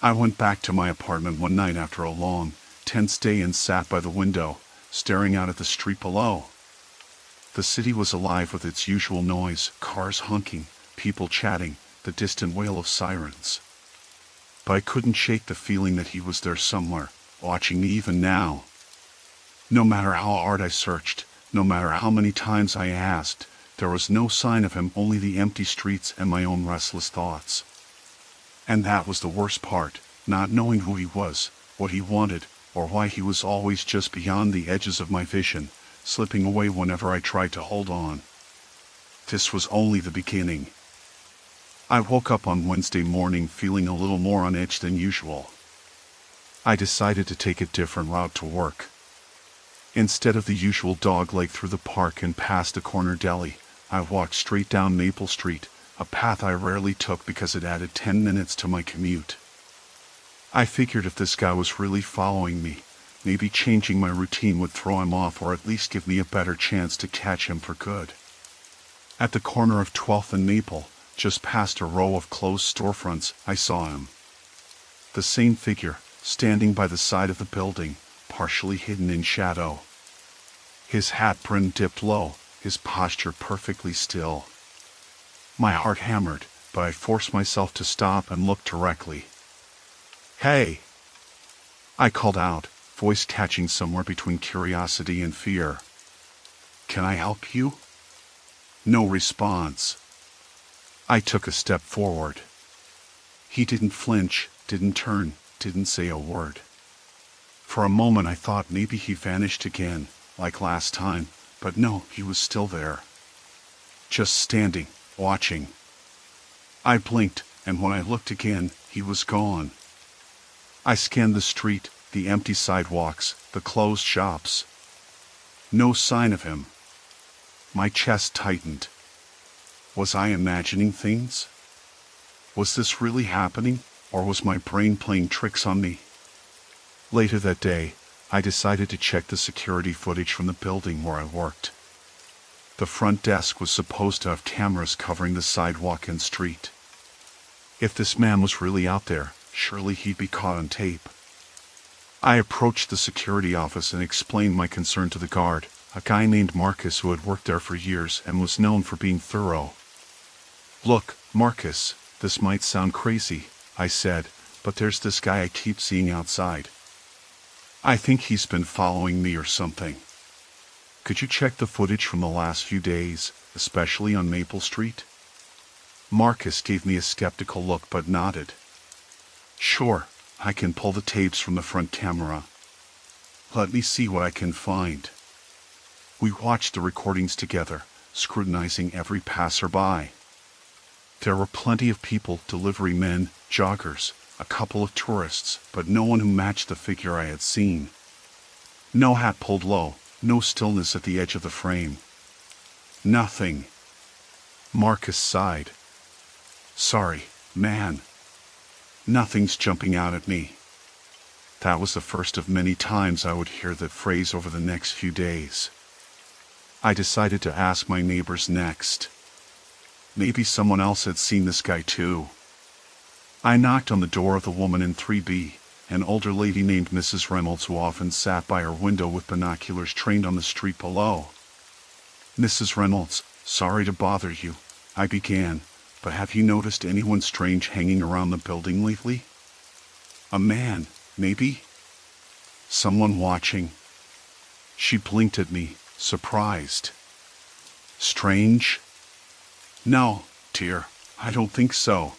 I went back to my apartment one night after a long, tense day and sat by the window, staring out at the street below. The city was alive with its usual noise, cars honking, people chatting, the distant wail of sirens. But I couldn't shake the feeling that he was there somewhere, watching me even now. No matter how hard I searched, no matter how many times I asked, there was no sign of him, only the empty streets and my own restless thoughts. And that was the worst part, not knowing who he was, what he wanted, or why he was always just beyond the edges of my vision, slipping away whenever I tried to hold on. This was only the beginning. I woke up on Wednesday morning feeling a little more on edge than usual. I decided to take a different route to work. Instead of the usual dogleg through the park and past a corner deli, I walked straight down Maple Street, a path I rarely took because it added 10 minutes to my commute. I figured if this guy was really following me, maybe changing my routine would throw him off, or at least give me a better chance to catch him for good. At the corner of 12th and Maple, just past a row of closed storefronts, I saw him. The same figure, standing by the side of the building, partially hidden in shadow. His hat brim dipped low, his posture perfectly still. My heart hammered, but I forced myself to stop and look directly. "Hey!" I called out, voice catching somewhere between curiosity and fear. "Can I help you?" No response. I took a step forward. He didn't flinch, didn't turn, didn't say a word. For a moment I thought maybe he vanished again, like last time, but no, he was still there. Just standing, watching. I blinked, and when I looked again, he was gone. I scanned the street, the empty sidewalks, the closed shops. No sign of him. My chest tightened. Was I imagining things? Was this really happening, or was my brain playing tricks on me? Later that day, I decided to check the security footage from the building where I worked. The front desk was supposed to have cameras covering the sidewalk and street. If this man was really out there, surely he'd be caught on tape. I approached the security office and explained my concern to the guard, a guy named Marcus who had worked there for years and was known for being thorough. "Look, Marcus, this might sound crazy," I said, "but there's this guy I keep seeing outside. I think he's been following me or something. Could you check the footage from the last few days, especially on Maple Street?" Marcus gave me a skeptical look but nodded. "Sure, I can pull the tapes from the front camera. Let me see what I can find." We watched the recordings together, scrutinizing every passerby. There were plenty of people, delivery men, joggers, a couple of tourists, but no one who matched the figure I had seen. No hat pulled low, no stillness at the edge of the frame. Nothing. Marcus sighed. "Sorry, man. Nothing's jumping out at me." That was the first of many times I would hear that phrase over the next few days. I decided to ask my neighbors next. Maybe someone else had seen this guy too. I knocked on the door of the woman in 3B, an older lady named Mrs. Reynolds who often sat by her window with binoculars trained on the street below. "Mrs. Reynolds, sorry to bother you," I began, "but have you noticed anyone strange hanging around the building lately? A man, maybe? Someone watching?" She blinked at me, surprised. "Strange? No, dear, I don't think so.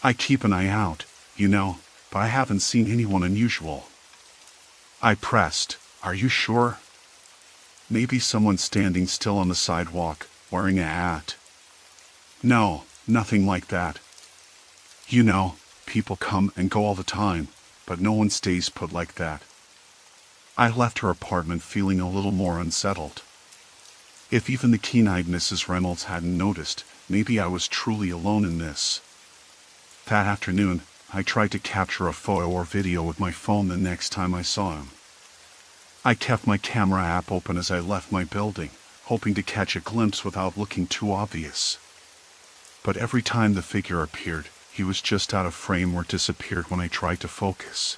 I keep an eye out, you know, but I haven't seen anyone unusual." I pressed, "Are you sure? Maybe someone standing still on the sidewalk, wearing a hat." "No, nothing like that. You know, people come and go all the time, but no one stays put like that." I left her apartment feeling a little more unsettled. If even the keen-eyed Mrs. Reynolds hadn't noticed, maybe I was truly alone in this. That afternoon, I tried to capture a photo or video with my phone the next time I saw him. I kept my camera app open as I left my building, hoping to catch a glimpse without looking too obvious. But every time the figure appeared, he was just out of frame or disappeared when I tried to focus.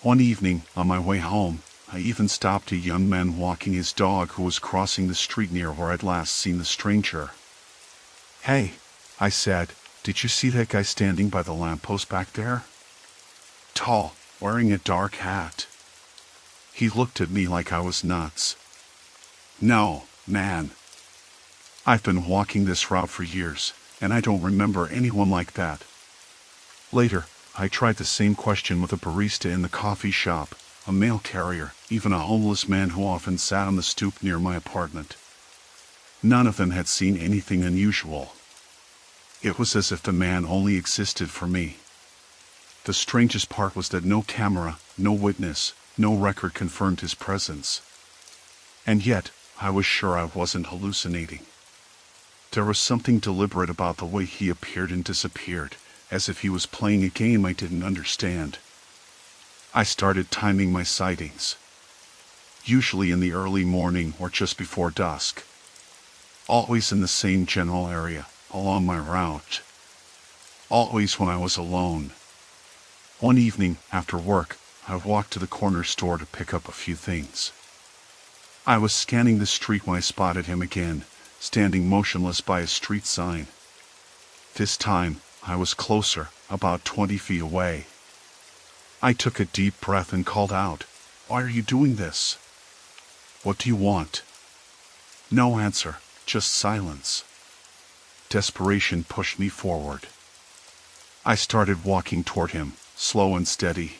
One evening, on my way home, I even stopped a young man walking his dog who was crossing the street near where I'd last seen the stranger. "Hey," I said, "did you see that guy standing by the lamppost back there? Tall, wearing a dark hat." He looked at me like I was nuts. "No, man. I've been walking this route for years, and I don't remember anyone like that." Later, I tried the same question with a barista in the coffee shop, a mail carrier, even a homeless man who often sat on the stoop near my apartment. None of them had seen anything unusual. It was as if the man only existed for me. The strangest part was that no camera, no witness, no record confirmed his presence. And yet, I was sure I wasn't hallucinating. There was something deliberate about the way he appeared and disappeared, as if he was playing a game I didn't understand. I started timing my sightings. Usually in the early morning or just before dusk. Always in the same general area, along my route. Always when I was alone. One evening, after work, I walked to the corner store to pick up a few things. I was scanning the street when I spotted him again, standing motionless by a street sign. This time, I was closer, about 20 feet away. I took a deep breath and called out, "Why are you doing this? What do you want?" No answer, just silence. Desperation pushed me forward. I started walking toward him, slow and steady.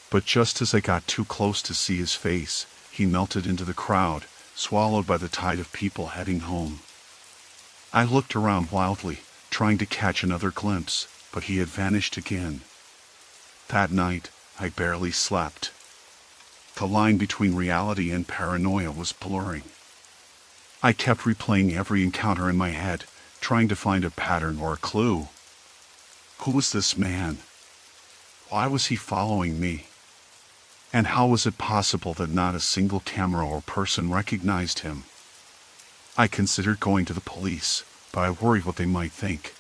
But just as I got too close to see his face, he melted into the crowd, swallowed by the tide of people heading home. I looked around wildly, trying to catch another glimpse, but he had vanished again. That night, I barely slept. The line between reality and paranoia was blurring. I kept replaying every encounter in my head, trying to find a pattern or a clue. Who was this man? Why was he following me? And how was it possible that not a single camera or person recognized him? I considered going to the police, but I worried what they might think.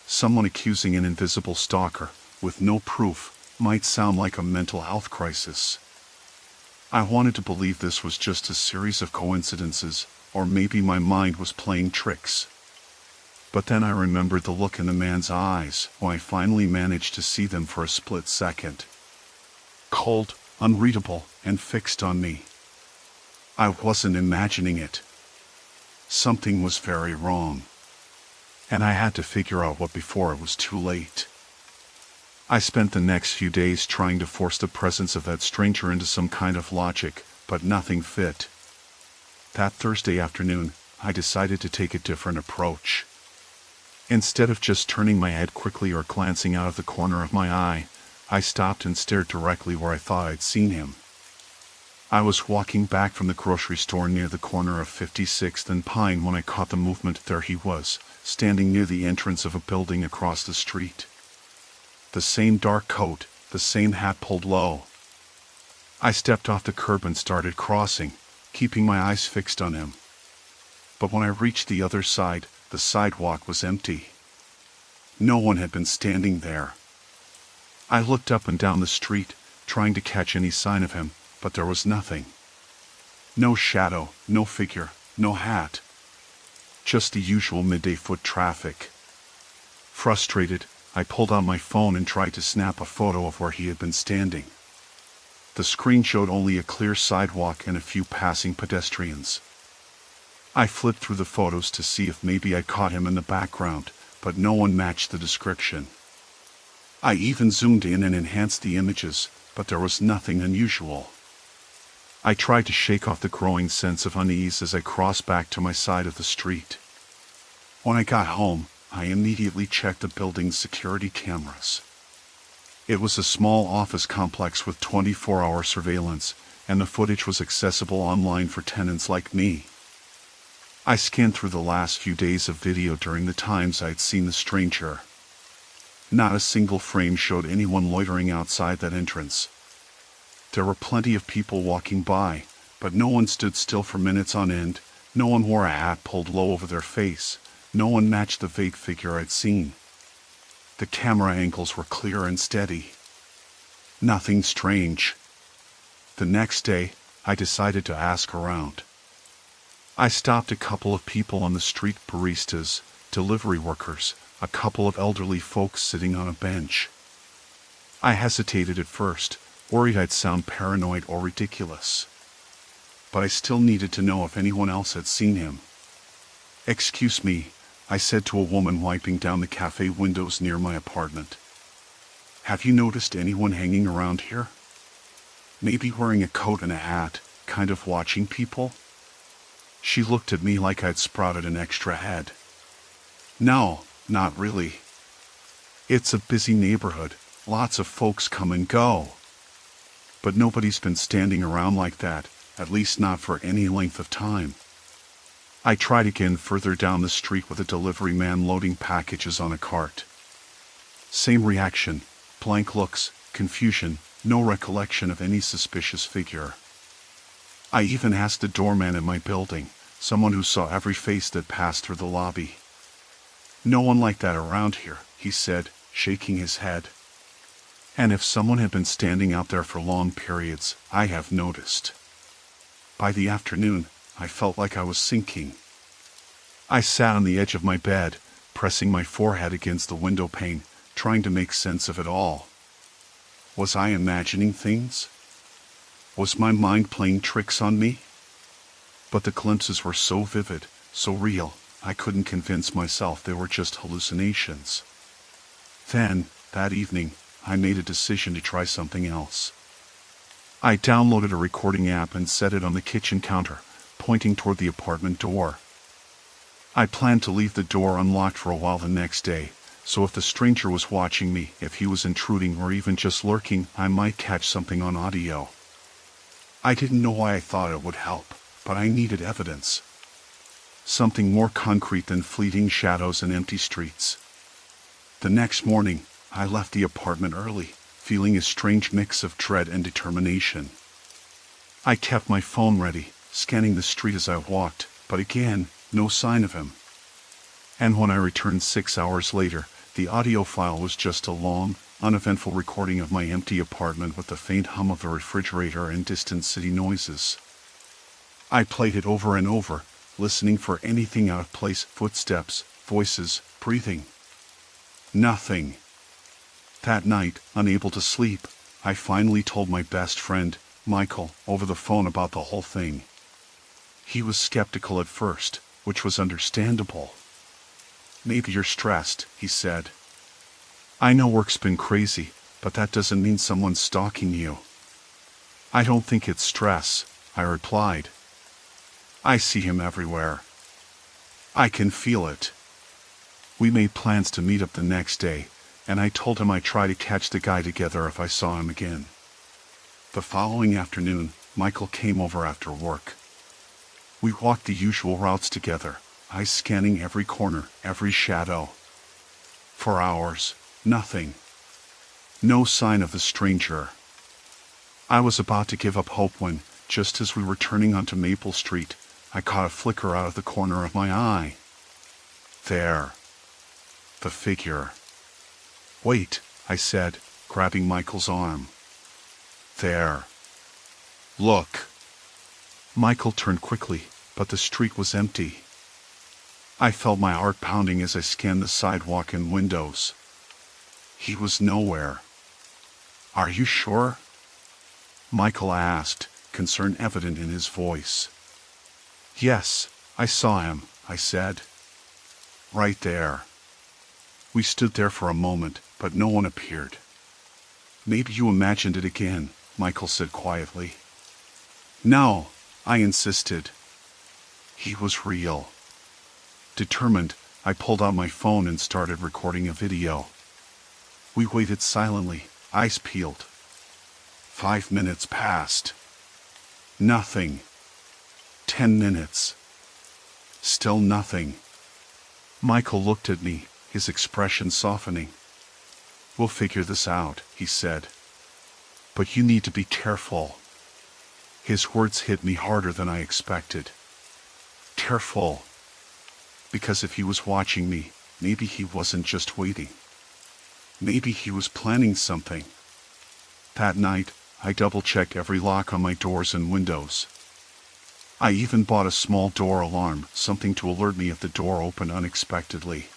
Someone accusing an invisible stalker, with no proof, might sound like a mental health crisis. I wanted to believe this was just a series of coincidences, or maybe my mind was playing tricks. But then I remembered the look in the man's eyes when I finally managed to see them for a split second. Cold, unreadable, and fixed on me. I wasn't imagining it. Something was very wrong. And I had to figure out what before it was too late. I spent the next few days trying to force the presence of that stranger into some kind of logic, but nothing fit. That Thursday afternoon, I decided to take a different approach. Instead of just turning my head quickly or glancing out of the corner of my eye, I stopped and stared directly where I thought I'd seen him. I was walking back from the grocery store near the corner of 56th and Pine when I caught the movement. There he was, standing near the entrance of a building across the street. The same dark coat, the same hat pulled low. I stepped off the curb and started crossing, keeping my eyes fixed on him. But when I reached the other side, the sidewalk was empty. No one had been standing there. I looked up and down the street, trying to catch any sign of him, but there was nothing. No shadow, no figure, no hat. Just the usual midday foot traffic. Frustrated, I pulled out my phone and tried to snap a photo of where he had been standing. The screen showed only a clear sidewalk and a few passing pedestrians. I flipped through the photos to see if maybe I caught him in the background, but no one matched the description. I even zoomed in and enhanced the images, but there was nothing unusual. I tried to shake off the growing sense of unease as I crossed back to my side of the street. When I got home, I immediately checked the building's security cameras. It was a small office complex with 24-hour surveillance, and the footage was accessible online for tenants like me. I scanned through the last few days of video during the times I'd seen the stranger. Not a single frame showed anyone loitering outside that entrance. There were plenty of people walking by, but no one stood still for minutes on end, no one wore a hat pulled low over their face, no one matched the vague figure I'd seen. The camera angles were clear and steady. Nothing strange. The next day, I decided to ask around. I stopped a couple of people on the street, baristas, delivery workers, a couple of elderly folks sitting on a bench. I hesitated at first, worried I'd sound paranoid or ridiculous. But I still needed to know if anyone else had seen him. "Excuse me," I said to a woman wiping down the cafe windows near my apartment. "Have you noticed anyone hanging around here? Maybe wearing a coat and a hat, kind of watching people?" She looked at me like I'd sprouted an extra head. "No, not really. It's a busy neighborhood, lots of folks come and go. But nobody's been standing around like that, at least not for any length of time." I tried again further down the street with a delivery man loading packages on a cart. Same reaction, blank looks, confusion, no recollection of any suspicious figure. I even asked the doorman at my building, someone who saw every face that passed through the lobby. "No one like that around here," he said, shaking his head. "And if someone had been standing out there for long periods, I have noticed." By the afternoon, I felt like I was sinking. I sat on the edge of my bed, pressing my forehead against the window pane, trying to make sense of it all. Was I imagining things? Was my mind playing tricks on me? But the glimpses were so vivid, so real, I couldn't convince myself they were just hallucinations. Then, that evening, I made a decision to try something else. I downloaded a recording app and set it on the kitchen counter, pointing toward the apartment door. I planned to leave the door unlocked for a while the next day, so if the stranger was watching me, if he was intruding or even just lurking, I might catch something on audio. I didn't know why I thought it would help, but I needed evidence. Something more concrete than fleeting shadows and empty streets. The next morning, I left the apartment early, feeling a strange mix of dread and determination. I kept my phone ready, scanning the street as I walked, but again, no sign of him. And when I returned 6 hours later, the audio file was just a long, uneventful recording of my empty apartment with the faint hum of the refrigerator and distant city noises. I played it over and over, listening for anything out of place, footsteps, voices, breathing. Nothing. That night, unable to sleep, I finally told my best friend, Michael, over the phone about the whole thing. He was skeptical at first, which was understandable. "Maybe you're stressed," he said. "I know work's been crazy, but that doesn't mean someone's stalking you." "I don't think it's stress," I replied. "I see him everywhere. I can feel it." We made plans to meet up the next day, and I told him I'd try to catch the guy together if I saw him again. The following afternoon, Michael came over after work. We walked the usual routes together, eyes scanning every corner, every shadow. For hours, nothing. No sign of the stranger. I was about to give up hope when, just as we were turning onto Maple Street, I caught a flicker out of the corner of my eye. There. The figure. "Wait," I said, grabbing Michael's arm. "There. Look." Michael turned quickly, but the street was empty. I felt my heart pounding as I scanned the sidewalk and windows. He was nowhere. "Are you sure?" Michael asked, concern evident in his voice. "Yes, I saw him," I said. "Right there." We stood there for a moment, but no one appeared. "Maybe you imagined it again," Michael said quietly. "No," I insisted. He was real. Determined, I pulled out my phone and started recording a video. We waited silently, eyes peeled. 5 minutes passed. Nothing. 10 minutes. Still nothing. Michael looked at me, his expression softening. "We'll figure this out," he said. "But you need to be careful." His words hit me harder than I expected. Careful. Because if he was watching me, maybe he wasn't just waiting. Maybe he was planning something. That night, I double-checked every lock on my doors and windows. I even bought a small door alarm, something to alert me if the door opened unexpectedly.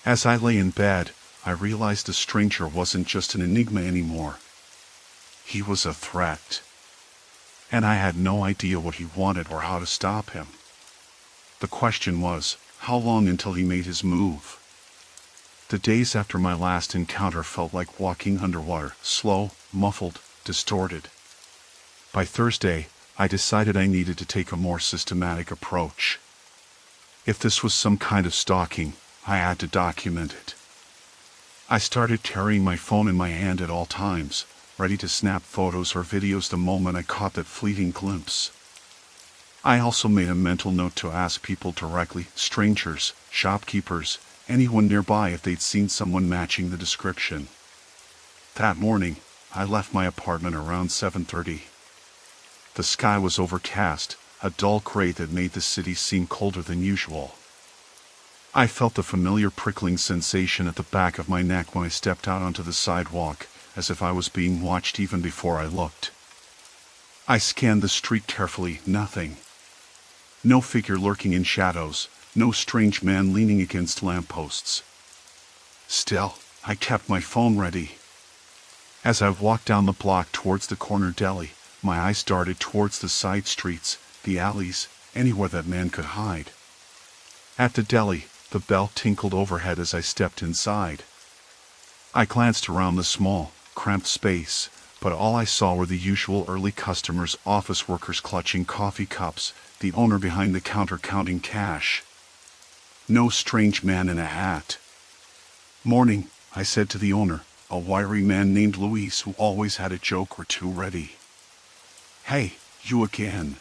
As I lay in bed, I realized the stranger wasn't just an enigma anymore. He was a threat. And I had no idea what he wanted or how to stop him. The question was, how long until he made his move? The days after my last encounter felt like walking underwater, slow, muffled, distorted. By Thursday, I decided I needed to take a more systematic approach. If this was some kind of stalking, I had to document it. I started carrying my phone in my hand at all times, ready to snap photos or videos the moment I caught that fleeting glimpse. I also made a mental note to ask people directly, strangers, shopkeepers, anyone nearby if they'd seen someone matching the description. That morning, I left my apartment around 7:30. The sky was overcast, a dull gray that made the city seem colder than usual. I felt the familiar prickling sensation at the back of my neck when I stepped out onto the sidewalk, as if I was being watched even before I looked. I scanned the street carefully, nothing. No figure lurking in shadows, no strange man leaning against lampposts. Still, I kept my phone ready. As I walked down the block towards the corner deli, my eyes darted towards the side streets, the alleys, anywhere that man could hide. At the deli, the bell tinkled overhead as I stepped inside. I glanced around the small, cramped space, but all I saw were the usual early customers, office workers clutching coffee cups, the owner behind the counter counting cash. No strange man in a hat. Morning, I said to the owner, a wiry man named Luis who always had a joke or two ready. Hey, you again.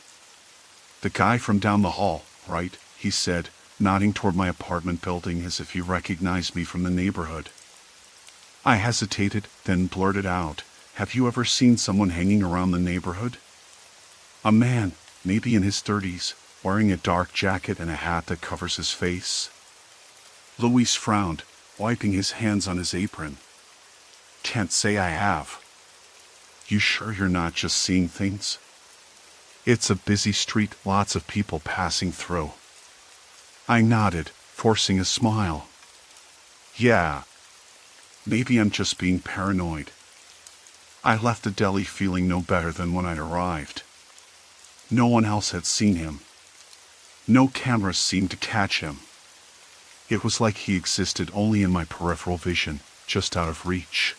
The guy from down the hall, right? He said, nodding toward my apartment building as if he recognized me from the neighborhood. I hesitated, then blurted out, have you ever seen someone hanging around the neighborhood? A man, maybe in his 30s, wearing a dark jacket and a hat that covers his face. Luis frowned, wiping his hands on his apron. Can't say I have. You sure you're not just seeing things? It's a busy street, lots of people passing through. I nodded, forcing a smile. Yeah. Maybe I'm just being paranoid. I left the deli feeling no better than when I'd arrived. No one else had seen him. No cameras seemed to catch him. It was like he existed only in my peripheral vision, just out of reach.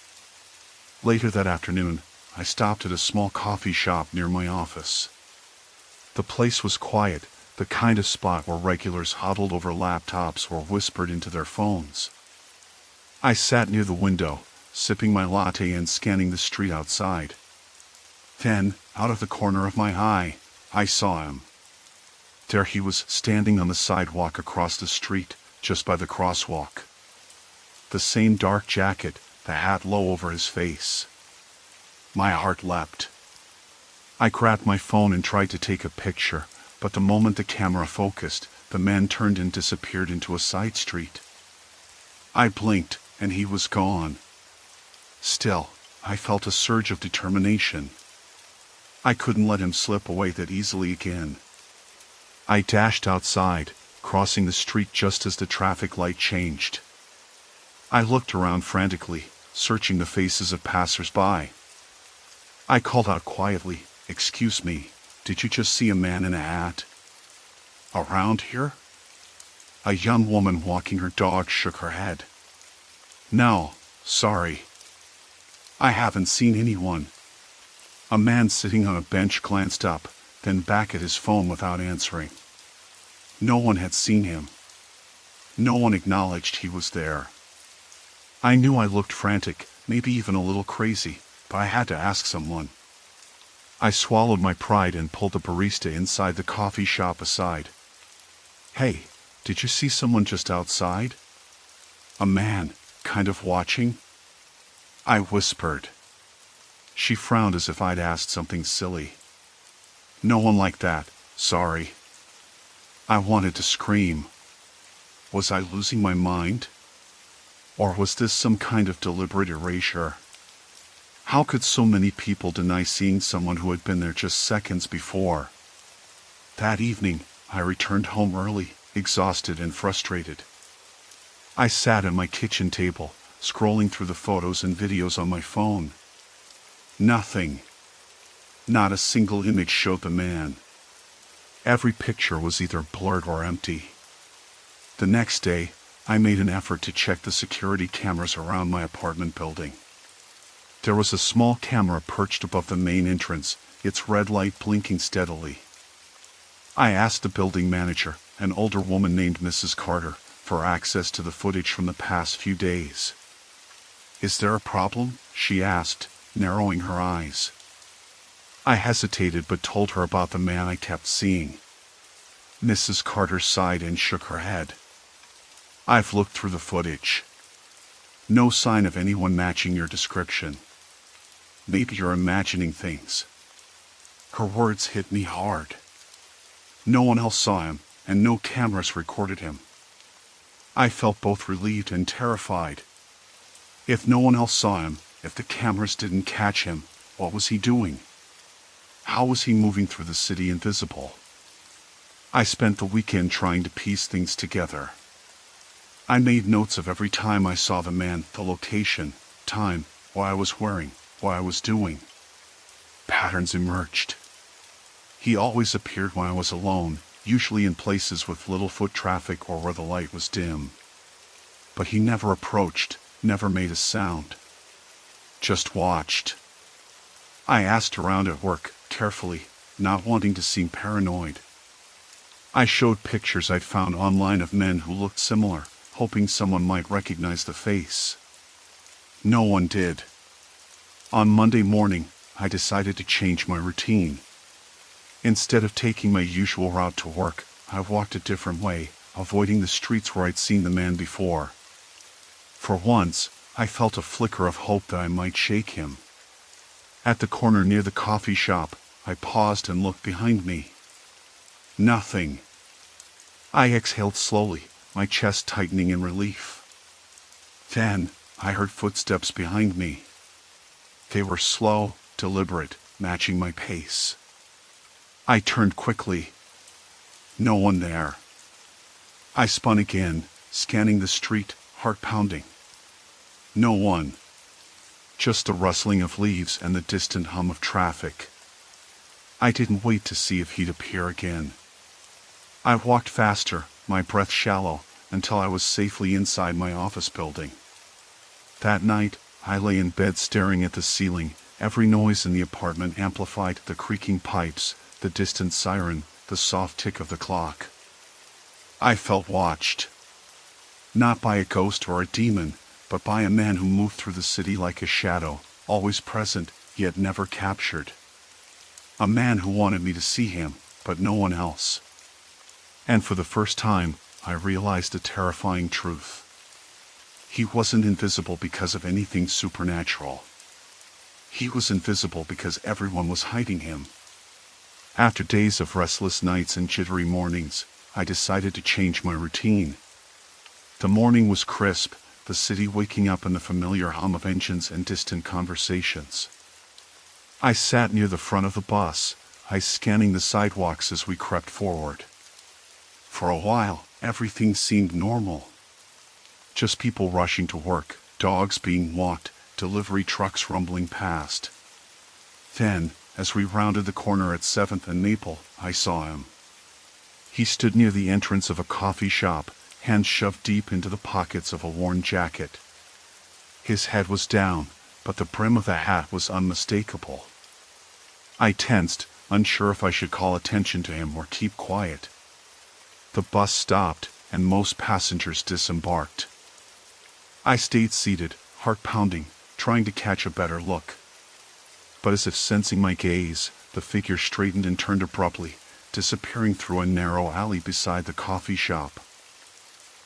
Later that afternoon, I stopped at a small coffee shop near my office. The place was quiet, the kind of spot where regulars huddled over laptops or whispered into their phones. I sat near the window, sipping my latte and scanning the street outside. Then, out of the corner of my eye, I saw him. There he was, standing on the sidewalk across the street, just by the crosswalk. The same dark jacket, the hat low over his face. My heart leapt. I grabbed my phone and tried to take a picture, but the moment the camera focused, the man turned and disappeared into a side street. I blinked, and he was gone. Still, I felt a surge of determination. I couldn't let him slip away that easily again. I dashed outside, crossing the street just as the traffic light changed. I looked around frantically, searching the faces of passers-by. I called out quietly, "Excuse me, did you just see a man in a hat? Around here?" A young woman walking her dog shook her head. "No, sorry. I haven't seen anyone." A man sitting on a bench glanced up, then back at his phone without answering. No one had seen him. No one acknowledged he was there. I knew I looked frantic, maybe even a little crazy, but I had to ask someone. I swallowed my pride and pulled the barista inside the coffee shop aside. "Hey, did you see someone just outside? A man, kind of watching?" I whispered. She frowned as if I'd asked something silly. "No one like that, sorry." I wanted to scream. Was I losing my mind? Or was this some kind of deliberate erasure? How could so many people deny seeing someone who had been there just seconds before? That evening, I returned home early, exhausted and frustrated. I sat at my kitchen table, scrolling through the photos and videos on my phone. Nothing. Not a single image showed the man. Every picture was either blurred or empty. The next day, I made an effort to check the security cameras around my apartment building. There was a small camera perched above the main entrance, its red light blinking steadily. I asked the building manager, an older woman named Mrs. Carter, for access to the footage from the past few days. "Is there a problem?" she asked, narrowing her eyes. I hesitated but told her about the man I kept seeing. Mrs. Carter sighed and shook her head. "I've looked through the footage. No sign of anyone matching your description. Maybe you're imagining things." Her words hit me hard. No one else saw him, and no cameras recorded him. I felt both relieved and terrified. If no one else saw him, if the cameras didn't catch him, what was he doing? How was he moving through the city invisible? I spent the weekend trying to piece things together. I made notes of every time I saw the man, the location, time, what I was wearing, what I was doing. Patterns emerged. He always appeared when I was alone, usually in places with little foot traffic or where the light was dim. But he never approached, never made a sound. Just watched. I asked around at work, carefully, not wanting to seem paranoid. I showed pictures I'd found online of men who looked similar, hoping someone might recognize the face. No one did. On Monday morning, I decided to change my routine. Instead of taking my usual route to work, I walked a different way, avoiding the streets where I'd seen the man before. For once, I felt a flicker of hope that I might shake him. At the corner near the coffee shop, I paused and looked behind me. Nothing. I exhaled slowly, my chest tightening in relief. Then, I heard footsteps behind me. They were slow, deliberate, matching my pace. I turned quickly. No one there. I spun again, scanning the street, heart pounding. No one. Just the rustling of leaves and the distant hum of traffic. I didn't wait to see if he'd appear again. I walked faster, my breath shallow, until I was safely inside my office building. That night, I lay in bed staring at the ceiling, every noise in the apartment amplified, the creaking pipes, the distant siren, the soft tick of the clock. I felt watched. Not by a ghost or a demon, but by a man who moved through the city like a shadow, always present, yet never captured. A man who wanted me to see him, but no one else. And for the first time, I realized a terrifying truth. He wasn't invisible because of anything supernatural. He was invisible because everyone was hiding him. After days of restless nights and jittery mornings, I decided to change my routine. The morning was crisp, the city waking up in the familiar hum of engines and distant conversations. I sat near the front of the bus, eyes scanning the sidewalks as we crept forward. For a while, everything seemed normal. Just people rushing to work, dogs being walked, delivery trucks rumbling past. Then, as we rounded the corner at 7th and Maple, I saw him. He stood near the entrance of a coffee shop, hands shoved deep into the pockets of a worn jacket. His head was down, but the brim of the hat was unmistakable. I tensed, unsure if I should call attention to him or keep quiet. The bus stopped, and most passengers disembarked. I stayed seated, heart pounding, trying to catch a better look. But as if sensing my gaze, the figure straightened and turned abruptly, disappearing through a narrow alley beside the coffee shop.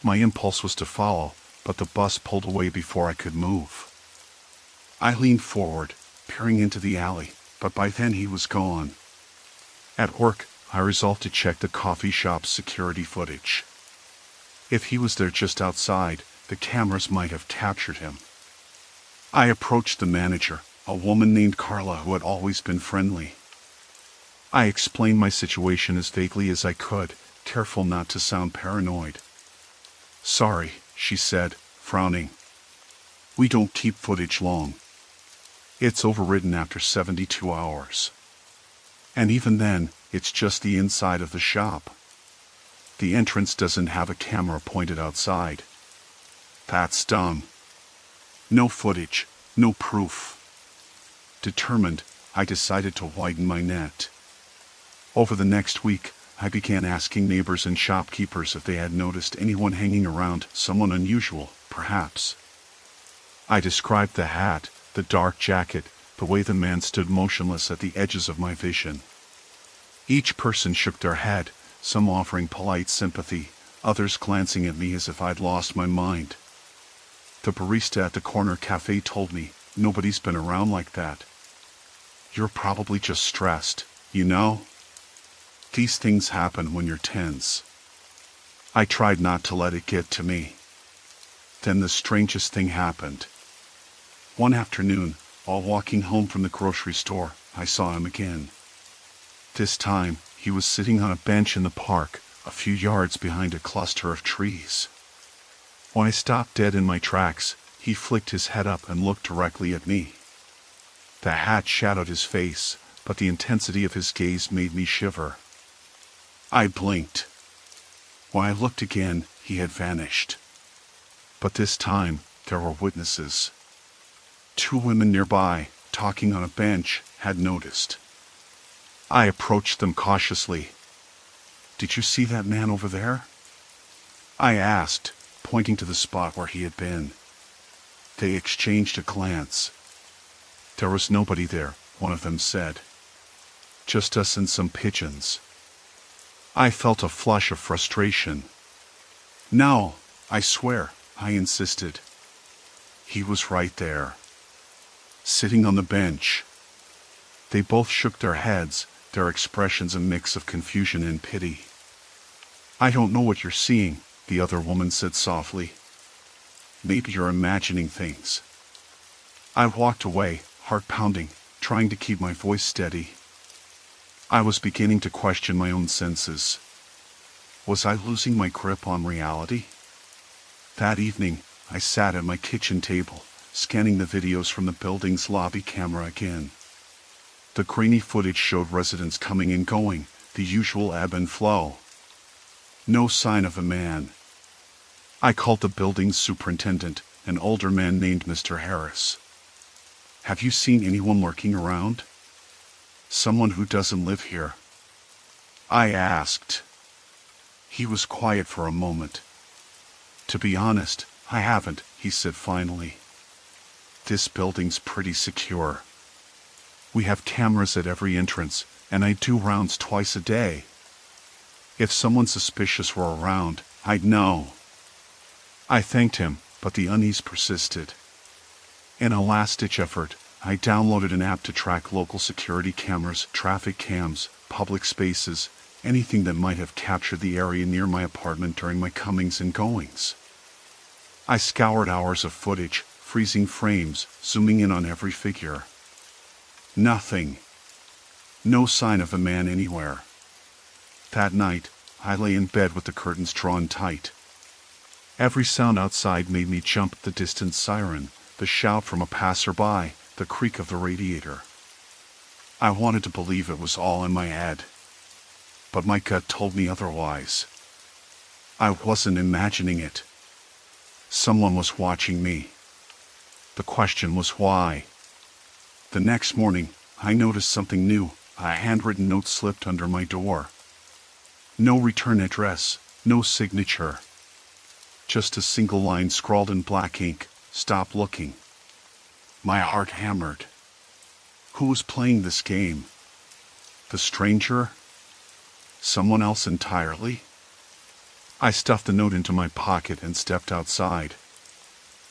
My impulse was to follow, but the bus pulled away before I could move. I leaned forward, peering into the alley, but by then he was gone. At work, I resolved to check the coffee shop's security footage. If he was there just outside, the cameras might have captured him. I approached the manager, a woman named Carla who had always been friendly. I explained my situation as vaguely as I could, careful not to sound paranoid. "Sorry," she said, frowning. "We don't keep footage long. It's overridden after 72 hours. And even then, it's just the inside of the shop. The entrance doesn't have a camera pointed outside. That's dumb. No footage, no proof." Determined, I decided to widen my net. Over the next week, I began asking neighbors and shopkeepers if they had noticed anyone hanging around, someone unusual, perhaps. I described the hat, the dark jacket, the way the man stood motionless at the edges of my vision. Each person shook their head, some offering polite sympathy, others glancing at me as if I'd lost my mind. The barista at the corner cafe told me, "Nobody's been around like that. You're probably just stressed, you know? These things happen when you're tense." I tried not to let it get to me. Then the strangest thing happened. One afternoon, while walking home from the grocery store, I saw him again. This time, he was sitting on a bench in the park, a few yards behind a cluster of trees. When I stopped dead in my tracks, he flicked his head up and looked directly at me. The hat shadowed his face, but the intensity of his gaze made me shiver. I blinked. When I looked again, he had vanished. But this time, there were witnesses. 2 women nearby, talking on a bench, had noticed. I approached them cautiously. Did you see that man over there? I asked, pointing to the spot where he had been. They exchanged a glance. There was nobody there, one of them said. Just us and some pigeons. I felt a flush of frustration. No, I swear, I insisted. He was right there, sitting on the bench. They both shook their heads, their expressions a mix of confusion and pity. I don't know what you're seeing, the other woman said softly. Maybe you're imagining things. I walked away, heart pounding, trying to keep my voice steady. I was beginning to question my own senses. Was I losing my grip on reality? That evening, I sat at my kitchen table, scanning the videos from the building's lobby camera again. The grainy footage showed residents coming and going, the usual ebb and flow. No sign of a man. I called the building's superintendent, an older man named Mr. Harris. Have you seen anyone lurking around? Someone who doesn't live here? I asked. He was quiet for a moment. To be honest, I haven't, he said finally. This building's pretty secure. We have cameras at every entrance, and I do rounds twice a day. If someone suspicious were around, I'd know. I thanked him, but the unease persisted. In a last-ditch effort, I downloaded an app to track local security cameras, traffic cams, public spaces, anything that might have captured the area near my apartment during my comings and goings. I scoured hours of footage, freezing frames, zooming in on every figure. Nothing. No sign of a man anywhere. That night, I lay in bed with the curtains drawn tight. Every sound outside made me jump at the distant siren, the shout from a passerby, the creak of the radiator. I wanted to believe it was all in my head, but my gut told me otherwise. I wasn't imagining it. Someone was watching me. The question was why. The next morning, I noticed something new. A handwritten note slipped under my door. No return address, no signature. Just a single line scrawled in black ink, "Stop looking." My heart hammered. Who was playing this game? The stranger? Someone else entirely? I stuffed the note into my pocket and stepped outside.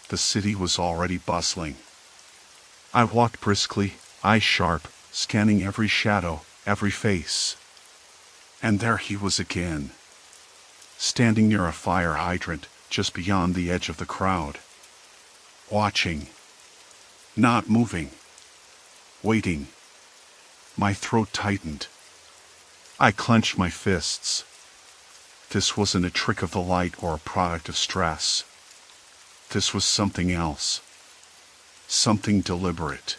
The city was already bustling. I walked briskly, eyes sharp, scanning every shadow, every face. And there he was again, standing near a fire hydrant just beyond the edge of the crowd. Watching. Not moving. Waiting. My throat tightened. I clenched my fists. This wasn't a trick of the light or a product of stress. This was something else. Something deliberate.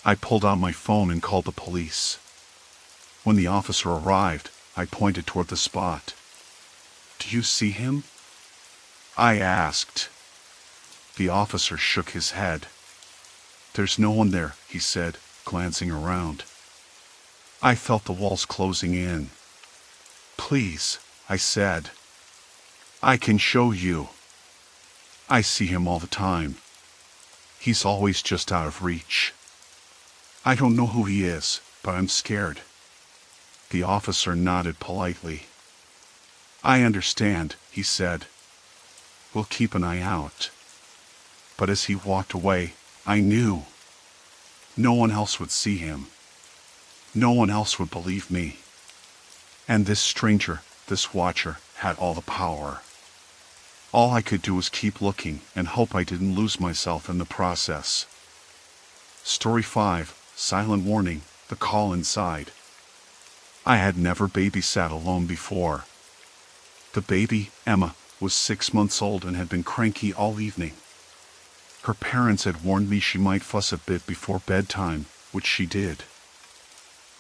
I pulled out my phone and called the police. When the officer arrived, I pointed toward the spot. "Do you see him?" I asked. The officer shook his head. "There's no one there," he said, glancing around. I felt the walls closing in. "Please," I said. "I can show you. I see him all the time. He's always just out of reach. I don't know who he is, but I'm scared." The officer nodded politely. "I understand," he said. "We'll keep an eye out." But as he walked away, I knew. No one else would see him. No one else would believe me. And this stranger, this watcher, had all the power. All I could do was keep looking and hope I didn't lose myself in the process. Story 5, Silent Warning, The Call Inside. I had never babysat alone before. The baby, Emma, was 6 months old and had been cranky all evening. Her parents had warned me she might fuss a bit before bedtime, which she did.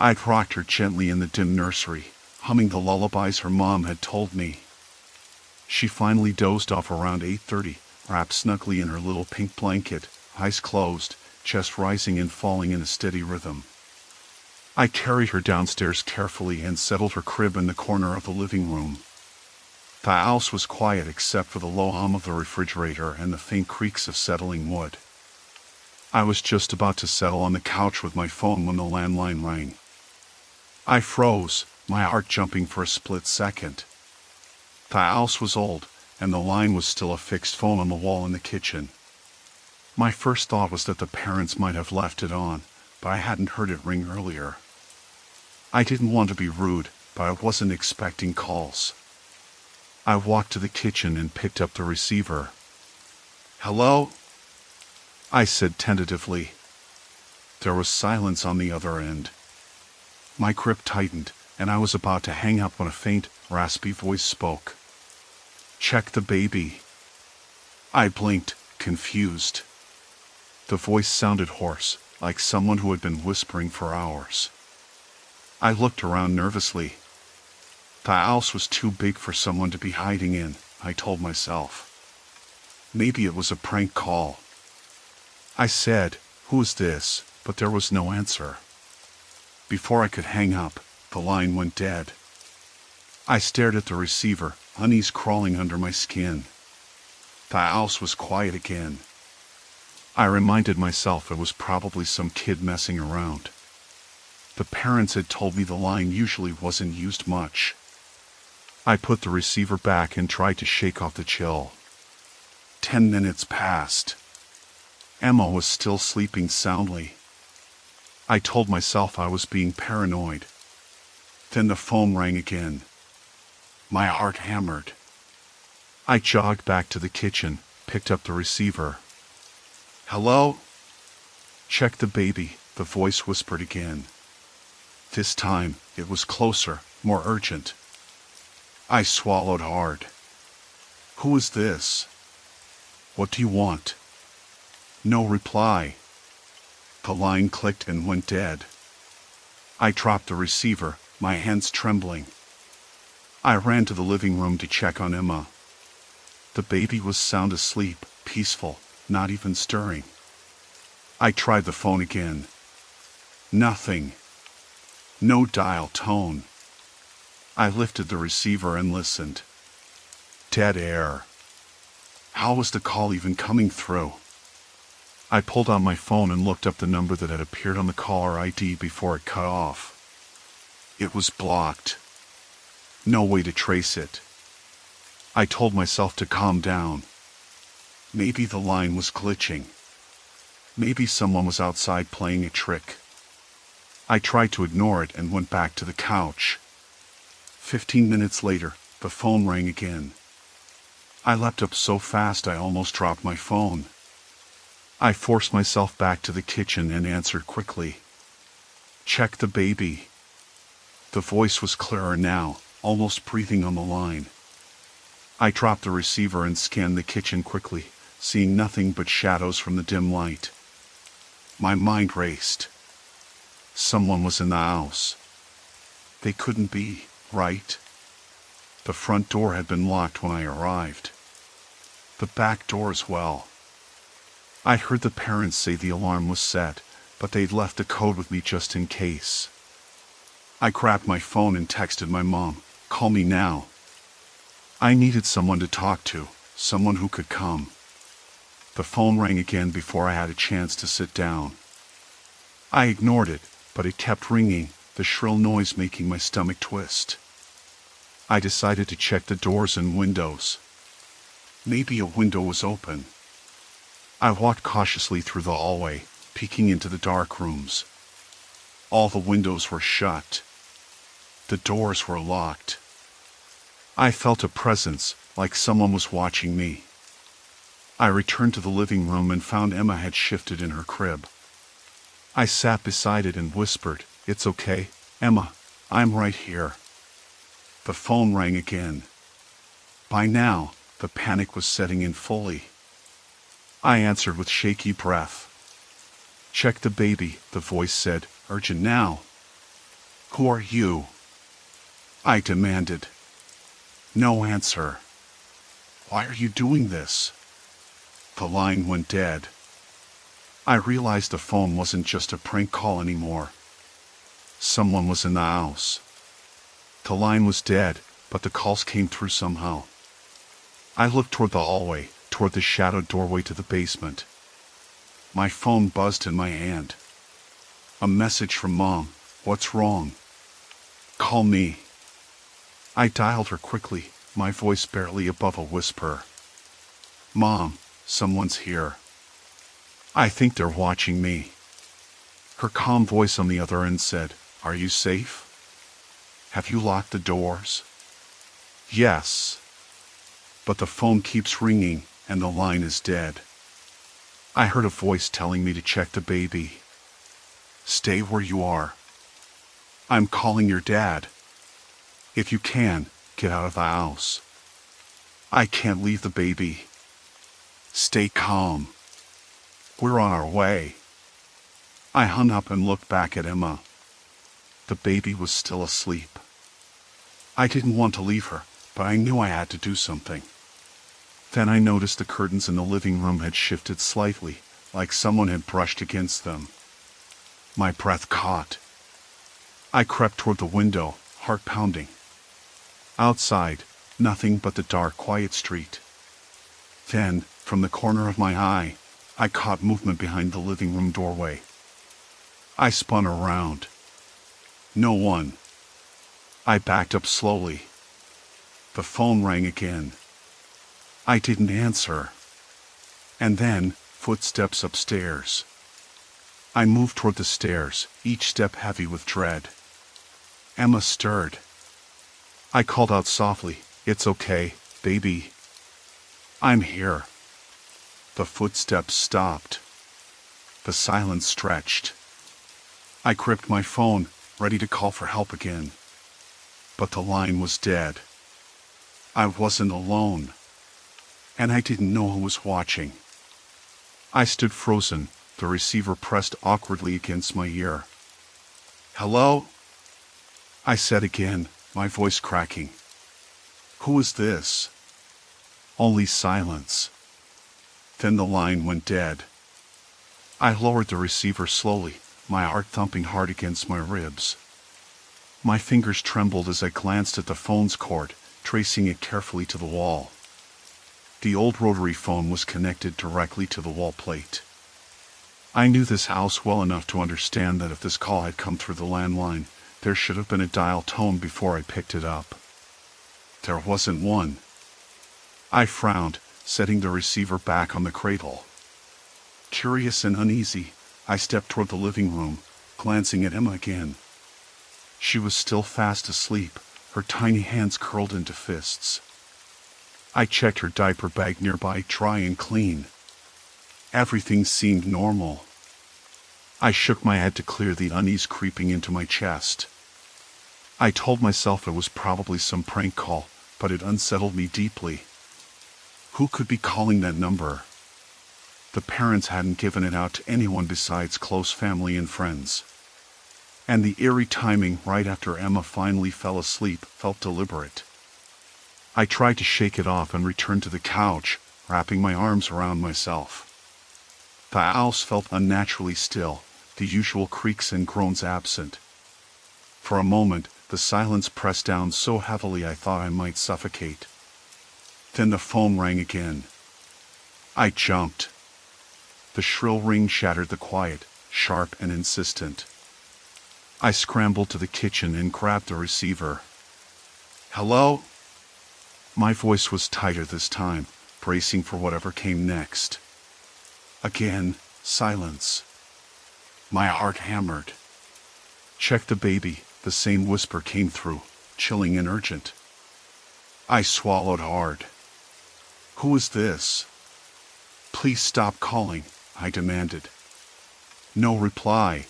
I'd rocked her gently in the dim nursery, humming the lullabies her mom had told me. She finally dozed off around 8:30, wrapped snugly in her little pink blanket, eyes closed, chest rising and falling in a steady rhythm. I carried her downstairs carefully and settled her crib in the corner of the living room. The house was quiet except for the low hum of the refrigerator and the faint creaks of settling wood. I was just about to settle on the couch with my phone when the landline rang. I froze, my heart jumping for a split second. The house was old, and the line was still a fixed phone on the wall in the kitchen. My first thought was that the parents might have left it on, but I hadn't heard it ring earlier. I didn't want to be rude, but I wasn't expecting calls. I walked to the kitchen and picked up the receiver. "Hello?" I said tentatively. There was silence on the other end. My grip tightened, and I was about to hang up when a faint, raspy voice spoke. "Check the baby." I blinked, confused. The voice sounded hoarse, like someone who had been whispering for hours. I looked around nervously. The house was too big for someone to be hiding in, I told myself. Maybe it was a prank call. I said, "Who is this?" but there was no answer. Before I could hang up, the line went dead. I stared at the receiver, unease crawling under my skin. The house was quiet again. I reminded myself it was probably some kid messing around. The parents had told me the line usually wasn't used much. I put the receiver back and tried to shake off the chill. 10 minutes passed. Emma was still sleeping soundly. I told myself I was being paranoid. Then the phone rang again. My heart hammered. I jogged back to the kitchen, picked up the receiver. "Hello?" "Check the baby," the voice whispered again. This time, it was closer, more urgent. I swallowed hard. "Who is this? What do you want?" No reply. The line clicked and went dead. I dropped the receiver, my hands trembling. I ran to the living room to check on Emma. The baby was sound asleep, peaceful, not even stirring. I tried the phone again. Nothing. No dial tone. I lifted the receiver and listened. Dead air. How was the call even coming through? I pulled out my phone and looked up the number that had appeared on the caller ID before it cut off. It was blocked. No way to trace it. I told myself to calm down. Maybe the line was glitching. Maybe someone was outside playing a trick. I tried to ignore it and went back to the couch. 15 minutes later, the phone rang again. I leapt up so fast I almost dropped my phone. I forced myself back to the kitchen and answered quickly. "Check the baby." The voice was clearer now, almost breathing on the line. I dropped the receiver and scanned the kitchen quickly, seeing nothing but shadows from the dim light. My mind raced. Someone was in the house. They couldn't be, right? The front door had been locked when I arrived. The back door as well. I heard the parents say the alarm was set, but they'd left a code with me just in case. I grabbed my phone and texted my mom, "Call me now." I needed someone to talk to, someone who could come. The phone rang again before I had a chance to sit down. I ignored it, but it kept ringing, the shrill noise making my stomach twist. I decided to check the doors and windows. Maybe a window was open. I walked cautiously through the hallway, peeking into the dark rooms. All the windows were shut. The doors were locked. I felt a presence, like someone was watching me. I returned to the living room and found Emma had shifted in her crib. I sat beside it and whispered, "It's okay, Emma, I'm right here." The phone rang again. By now, the panic was setting in fully. I answered with shaky breath. "Check the baby," the voice said, "urgent now." "Who are you?" I demanded. No answer. "Why are you doing this?" The line went dead. I realized the phone wasn't just a prank call anymore. Someone was in the house. The line was dead, but the calls came through somehow. I looked toward the hallway, toward the shadowed doorway to the basement. My phone buzzed in my hand. A message from Mom. What's wrong? Call me. I dialed her quickly, my voice barely above a whisper. Mom, someone's here. I think they're watching me. Her calm voice on the other end said, Are you safe? Have you locked the doors? Yes. But the phone keeps ringing, and the line is dead. I heard a voice telling me to check the baby. Stay where you are. I'm calling your dad. If you can, get out of the house. I can't leave the baby. Stay calm. We're on our way. I hung up and looked back at Emma. The baby was still asleep. I didn't want to leave her, but I knew I had to do something. Then I noticed the curtains in the living room had shifted slightly, like someone had brushed against them. My breath caught. I crept toward the window, heart pounding. Outside, nothing but the dark, quiet street. Then, from the corner of my eye, I caught movement behind the living room doorway. I spun around. No one. I backed up slowly. The phone rang again. I didn't answer. And then, footsteps upstairs. I moved toward the stairs, each step heavy with dread. Emma stirred. I called out softly, It's okay, baby. I'm here. The footsteps stopped. The silence stretched. I gripped my phone, ready to call for help again. But the line was dead. I wasn't alone. And I didn't know who was watching. I stood frozen, the receiver pressed awkwardly against my ear. Hello? I said again, my voice cracking. Who is this? Only silence. Then the line went dead. I lowered the receiver slowly, my heart thumping hard against my ribs. My fingers trembled as I glanced at the phone's cord, tracing it carefully to the wall. The old rotary phone was connected directly to the wall plate. I knew this house well enough to understand that if this call had come through the landline, there should have been a dial tone before I picked it up. There wasn't one. I frowned, setting the receiver back on the cradle. Curious and uneasy, I stepped toward the living room, glancing at Emma again. She was still fast asleep, her tiny hands curled into fists. I checked her diaper bag nearby, dry and clean. Everything seemed normal. I shook my head to clear the unease creeping into my chest. I told myself it was probably some prank call, but it unsettled me deeply. Who could be calling that number? The parents hadn't given it out to anyone besides close family and friends. And the eerie timing right after Emma finally fell asleep felt deliberate. I tried to shake it off and return to the couch, wrapping my arms around myself. The house felt unnaturally still, the usual creaks and groans absent. For a moment, the silence pressed down so heavily I thought I might suffocate. Then the phone rang again. I jumped. The shrill ring shattered the quiet, sharp and insistent. I scrambled to the kitchen and grabbed the receiver. Hello? My voice was tighter this time, bracing for whatever came next. Again, silence. My heart hammered. Check the baby, the same whisper came through, chilling and urgent. I swallowed hard. Who is this? Please stop calling, I demanded. No reply.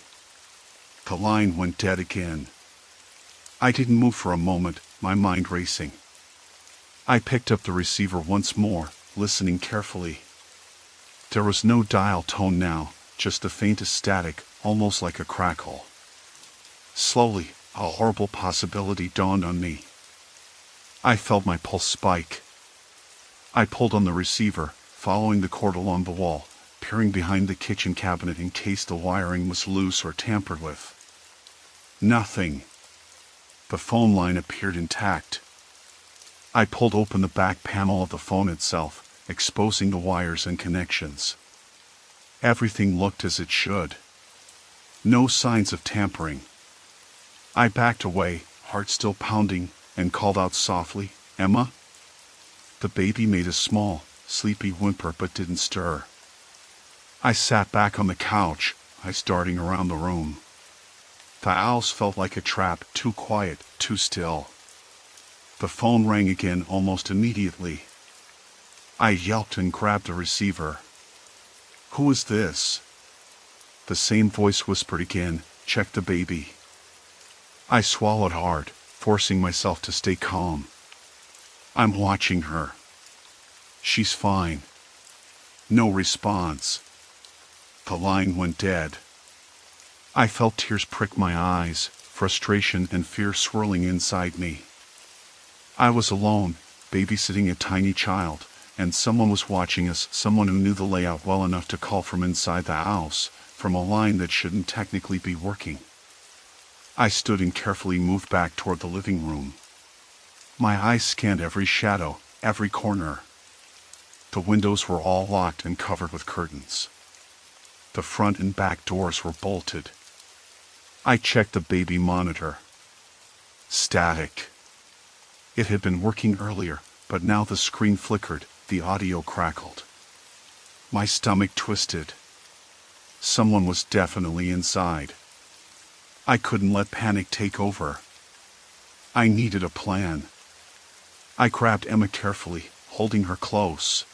The line went dead again. I didn't move for a moment, my mind racing. I picked up the receiver once more, listening carefully. There was no dial tone now, just the faintest static, almost like a crackle. Slowly, a horrible possibility dawned on me. I felt my pulse spike. I pulled on the receiver, following the cord along the wall, peering behind the kitchen cabinet in case the wiring was loose or tampered with. Nothing. The phone line appeared intact. I pulled open the back panel of the phone itself, exposing the wires and connections. Everything looked as it should. No signs of tampering. I backed away, heart still pounding, and called out softly, "Emma?" The baby made a small, sleepy whimper but didn't stir. I sat back on the couch, eyes darting around the room. The house felt like a trap, too quiet, too still. The phone rang again almost immediately. I yelped and grabbed the receiver. "Who is this?" The same voice whispered again, "Check the baby." I swallowed hard, forcing myself to stay calm. "I'm watching her. She's fine." No response. The line went dead. I felt tears prick my eyes, frustration and fear swirling inside me. I was alone, babysitting a tiny child, and someone was watching us, someone who knew the layout well enough to call from inside the house, from a line that shouldn't technically be working. I stood and carefully moved back toward the living room. My eyes scanned every shadow, every corner. The windows were all locked and covered with curtains. The front and back doors were bolted. I checked the baby monitor. Static. It had been working earlier, but now the screen flickered, the audio crackled. My stomach twisted. Someone was definitely inside. I couldn't let panic take over. I needed a plan. I grabbed Emma carefully, holding her close.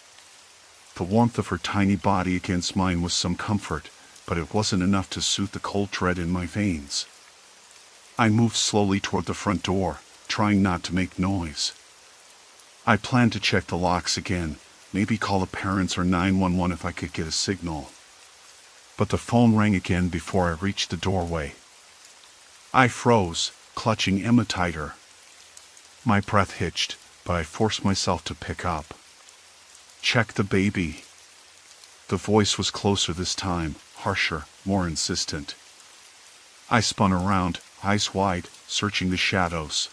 The warmth of her tiny body against mine was some comfort, but it wasn't enough to soothe the cold dread in my veins. I moved slowly toward the front door, trying not to make noise. I planned to check the locks again, maybe call the parents or 911 if I could get a signal. But the phone rang again before I reached the doorway. I froze, clutching Emma tighter. My breath hitched, but I forced myself to pick up. "Check the baby." The voice was closer this time, harsher, more insistent. I spun around, eyes wide, searching the shadows.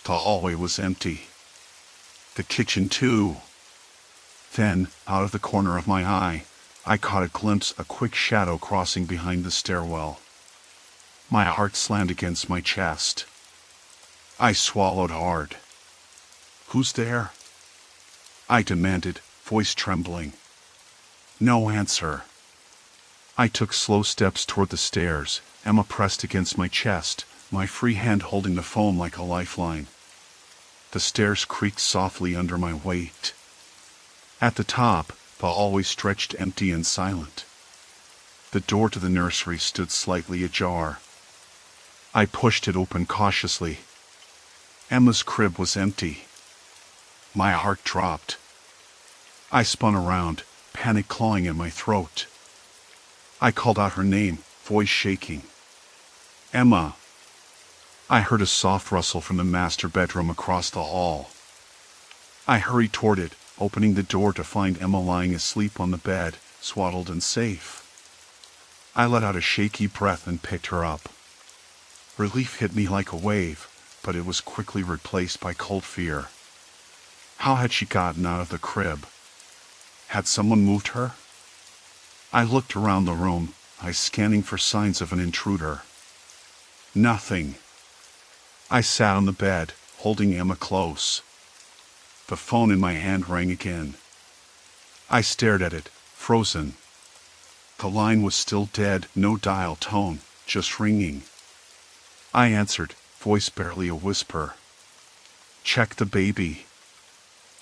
The hallway was empty. The kitchen too. Then, out of the corner of my eye, I caught a glimpse, a quick shadow crossing behind the stairwell. My heart slammed against my chest. I swallowed hard. "Who's there?" I demanded, voice trembling. No answer. I took slow steps toward the stairs, Emma pressed against my chest, my free hand holding the phone like a lifeline. The stairs creaked softly under my weight. At the top, the hallway stretched empty and silent. The door to the nursery stood slightly ajar. I pushed it open cautiously. Emma's crib was empty. My heart dropped. I spun around, panic clawing at my throat. I called out her name, voice shaking. "Emma." I heard a soft rustle from the master bedroom across the hall. I hurried toward it, opening the door to find Emma lying asleep on the bed, swaddled and safe. I let out a shaky breath and picked her up. Relief hit me like a wave, but it was quickly replaced by cold fear. How had she gotten out of the crib? Had someone moved her? I looked around the room, eyes scanning for signs of an intruder. Nothing. I sat on the bed, holding Emma close. The phone in my hand rang again. I stared at it, frozen. The line was still dead, no dial tone, just ringing. I answered, voice barely a whisper. "Check the baby."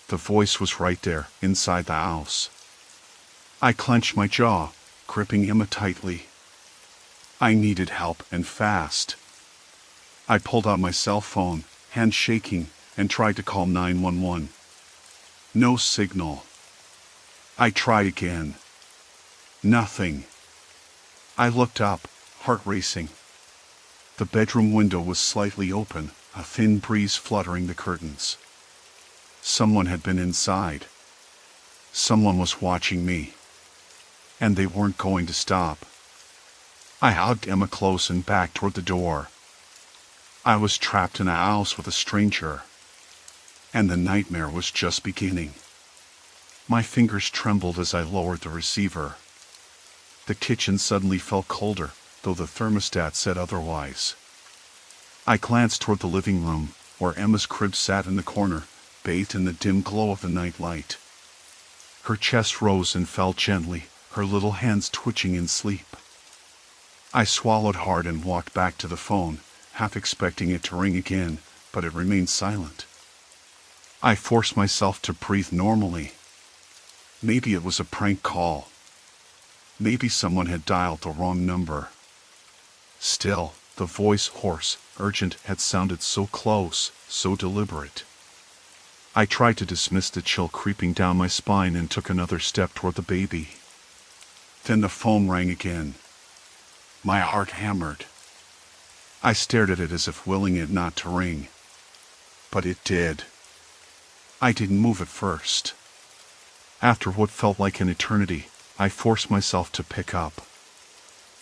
The voice was right there, inside the house. I clenched my jaw, gripping Emma tightly. I needed help, and fast. I pulled out my cell phone, hand shaking, and tried to call 911. No signal. I tried again. Nothing. I looked up, heart racing. The bedroom window was slightly open, a thin breeze fluttering the curtains. Someone had been inside. Someone was watching me. And they weren't going to stop. I hugged Emma close and backed toward the door. I was trapped in a house with a stranger, and the nightmare was just beginning. My fingers trembled as I lowered the receiver. The kitchen suddenly felt colder, though the thermostat said otherwise. I glanced toward the living room, where Emma's crib sat in the corner, bathed in the dim glow of the night light. Her chest rose and fell gently, her little hands twitching in sleep. I swallowed hard and walked back to the phone, half expecting it to ring again, but it remained silent. I forced myself to breathe normally. Maybe it was a prank call. Maybe someone had dialed the wrong number. Still, the voice, hoarse, urgent, had sounded so close, so deliberate. I tried to dismiss the chill creeping down my spine and took another step toward the baby. Then the phone rang again. My heart hammered. I stared at it as if willing it not to ring. But it did. I didn't move at first. After what felt like an eternity, I forced myself to pick up.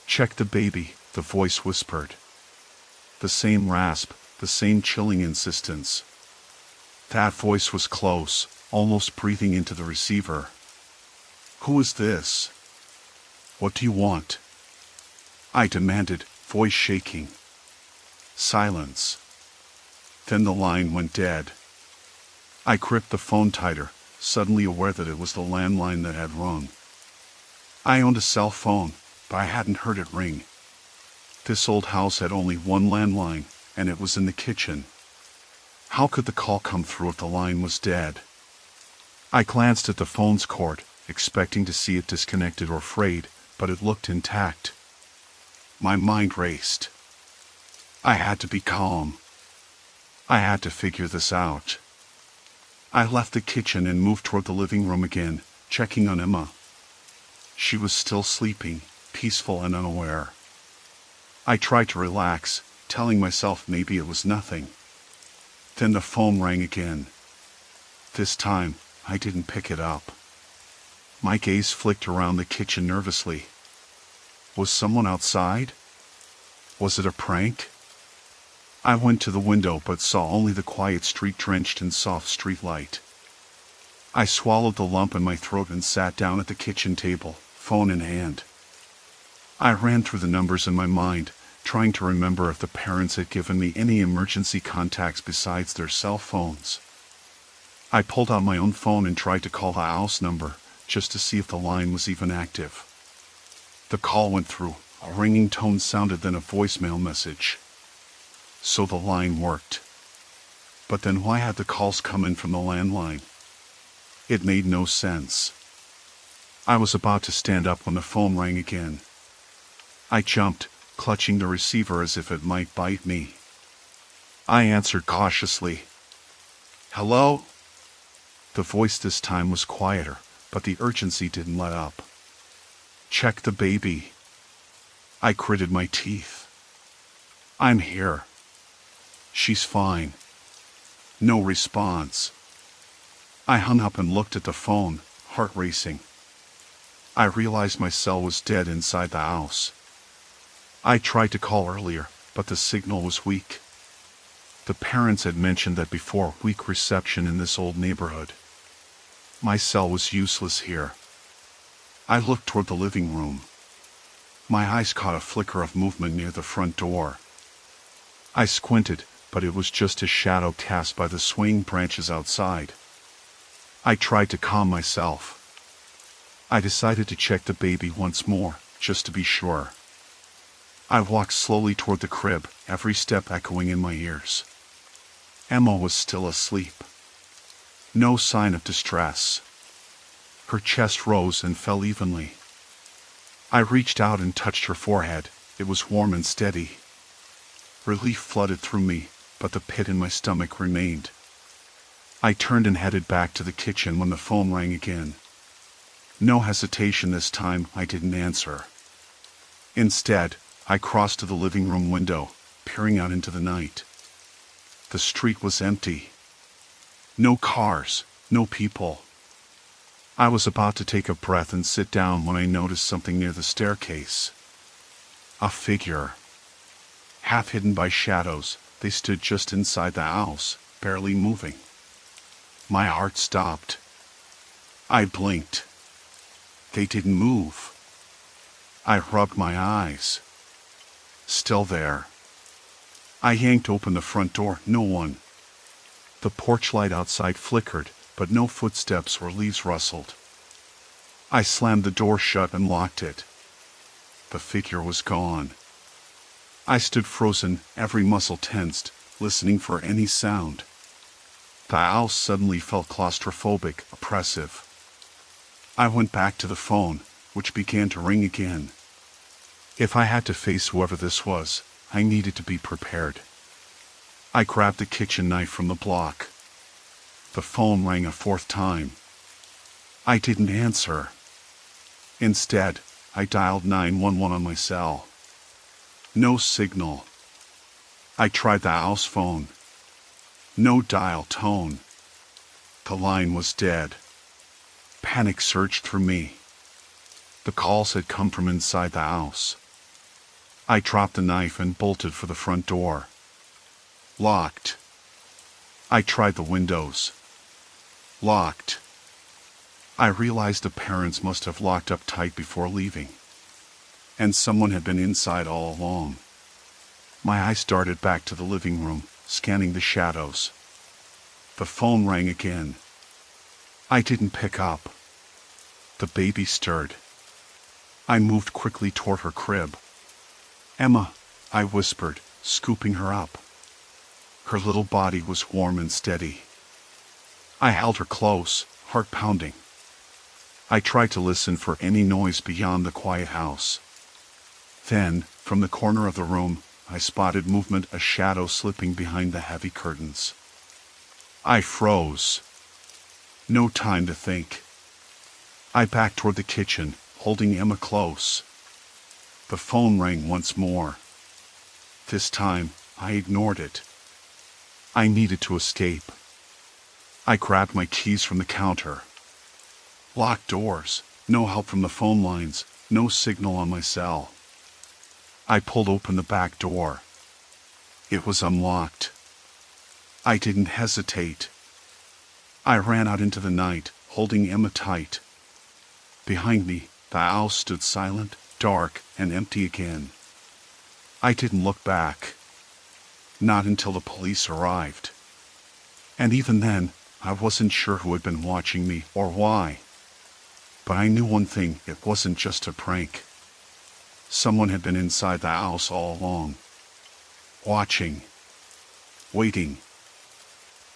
"Check the baby," the voice whispered. The same rasp, the same chilling insistence. That voice was close, almost breathing into the receiver. "Who is this? What do you want?" I demanded, voice shaking. Silence. Then the line went dead. I gripped the phone tighter, suddenly aware that it was the landline that had rung. I owned a cell phone, but I hadn't heard it ring. This old house had only one landline, and it was in the kitchen. How could the call come through if the line was dead? I glanced at the phone's cord, expecting to see it disconnected or frayed, but it looked intact. My mind raced. I had to be calm. I had to figure this out. I left the kitchen and moved toward the living room again, checking on Emma. She was still sleeping, peaceful and unaware. I tried to relax, telling myself maybe it was nothing. Then the phone rang again. This time, I didn't pick it up. My gaze flicked around the kitchen nervously. Was someone outside? Was it a prank? I went to the window but saw only the quiet street drenched in soft street light. I swallowed the lump in my throat and sat down at the kitchen table, phone in hand. I ran through the numbers in my mind, trying to remember if the parents had given me any emergency contacts besides their cell phones. I pulled out my own phone and tried to call the house number, just to see if the line was even active. The call went through, a ringing tone sounded, then a voicemail message. So the line worked. But then why had the calls come in from the landline? It made no sense. I was about to stand up when the phone rang again. I jumped, clutching the receiver as if it might bite me. I answered cautiously. "Hello?" The voice this time was quieter, but the urgency didn't let up. "Check the baby." I gritted my teeth. "I'm here. She's fine." No response. I hung up and looked at the phone, heart racing. I realized my cell was dead inside the house. I tried to call earlier, but the signal was weak. The parents had mentioned that before, weak reception in this old neighborhood. My cell was useless here. I looked toward the living room. My eyes caught a flicker of movement near the front door. I squinted, but it was just a shadow cast by the swaying branches outside. I tried to calm myself. I decided to check the baby once more, just to be sure. I walked slowly toward the crib, every step echoing in my ears. Emma was still asleep. No sign of distress. Her chest rose and fell evenly. I reached out and touched her forehead. It was warm and steady. Relief flooded through me, but the pit in my stomach remained. I turned and headed back to the kitchen when the phone rang again. No hesitation this time, I didn't answer. Instead, I crossed to the living room window, peering out into the night. The street was empty. No cars, no people. I was about to take a breath and sit down when I noticed something near the staircase. A figure. Half hidden by shadows, they stood just inside the house, barely moving. My heart stopped. I blinked. They didn't move. I rubbed my eyes. Still there. I yanked open the front door. No one. The porch light outside flickered, but no footsteps or leaves rustled. I slammed the door shut and locked it. The figure was gone. I stood frozen, every muscle tensed, listening for any sound. The house suddenly felt claustrophobic, oppressive. I went back to the phone, which began to ring again. If I had to face whoever this was, I needed to be prepared. I grabbed the kitchen knife from the block. The phone rang a fourth time. I didn't answer. Instead, I dialed 911 on my cell. No signal. I tried the house phone. No dial tone. The line was dead. Panic surged through me. The calls had come from inside the house. I dropped the knife and bolted for the front door. Locked. I tried the windows. Locked. I realized the parents must have locked up tight before leaving. And someone had been inside all along. My eyes darted back to the living room, scanning the shadows. The phone rang again. I didn't pick up. The baby stirred. I moved quickly toward her crib. "Emma," I whispered, scooping her up. Her little body was warm and steady. I held her close, heart pounding. I tried to listen for any noise beyond the quiet house. Then, from the corner of the room, I spotted movement, a shadow slipping behind the heavy curtains. I froze. No time to think. I backed toward the kitchen, holding Emma close. The phone rang once more. This time, I ignored it. I needed to escape. I grabbed my keys from the counter. Locked doors, no help from the phone lines, no signal on my cell. I pulled open the back door. It was unlocked. I didn't hesitate. I ran out into the night, holding Emma tight. Behind me, the house stood silent, dark, and empty again. I didn't look back. Not until the police arrived. And even then, I wasn't sure who had been watching me or why. But I knew one thing, it wasn't just a prank. Someone had been inside the house all along. Watching. Waiting.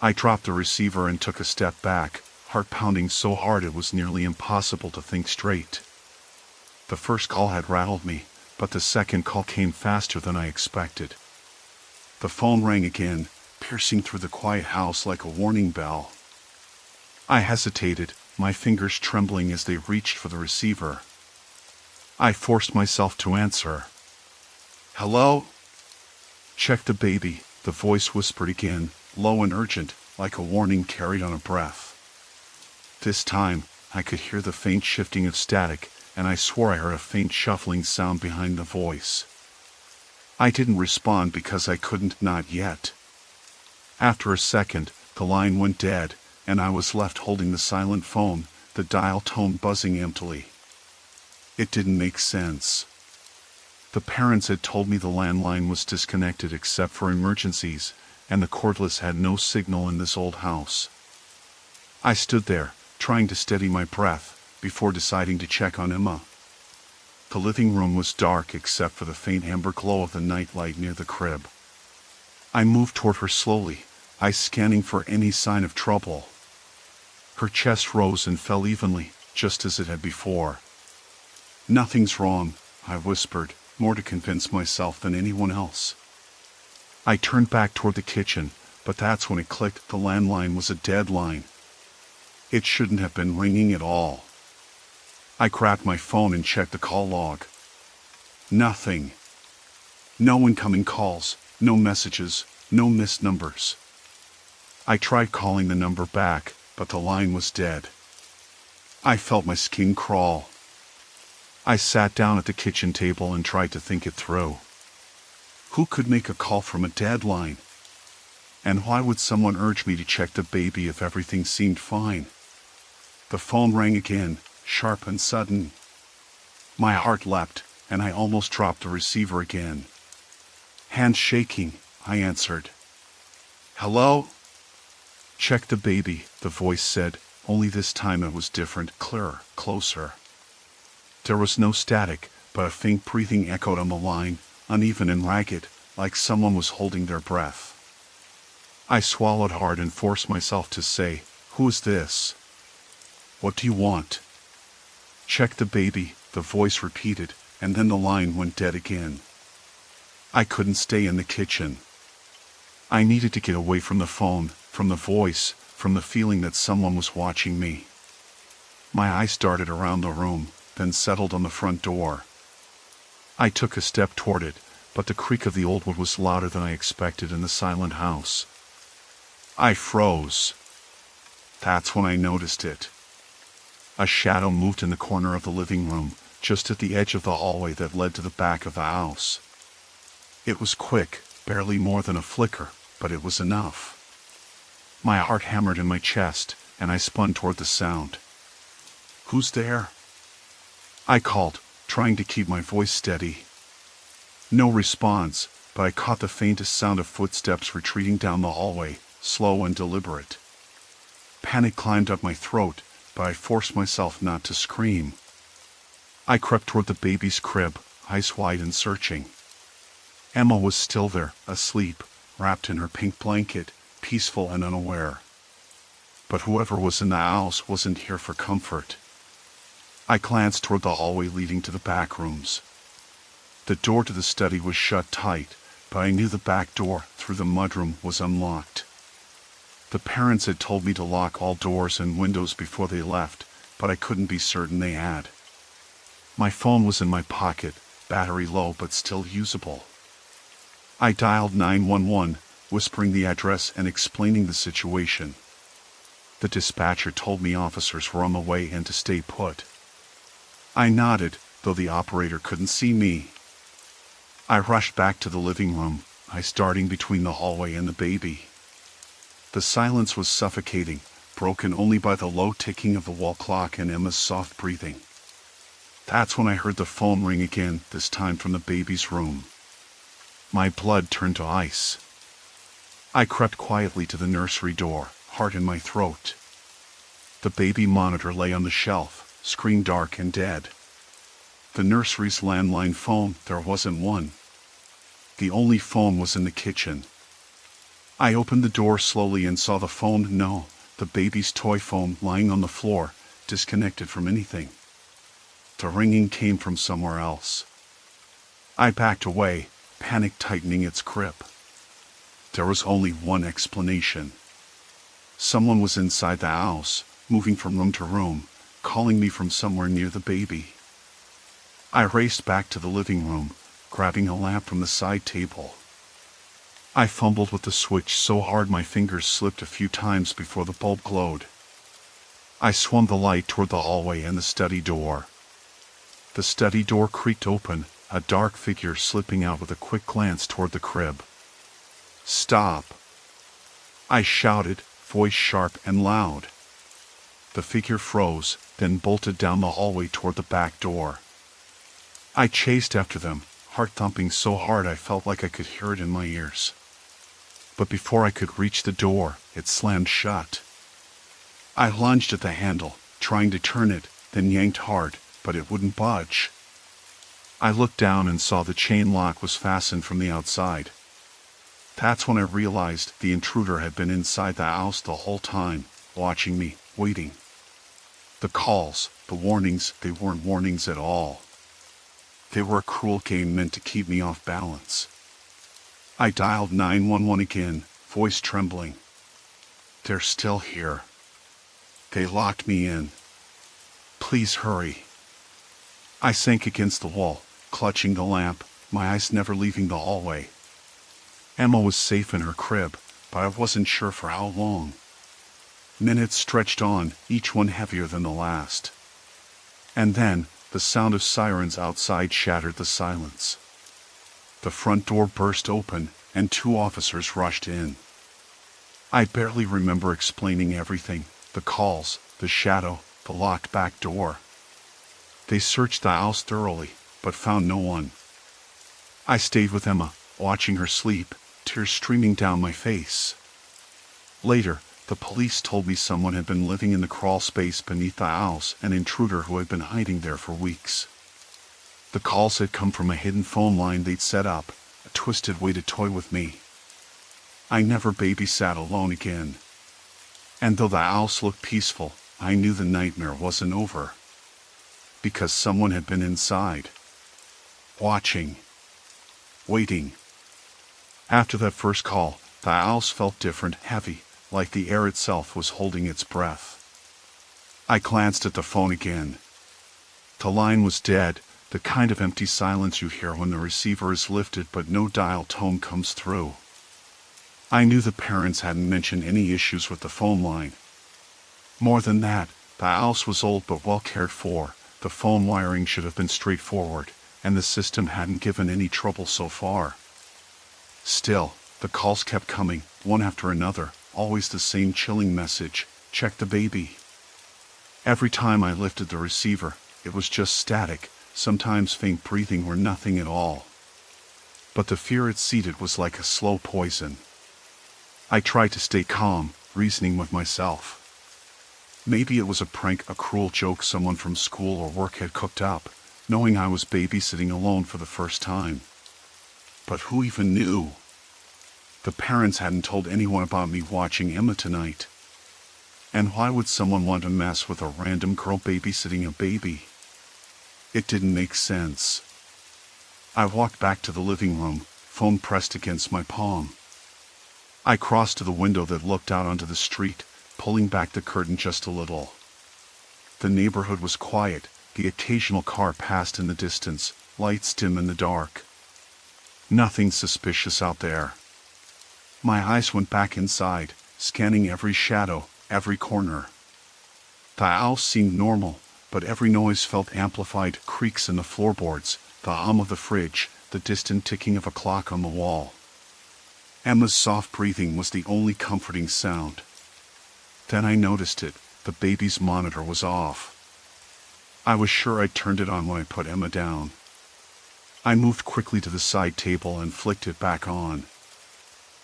I dropped the receiver and took a step back, heart pounding so hard it was nearly impossible to think straight. The first call had rattled me, but the second call came faster than I expected. The phone rang again, piercing through the quiet house like a warning bell. I hesitated, my fingers trembling as they reached for the receiver. I forced myself to answer. "Hello?" "Check the baby," the voice whispered again, low and urgent, like a warning carried on a breath. This time, I could hear the faint shifting of static, and I swore I heard a faint shuffling sound behind the voice. I didn't respond because I couldn't, not yet. After a second, the line went dead, and I was left holding the silent phone, the dial tone buzzing emptily. It didn't make sense. The parents had told me the landline was disconnected except for emergencies, and the cordless had no signal in this old house. I stood there, trying to steady my breath, before deciding to check on Emma. The living room was dark except for the faint amber glow of the nightlight near the crib. I moved toward her slowly, eyes scanning for any sign of trouble. Her chest rose and fell evenly, just as it had before. "Nothing's wrong," I whispered, more to convince myself than anyone else. I turned back toward the kitchen, but that's when it clicked, the landline was a dead line. It shouldn't have been ringing at all. I grabbed my phone and checked the call log. Nothing. No incoming calls, no messages, no missed numbers. I tried calling the number back, but the line was dead. I felt my skin crawl. I sat down at the kitchen table and tried to think it through. Who could make a call from a deadline? And why would someone urge me to check the baby if everything seemed fine? The phone rang again, sharp and sudden. My heart leapt, and I almost dropped the receiver again. Hands shaking, I answered. Hello? Check the baby, the voice said, only this time it was different, clearer, closer. There was no static, but a faint breathing echoed on the line, uneven and ragged, like someone was holding their breath. I swallowed hard and forced myself to say, "Who is this? What do you want?" Check the baby, the voice repeated, and then the line went dead again. I couldn't stay in the kitchen. I needed to get away from the phone, from the voice, from the feeling that someone was watching me. My eyes darted around the room, then settled on the front door. I took a step toward it, but the creak of the old wood was louder than I expected in the silent house. I froze. That's when I noticed it. A shadow moved in the corner of the living room, just at the edge of the hallway that led to the back of the house. It was quick, barely more than a flicker, but it was enough. My heart hammered in my chest, and I spun toward the sound. "Who's there?" I called, trying to keep my voice steady. No response, but I caught the faintest sound of footsteps retreating down the hallway, slow and deliberate. Panic climbed up my throat, but I forced myself not to scream. I crept toward the baby's crib, eyes wide and searching. Emma was still there, asleep, wrapped in her pink blanket, peaceful and unaware. But whoever was in the house wasn't here for comfort. I glanced toward the hallway leading to the back rooms. The door to the study was shut tight, but I knew the back door, through the mudroom, was unlocked. The parents had told me to lock all doors and windows before they left, but I couldn't be certain they had. My phone was in my pocket, battery low but still usable. I dialed 911, whispering the address and explaining the situation. The dispatcher told me officers were on the way and to stay put. I nodded, though the operator couldn't see me. I rushed back to the living room, eyes darting between the hallway and the baby. The silence was suffocating, broken only by the low ticking of the wall clock and Emma's soft breathing. That's when I heard the phone ring again, this time from the baby's room. My blood turned to ice. I crept quietly to the nursery door, heart in my throat. The baby monitor lay on the shelf, screen dark and dead. The nursery's landline phone, there wasn't one. The only phone was in the kitchen. I opened the door slowly and saw the phone, no, the baby's toy phone, lying on the floor, disconnected from anything. The ringing came from somewhere else. I backed away, panic tightening its grip. There was only one explanation. Someone was inside the house, moving from room to room, calling me from somewhere near the baby. I raced back to the living room, grabbing a lamp from the side table. I fumbled with the switch so hard my fingers slipped a few times before the bulb glowed. I swung the light toward the hallway and the study door. The study door creaked open, a dark figure slipping out with a quick glance toward the crib. "Stop!" I shouted, voice sharp and loud. The figure froze, then bolted down the hallway toward the back door. I chased after them, heart thumping so hard I felt like I could hear it in my ears. But before I could reach the door, it slammed shut. I lunged at the handle, trying to turn it, then yanked hard, but it wouldn't budge. I looked down and saw the chain lock was fastened from the outside. That's when I realized the intruder had been inside the house the whole time, watching me, waiting. The calls, the warnings, they weren't warnings at all. They were a cruel game meant to keep me off balance. I dialed 911 again, voice trembling. "They're still here. They locked me in. Please hurry." I sank against the wall, clutching the lamp, my eyes never leaving the hallway. Emma was safe in her crib, but I wasn't sure for how long. Minutes stretched on, each one heavier than the last. And then, the sound of sirens outside shattered the silence. The front door burst open, and 2 officers rushed in. I barely remember explaining everything: the calls, the shadow, the locked back door. They searched the house thoroughly, but found no one. I stayed with Emma, watching her sleep, tears streaming down my face. Later, the police told me someone had been living in the crawl space beneath the house, an intruder who had been hiding there for weeks. The calls had come from a hidden phone line they'd set up, a twisted way to toy with me. I never babysat alone again. And though the house looked peaceful, I knew the nightmare wasn't over. Because someone had been inside. Watching. Waiting. After that first call, the house felt different, heavy, like the air itself was holding its breath. I glanced at the phone again. The line was dead, the kind of empty silence you hear when the receiver is lifted but no dial tone comes through. I knew the parents hadn't mentioned any issues with the phone line. More than that, the house was old but well cared for, the phone wiring should have been straightforward, and the system hadn't given any trouble so far. Still, the calls kept coming, one after another, always the same chilling message: check the baby. Every time I lifted the receiver, it was just static, sometimes faint breathing or nothing at all. But the fear it seeded was like a slow poison. I tried to stay calm, reasoning with myself. Maybe it was a prank, a cruel joke someone from school or work had cooked up, knowing I was babysitting alone for the first time. But who even knew? The parents hadn't told anyone about me watching Emma tonight. And why would someone want to mess with a random girl babysitting a baby? It didn't make sense. I walked back to the living room, phone pressed against my palm. I crossed to the window that looked out onto the street, pulling back the curtain just a little. The neighborhood was quiet, the occasional car passed in the distance, lights dim in the dark. Nothing suspicious out there. My eyes went back inside, scanning every shadow, every corner. The house seemed normal, but every noise felt amplified: creaks in the floorboards, the hum of the fridge, the distant ticking of a clock on the wall. Emma's soft breathing was the only comforting sound. Then I noticed it: the baby's monitor was off. I was sure I'd turned it on when I put Emma down. I moved quickly to the side table and flicked it back on.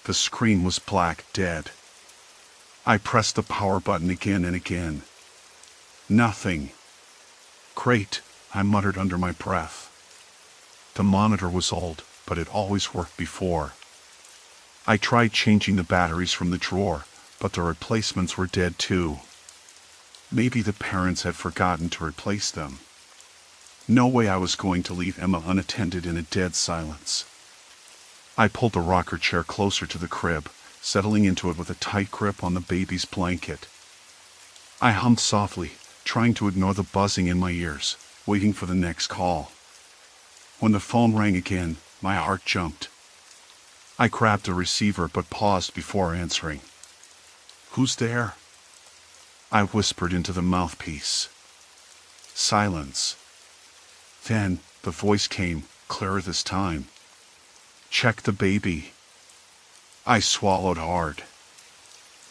The screen was black, dead. I pressed the power button again and again. Nothing. Great, I muttered under my breath. The monitor was old, but it always worked before. I tried changing the batteries from the drawer, but the replacements were dead too. Maybe the parents had forgotten to replace them. No way I was going to leave Emma unattended in a dead silence. I pulled the rocker chair closer to the crib, settling into it with a tight grip on the baby's blanket. I hummed softly, trying to ignore the buzzing in my ears, waiting for the next call. When the phone rang again, my heart jumped. I grabbed the receiver but paused before answering. "Who's there?" I whispered into the mouthpiece. Silence. Then, the voice came, clearer this time. "Check the baby." I swallowed hard.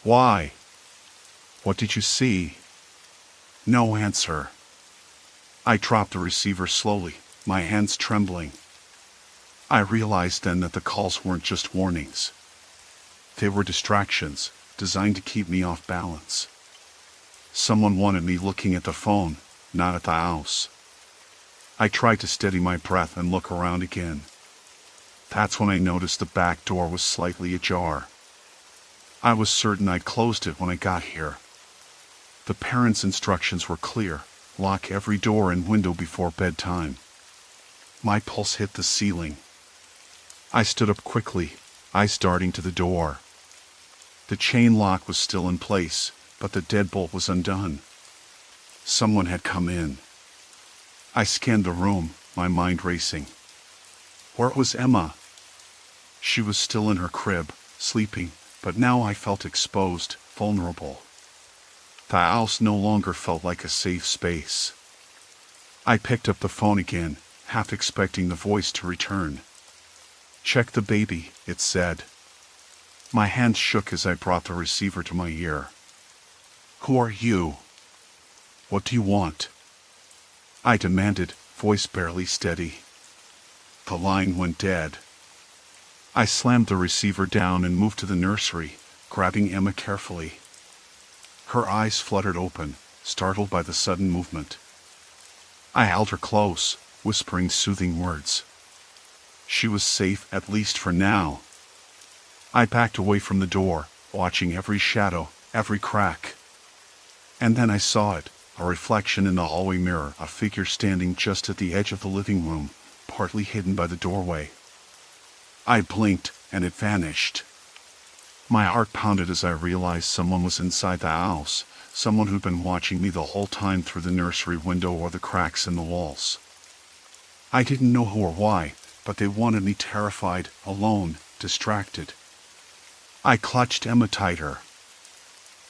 "Why?" "What did you see?" No answer. I dropped the receiver slowly, my hands trembling. I realized then that the calls weren't just warnings. They were distractions, designed to keep me off balance. Someone wanted me looking at the phone, not at the house. I tried to steady my breath and look around again. That's when I noticed the back door was slightly ajar. I was certain I'd closed it when I got here. The parents' instructions were clear: lock every door and window before bedtime. My pulse hit the ceiling. I stood up quickly, eyes darting to the door. The chain lock was still in place, but the deadbolt was undone. Someone had come in. I scanned the room, my mind racing. Where was Emma? She was still in her crib, sleeping, but now I felt exposed, vulnerable. The house no longer felt like a safe space. I picked up the phone again, half expecting the voice to return. "Check the baby," it said. My hand shook as I brought the receiver to my ear. "Who are you? What do you want?" I demanded, voice barely steady. The line went dead. I slammed the receiver down and moved to the nursery, grabbing Emma carefully. Her eyes fluttered open, startled by the sudden movement. I held her close, whispering soothing words. She was safe, at least for now. I backed away from the door, watching every shadow, every crack. And then I saw it, a reflection in the hallway mirror, a figure standing just at the edge of the living room, partly hidden by the doorway. I blinked, and it vanished. My heart pounded as I realized someone was inside the house, someone who'd been watching me the whole time through the nursery window or the cracks in the walls. I didn't know who or why, but they wanted me terrified, alone, distracted. I clutched Emma tighter.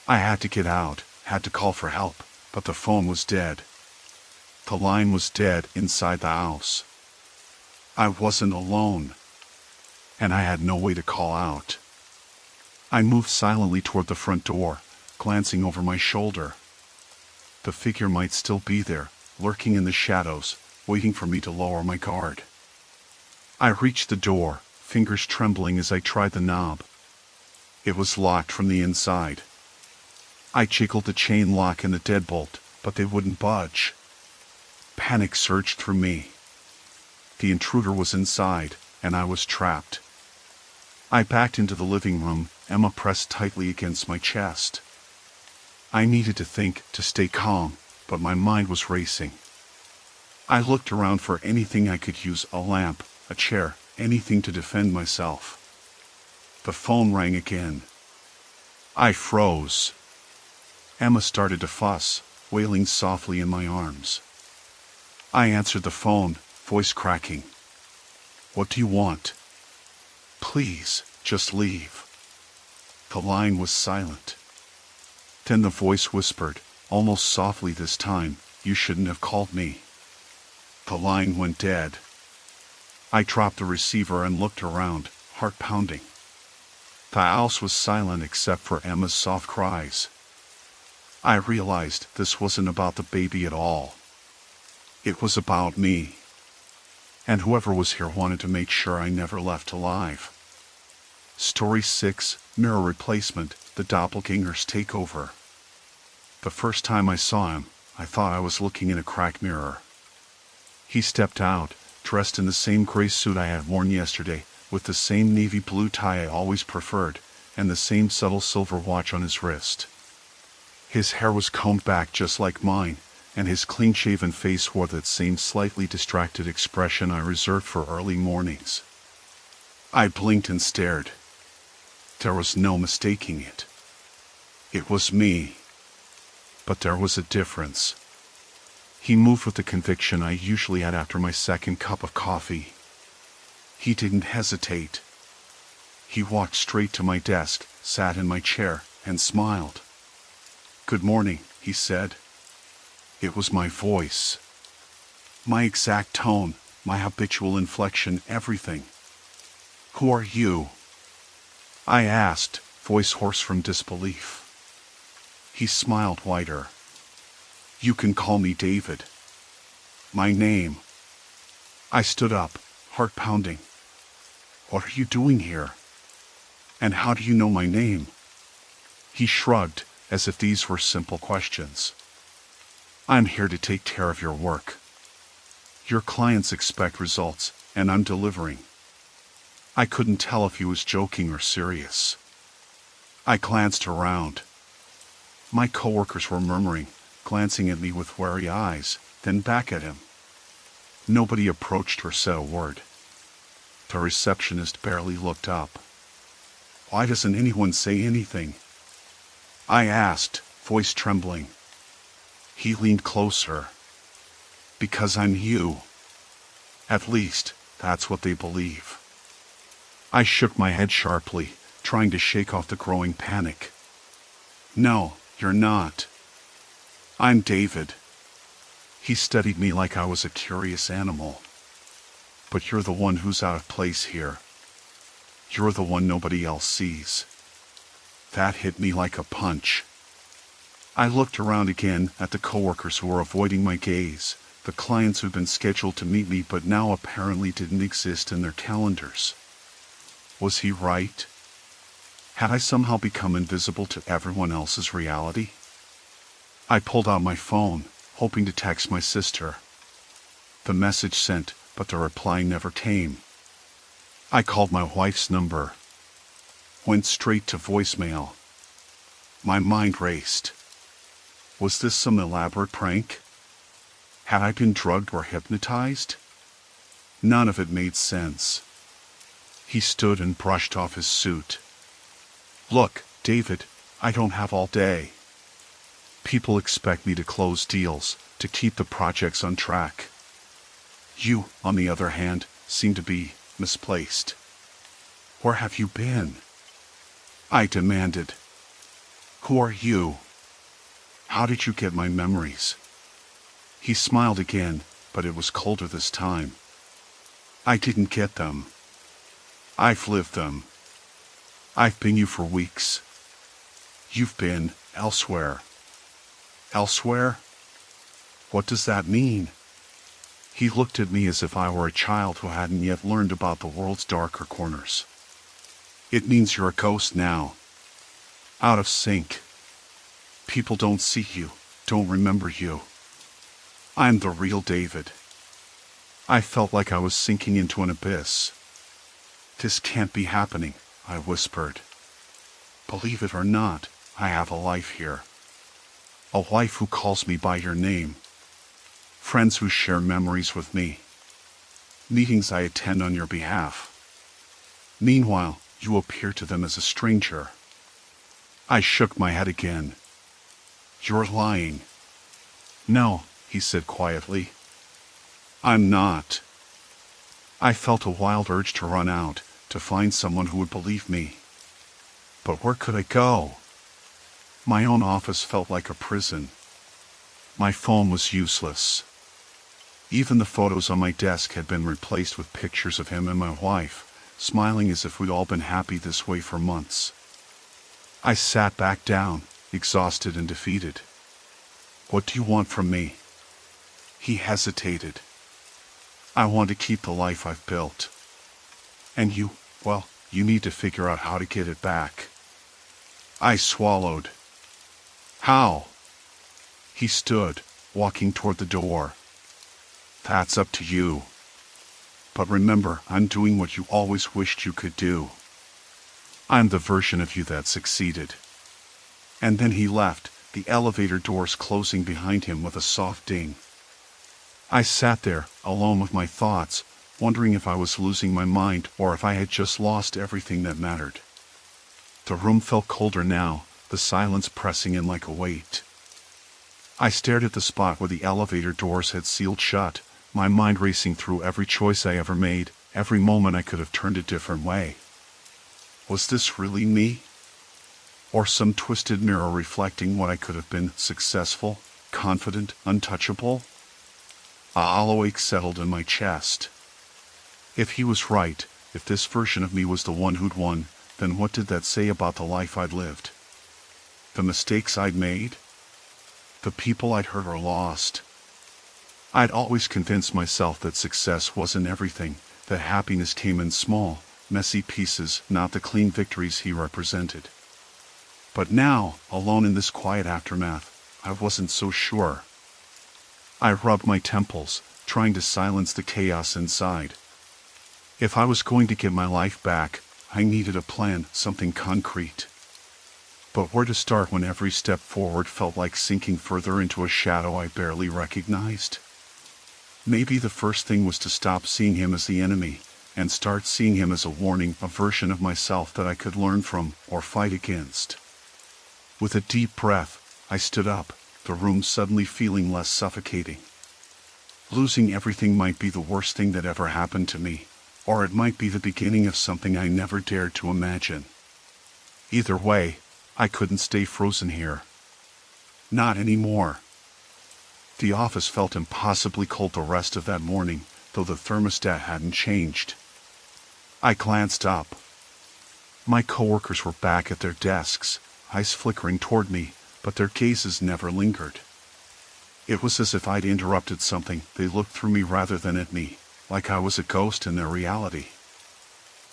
I had to get out, had to call for help, but the phone was dead. The line was dead inside the house. I wasn't alone, and I had no way to call out. I moved silently toward the front door, glancing over my shoulder. The figure might still be there, lurking in the shadows, waiting for me to lower my guard. I reached the door, fingers trembling as I tried the knob. It was locked from the inside. I jiggled the chain lock and the deadbolt, but they wouldn't budge. Panic surged through me. The intruder was inside, and I was trapped. I backed into the living room, Emma pressed tightly against my chest. I needed to think, to stay calm, but my mind was racing. I looked around for anything I could use, a lamp, a chair, anything to defend myself. The phone rang again. I froze. Emma started to fuss, wailing softly in my arms. I answered the phone, voice cracking. "What do you want?" "Please, just leave." The line was silent. Then the voice whispered, almost softly this time, "You shouldn't have called me." The line went dead. I dropped the receiver and looked around, heart pounding. The house was silent except for Emma's soft cries. I realized this wasn't about the baby at all. It was about me. And whoever was here wanted to make sure I never left alive. Story 6, Mirror Replacement, the Doppelganger's Takeover. The first time I saw him, I thought I was looking in a cracked mirror. He stepped out, dressed in the same gray suit I had worn yesterday, with the same navy blue tie I always preferred, and the same subtle silver watch on his wrist. His hair was combed back just like mine, and his clean-shaven face wore that same slightly distracted expression I reserved for early mornings. I blinked and stared. There was no mistaking it. It was me. But there was a difference. He moved with the conviction I usually had after my second cup of coffee. He didn't hesitate. He walked straight to my desk, sat in my chair, and smiled. "Good morning," he said. It was my voice. My exact tone, my habitual inflection, everything. "Who are you?" I asked, voice hoarse from disbelief. He smiled wider. "You can call me David. My name." I stood up, heart pounding. "What are you doing here? And how do you know my name?" He shrugged, as if these were simple questions. "I'm here to take care of your work. Your clients expect results, and I'm delivering." I couldn't tell if he was joking or serious. I glanced around. My coworkers were murmuring, glancing at me with wary eyes, then back at him. Nobody approached or said a word. The receptionist barely looked up. "Why doesn't anyone say anything?" I asked, voice trembling. He leaned closer. "Because I'm you. At least, that's what they believe." I shook my head sharply, trying to shake off the growing panic. "No, you're not. I'm David." He studied me like I was a curious animal. But you're the one who's out of place here. You're the one nobody else sees. That hit me like a punch. I looked around again at the coworkers who were avoiding my gaze, the clients who'd been scheduled to meet me but now apparently didn't exist in their calendars. Was he right? Had I somehow become invisible to everyone else's reality? I pulled out my phone, hoping to text my sister. The message sent, but the reply never came. I called my wife's number. Went straight to voicemail. My mind raced. Was this some elaborate prank? Had I been drugged or hypnotized? None of it made sense. He stood and brushed off his suit. Look, David, I don't have all day. People expect me to close deals, to keep the projects on track. You, on the other hand, seem to be misplaced. Where have you been? I demanded. Who are you? How did you get my memories? He smiled again, but it was colder this time. I didn't get them. I've lived them. I've been you for weeks. You've been elsewhere. Elsewhere? What does that mean? He looked at me as if I were a child who hadn't yet learned about the world's darker corners. It means you're a ghost now. Out of sync. People don't see you, don't remember you. I'm the real David. I felt like I was sinking into an abyss. This can't be happening, I whispered. Believe it or not, I have a life here. A wife who calls me by your name. Friends who share memories with me. Meetings I attend on your behalf. Meanwhile, you appear to them as a stranger. I shook my head again. You're lying. No, he said quietly. I'm not. I felt a wild urge to run out, to find someone who would believe me. But where could I go? My own office felt like a prison. My phone was useless. Even the photos on my desk had been replaced with pictures of him and my wife, smiling as if we'd all been happy this way for months. I sat back down, exhausted and defeated. What do you want from me? He hesitated. I want to keep the life I've built. And you, well, you need to figure out how to get it back. I swallowed. How? He stood, walking toward the door. That's up to you. But remember, I'm doing what you always wished you could do. I'm the version of you that succeeded. And then he left, the elevator doors closing behind him with a soft ding. I sat there, alone with my thoughts, wondering if I was losing my mind or if I had just lost everything that mattered. The room felt colder now, the silence pressing in like a weight. I stared at the spot where the elevator doors had sealed shut, my mind racing through every choice I ever made, every moment I could have turned a different way. Was this really me? Or some twisted mirror reflecting what I could have been: successful, confident, untouchable? A hollow ache settled in my chest. If he was right, if this version of me was the one who'd won, then what did that say about the life I'd lived? The mistakes I'd made? The people I'd hurt or lost? I'd always convinced myself that success wasn't everything, that happiness came in small, messy pieces, not the clean victories he represented. But now, alone in this quiet aftermath, I wasn't so sure. I rubbed my temples, trying to silence the chaos inside. If I was going to get my life back, I needed a plan, something concrete. But where to start when every step forward felt like sinking further into a shadow I barely recognized? Maybe the first thing was to stop seeing him as the enemy, and start seeing him as a warning, a version of myself that I could learn from or fight against. With a deep breath, I stood up, the room suddenly feeling less suffocating. Losing everything might be the worst thing that ever happened to me, or it might be the beginning of something I never dared to imagine. Either way, I couldn't stay frozen here. Not anymore. The office felt impossibly cold the rest of that morning, though the thermostat hadn't changed. I glanced up. My coworkers were back at their desks, eyes flickering toward me, but their gazes never lingered. It was as if I'd interrupted something. They looked through me rather than at me, like I was a ghost in their reality.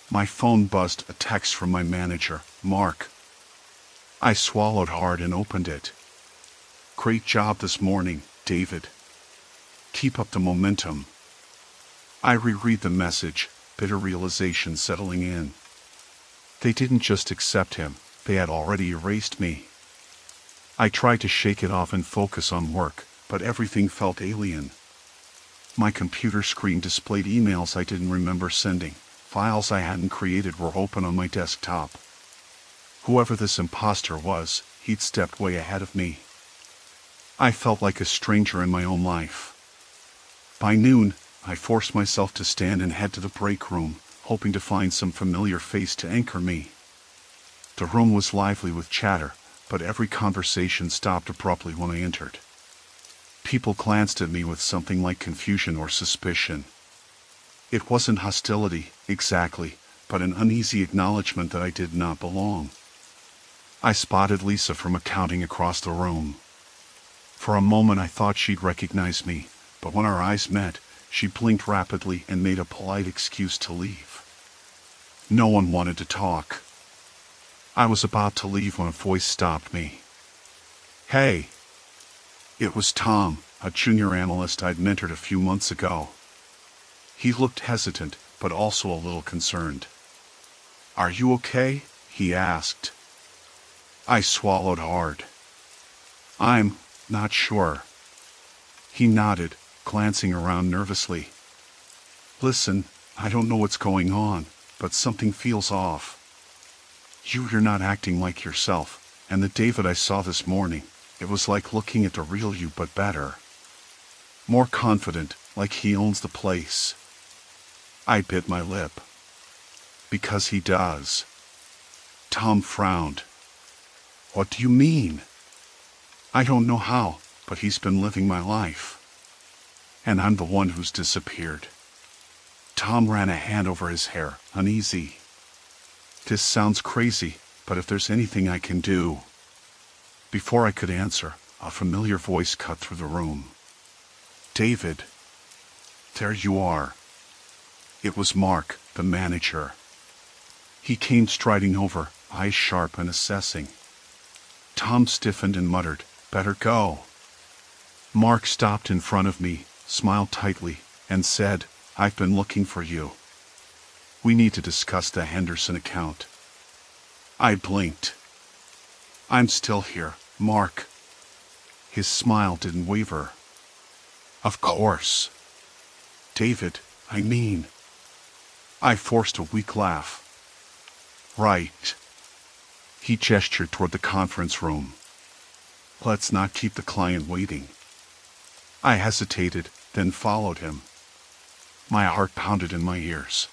My phone buzzed, a text from my manager, Mark. I swallowed hard and opened it. "Great job this morning, David. Keep up the momentum." I reread the message, bitter realization settling in. They didn't just accept him, they had already erased me. I tried to shake it off and focus on work, but everything felt alien. My computer screen displayed emails I didn't remember sending. Files I hadn't created were open on my desktop. Whoever this imposter was, he'd stepped way ahead of me. I felt like a stranger in my own life. By noon, I forced myself to stand and head to the break room, hoping to find some familiar face to anchor me. The room was lively with chatter, but every conversation stopped abruptly when I entered. People glanced at me with something like confusion or suspicion. It wasn't hostility, exactly, but an uneasy acknowledgement that I did not belong. I spotted Lisa from accounting across the room. For a moment I thought she'd recognize me, but when our eyes met, she blinked rapidly and made a polite excuse to leave. No one wanted to talk. I was about to leave when a voice stopped me. "Hey!" It was Tom, a junior analyst I'd mentored a few months ago. He looked hesitant, but also a little concerned. "Are you okay?" he asked. I swallowed hard. "I'm not sure." He nodded, glancing around nervously. "Listen, I don't know what's going on, but something feels off. You're not acting like yourself, and the David I saw this morning, it was like looking at the real you but better. More confident, like he owns the place." I bit my lip. "Because he does." Tom frowned. "What do you mean?" "I don't know how, but he's been living my life. And I'm the one who's disappeared." Tom ran a hand over his hair, uneasy. "This sounds crazy, but if there's anything I can do..." Before I could answer, a familiar voice cut through the room. "David." "There you are." It was Mark, the manager. He came striding over, eyes sharp and assessing. Tom stiffened and muttered, "Better go." Mark stopped in front of me, smiled tightly, and said, "I've been looking for you. We need to discuss the Henderson account." I blinked. "I'm still here, Mark." His smile didn't waver. "Of course." "David, I mean..." I forced a weak laugh. "Right." He gestured toward the conference room. "Let's not keep the client waiting." I hesitated, then followed him. My heart pounded in my ears.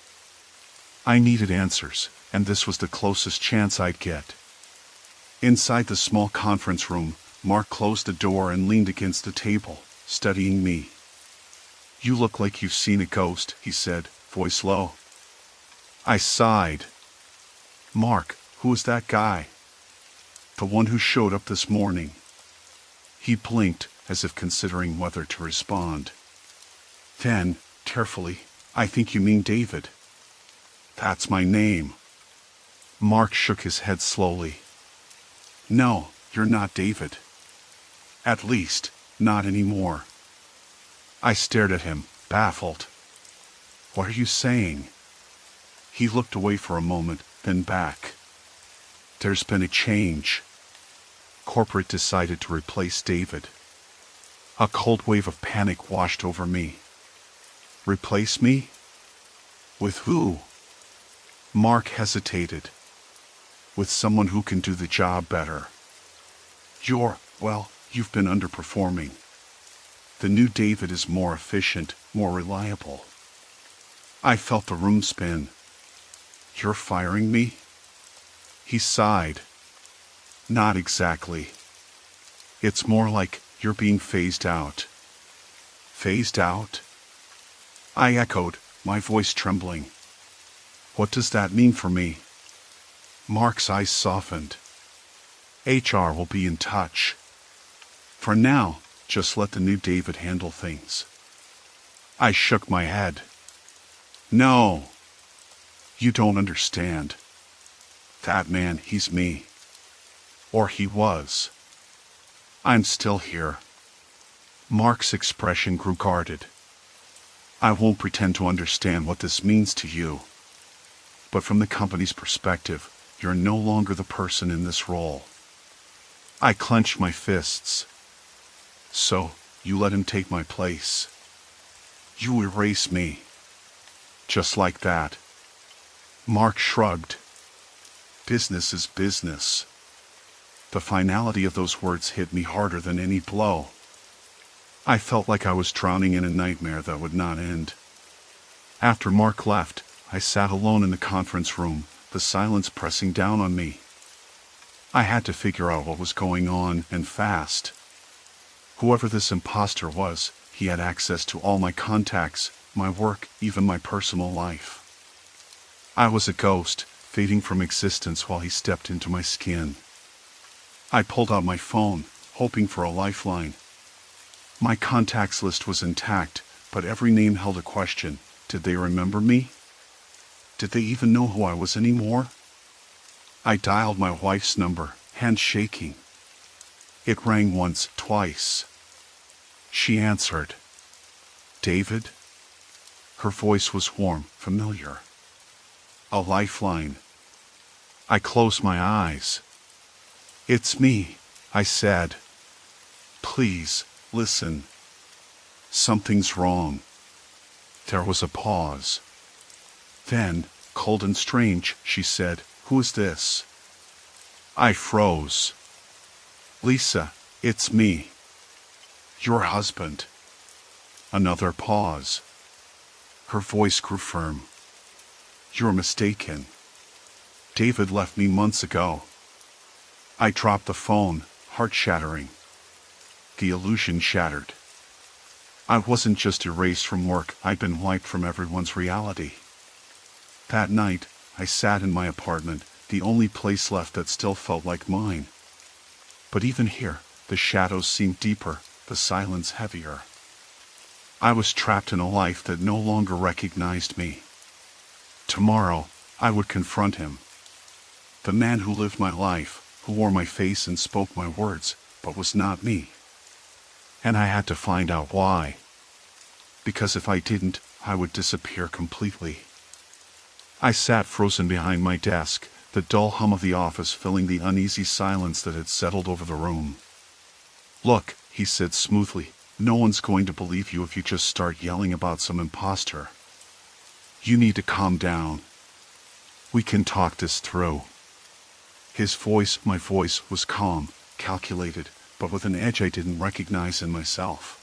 I needed answers, and this was the closest chance I'd get. Inside the small conference room, Mark closed the door and leaned against the table, studying me. "You look like you've seen a ghost," he said, voice low. I sighed. "Mark, who is that guy?" "The one who showed up this morning." He blinked, as if considering whether to respond. Then, carefully, "I think you mean David." "That's my name." Mark shook his head slowly. "No, you're not David. At least, not anymore." I stared at him, baffled. "What are you saying?" He looked away for a moment, then back. "There's been a change. Corporate decided to replace David." A cold wave of panic washed over me. "Replace me? With who?" Mark hesitated. "With someone who can do the job better. You've been underperforming. The new David is more efficient, more reliable." I felt the room spin. "You're firing me?" He sighed. "Not exactly. It's more like you're being phased out." Phased out? I echoed, my voice trembling. What does that mean for me? Mark's eyes softened. HR will be in touch. For now, just let the new David handle things. I shook my head. No. You don't understand. That man, he's me. Or he was. I'm still here. Mark's expression grew guarded. I won't pretend to understand what this means to you. But from the company's perspective, you're no longer the person in this role. I clenched my fists. So, you let him take my place. You erase me. Just like that. Mark shrugged. Business is business. The finality of those words hit me harder than any blow. I felt like I was drowning in a nightmare that would not end. After Mark left, I sat alone in the conference room, the silence pressing down on me. I had to figure out what was going on, and fast. Whoever this imposter was, he had access to all my contacts, my work, even my personal life. I was a ghost, fading from existence while he stepped into my skin. I pulled out my phone, hoping for a lifeline. My contacts list was intact, but every name held a question. Did they remember me? Did they even know who I was anymore? I dialed my wife's number, hands shaking. It rang once, twice. She answered. David? Her voice was warm, familiar. A lifeline. I closed my eyes. It's me, I said. Please, listen. Something's wrong. There was a pause. Then, cold and strange, she said, Who is this? I froze. Lisa, it's me. Your husband. Another pause. Her voice grew firm. You're mistaken. David left me months ago. I dropped the phone, heart shattering. The illusion shattered. I wasn't just erased from work, I'd been wiped from everyone's reality. That night, I sat in my apartment, the only place left that still felt like mine. But even here, the shadows seemed deeper, the silence heavier. I was trapped in a life that no longer recognized me. Tomorrow, I would confront him. The man who lived my life, who wore my face and spoke my words, but was not me. And I had to find out why. Because if I didn't, I would disappear completely. I sat frozen behind my desk, the dull hum of the office filling the uneasy silence that had settled over the room. Look, he said smoothly, no one's going to believe you if you just start yelling about some imposter. You need to calm down. We can talk this through. His voice, my voice, was calm, calculated, but with an edge I didn't recognize in myself.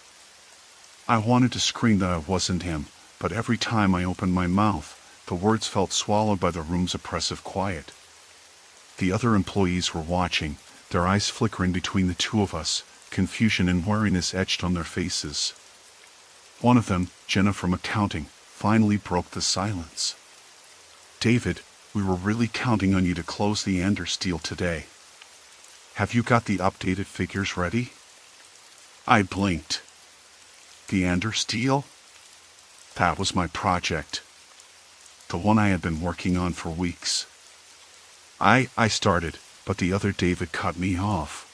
I wanted to scream that I wasn't him, but every time I opened my mouth, the words felt swallowed by the room's oppressive quiet. The other employees were watching, their eyes flickering between the two of us, confusion and wariness etched on their faces. One of them, Jenna from accounting, finally broke the silence. David, we were really counting on you to close the Anders deal today. Have you got the updated figures ready? I blinked. The Anders deal? That was my project. The one I had been working on for weeks. I started, but the other David cut me off.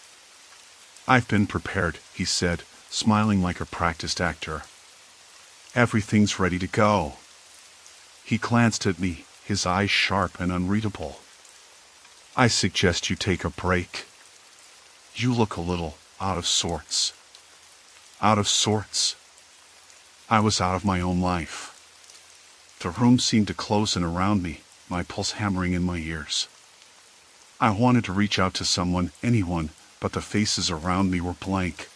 I've been prepared, he said, smiling like a practiced actor. Everything's ready to go. He glanced at me, his eyes sharp and unreadable. I suggest you take a break. You look a little out of sorts. Out of sorts? I was out of my own life. The room seemed to close in around me, my pulse hammering in my ears. I wanted to reach out to someone, anyone, but the faces around me were blank.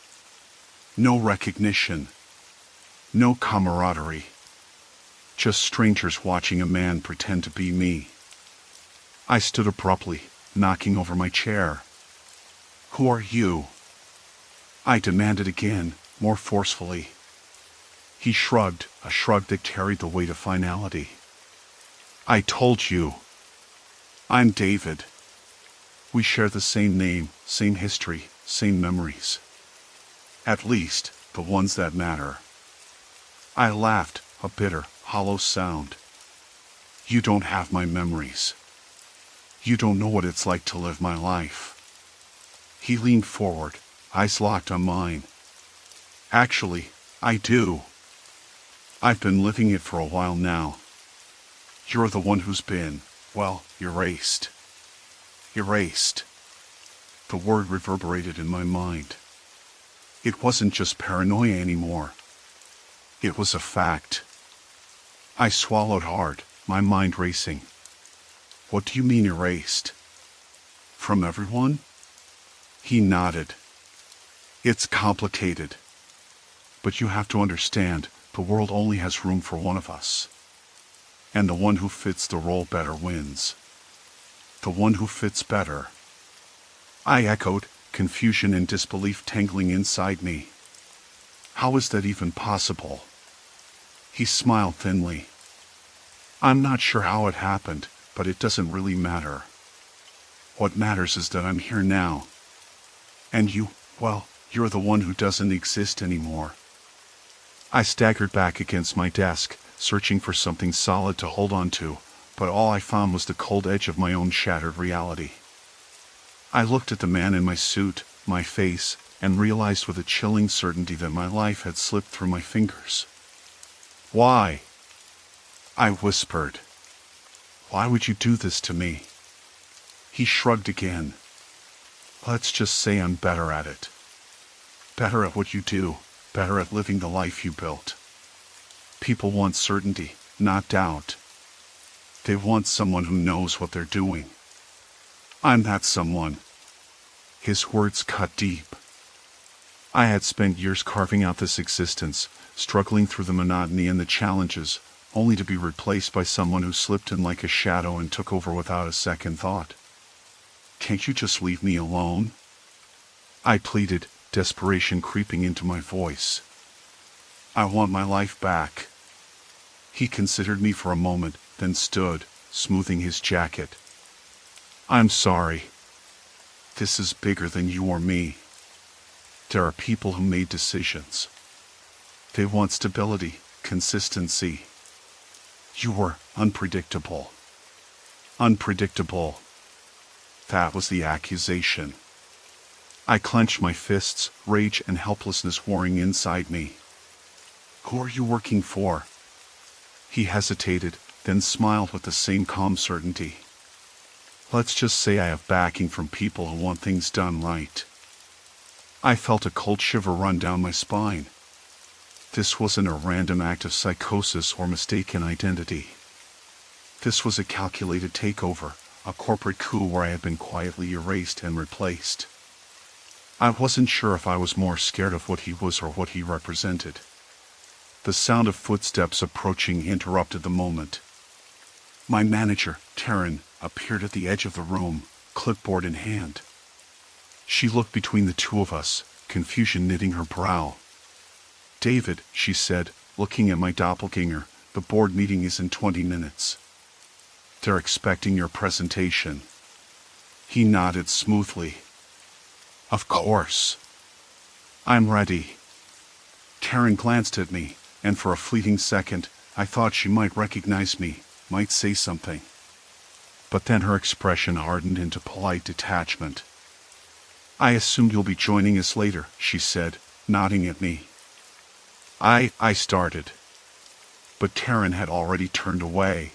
No recognition. No camaraderie. Just strangers watching a man pretend to be me. I stood abruptly, knocking over my chair. Who are you? I demanded again, more forcefully. He shrugged, a shrug that carried the weight of finality. I told you. I'm David. We share the same name, same history, same memories. At least, the ones that matter. I laughed, a bitter, hollow sound. You don't have my memories. You don't know what it's like to live my life. He leaned forward, eyes locked on mine. Actually, I do. I've been living it for a while now. You're the one who's been, well, erased. Erased. The word reverberated in my mind. It wasn't just paranoia anymore. It was a fact. I swallowed hard, my mind racing. What do you mean erased? From everyone? He nodded. It's complicated. But you have to understand, the world only has room for one of us. And the one who fits the role better wins. The one who fits better. I echoed, confusion and disbelief tangling inside me. How is that even possible? He smiled thinly. I'm not sure how it happened, but it doesn't really matter. What matters is that I'm here now. And you, well, you're the one who doesn't exist anymore. I staggered back against my desk, searching for something solid to hold on to, but all I found was the cold edge of my own shattered reality. I looked at the man in my suit, my face, and realized with a chilling certainty that my life had slipped through my fingers. Why? I whispered. Why would you do this to me? He shrugged again. Let's just say I'm better at it. Better at what you do, better at living the life you built. People want certainty, not doubt. They want someone who knows what they're doing. I'm that someone. His words cut deep. I had spent years carving out this existence, struggling through the monotony and the challenges, only to be replaced by someone who slipped in like a shadow and took over without a second thought. Can't you just leave me alone? I pleaded, desperation creeping into my voice. I want my life back. He considered me for a moment, then stood, smoothing his jacket. I'm sorry. This is bigger than you or me. There are people who made decisions. They want stability, consistency. You were unpredictable. Unpredictable. That was the accusation. I clenched my fists, rage and helplessness warring inside me. Who are you working for? He hesitated, then smiled with the same calm certainty. Let's just say I have backing from people who want things done right. I felt a cold shiver run down my spine. This wasn't a random act of psychosis or mistaken identity. This was a calculated takeover, a corporate coup where I had been quietly erased and replaced. I wasn't sure if I was more scared of what he was or what he represented. The sound of footsteps approaching interrupted the moment. My manager, Taryn, appeared at the edge of the room, clipboard in hand. She looked between the two of us, confusion knitting her brow. David, she said, looking at my doppelganger, the board meeting is in 20 minutes. They're expecting your presentation. He nodded smoothly. Of course. I'm ready. Taryn glanced at me, and for a fleeting second, I thought she might recognize me, might say something. But then her expression hardened into polite detachment. I assumed you'll be joining us later, she said, nodding at me. I started. But Taryn had already turned away.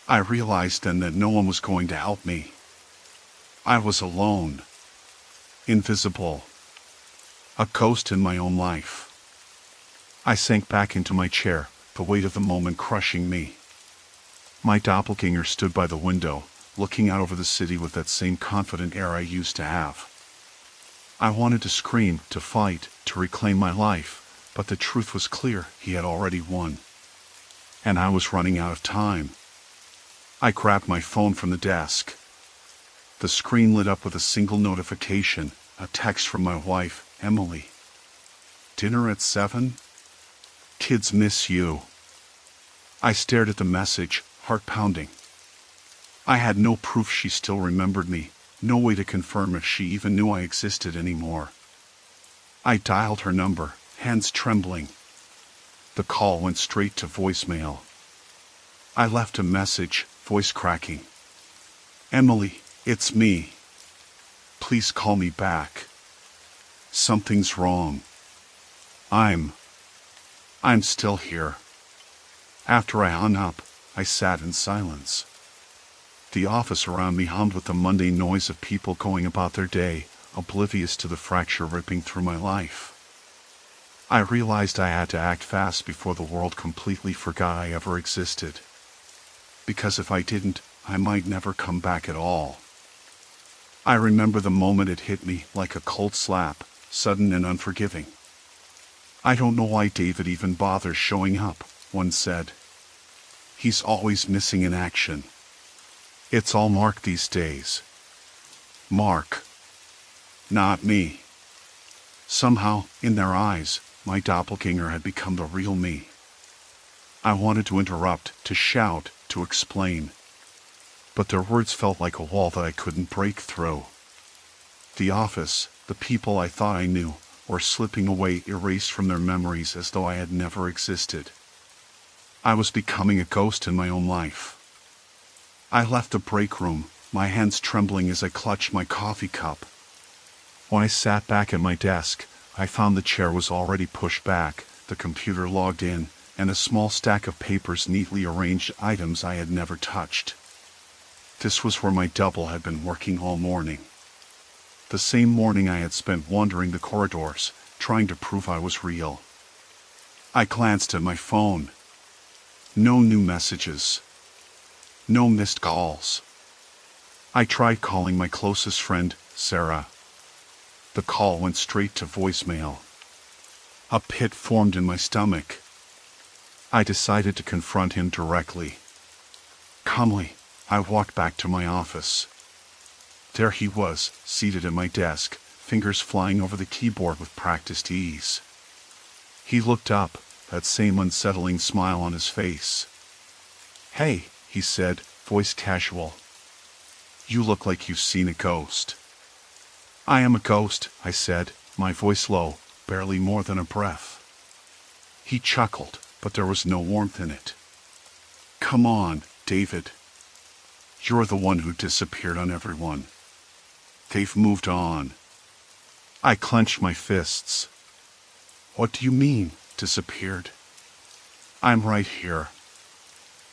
I realized then that no one was going to help me. I was alone. Invisible. A ghost in my own life. I sank back into my chair, the weight of the moment crushing me. My doppelganger stood by the window, looking out over the city with that same confident air I used to have. I wanted to scream, to fight, to reclaim my life, but the truth was clear, he had already won. And I was running out of time. I grabbed my phone from the desk. The screen lit up with a single notification, a text from my wife, Emily. Dinner at 7? Kids miss you. I stared at the message, heart pounding. I had no proof she still remembered me, no way to confirm if she even knew I existed anymore. I dialed her number, hands trembling. The call went straight to voicemail. I left a message, voice cracking. Emily, it's me. Please call me back. Something's wrong. I'm still here. After I hung up, I sat in silence. The office around me hummed with the mundane noise of people going about their day, oblivious to the fracture ripping through my life. I realized I had to act fast before the world completely forgot I ever existed. Because if I didn't, I might never come back at all. I remember the moment it hit me like a cold slap, sudden and unforgiving. I don't know why David even bothers showing up, one said. He's always missing in action. It's all Mark these days. Mark. Not me. Somehow, in their eyes, my doppelganger had become the real me. I wanted to interrupt, to shout, to explain. But their words felt like a wall that I couldn't break through. The office, the people I thought I knew, were slipping away, erased from their memories as though I had never existed. I was becoming a ghost in my own life. I left the break room, my hands trembling as I clutched my coffee cup. When I sat back at my desk, I found the chair was already pushed back, the computer logged in, and a small stack of papers neatly arranged, items I had never touched. This was where my double had been working all morning. The same morning I had spent wandering the corridors, trying to prove I was real. I glanced at my phone. No new messages. No missed calls. I tried calling my closest friend, Sarah. The call went straight to voicemail. A pit formed in my stomach. I decided to confront him directly. Calmly, I walked back to my office. There he was, seated at my desk, fingers flying over the keyboard with practiced ease. He looked up, that same unsettling smile on his face. Hey, he said, voice casual. You look like you've seen a ghost. I am a ghost, I said, my voice low, barely more than a breath. He chuckled, but there was no warmth in it. Come on, David. You're the one who disappeared on everyone. They've moved on. I clenched my fists. What do you mean, disappeared? I'm right here.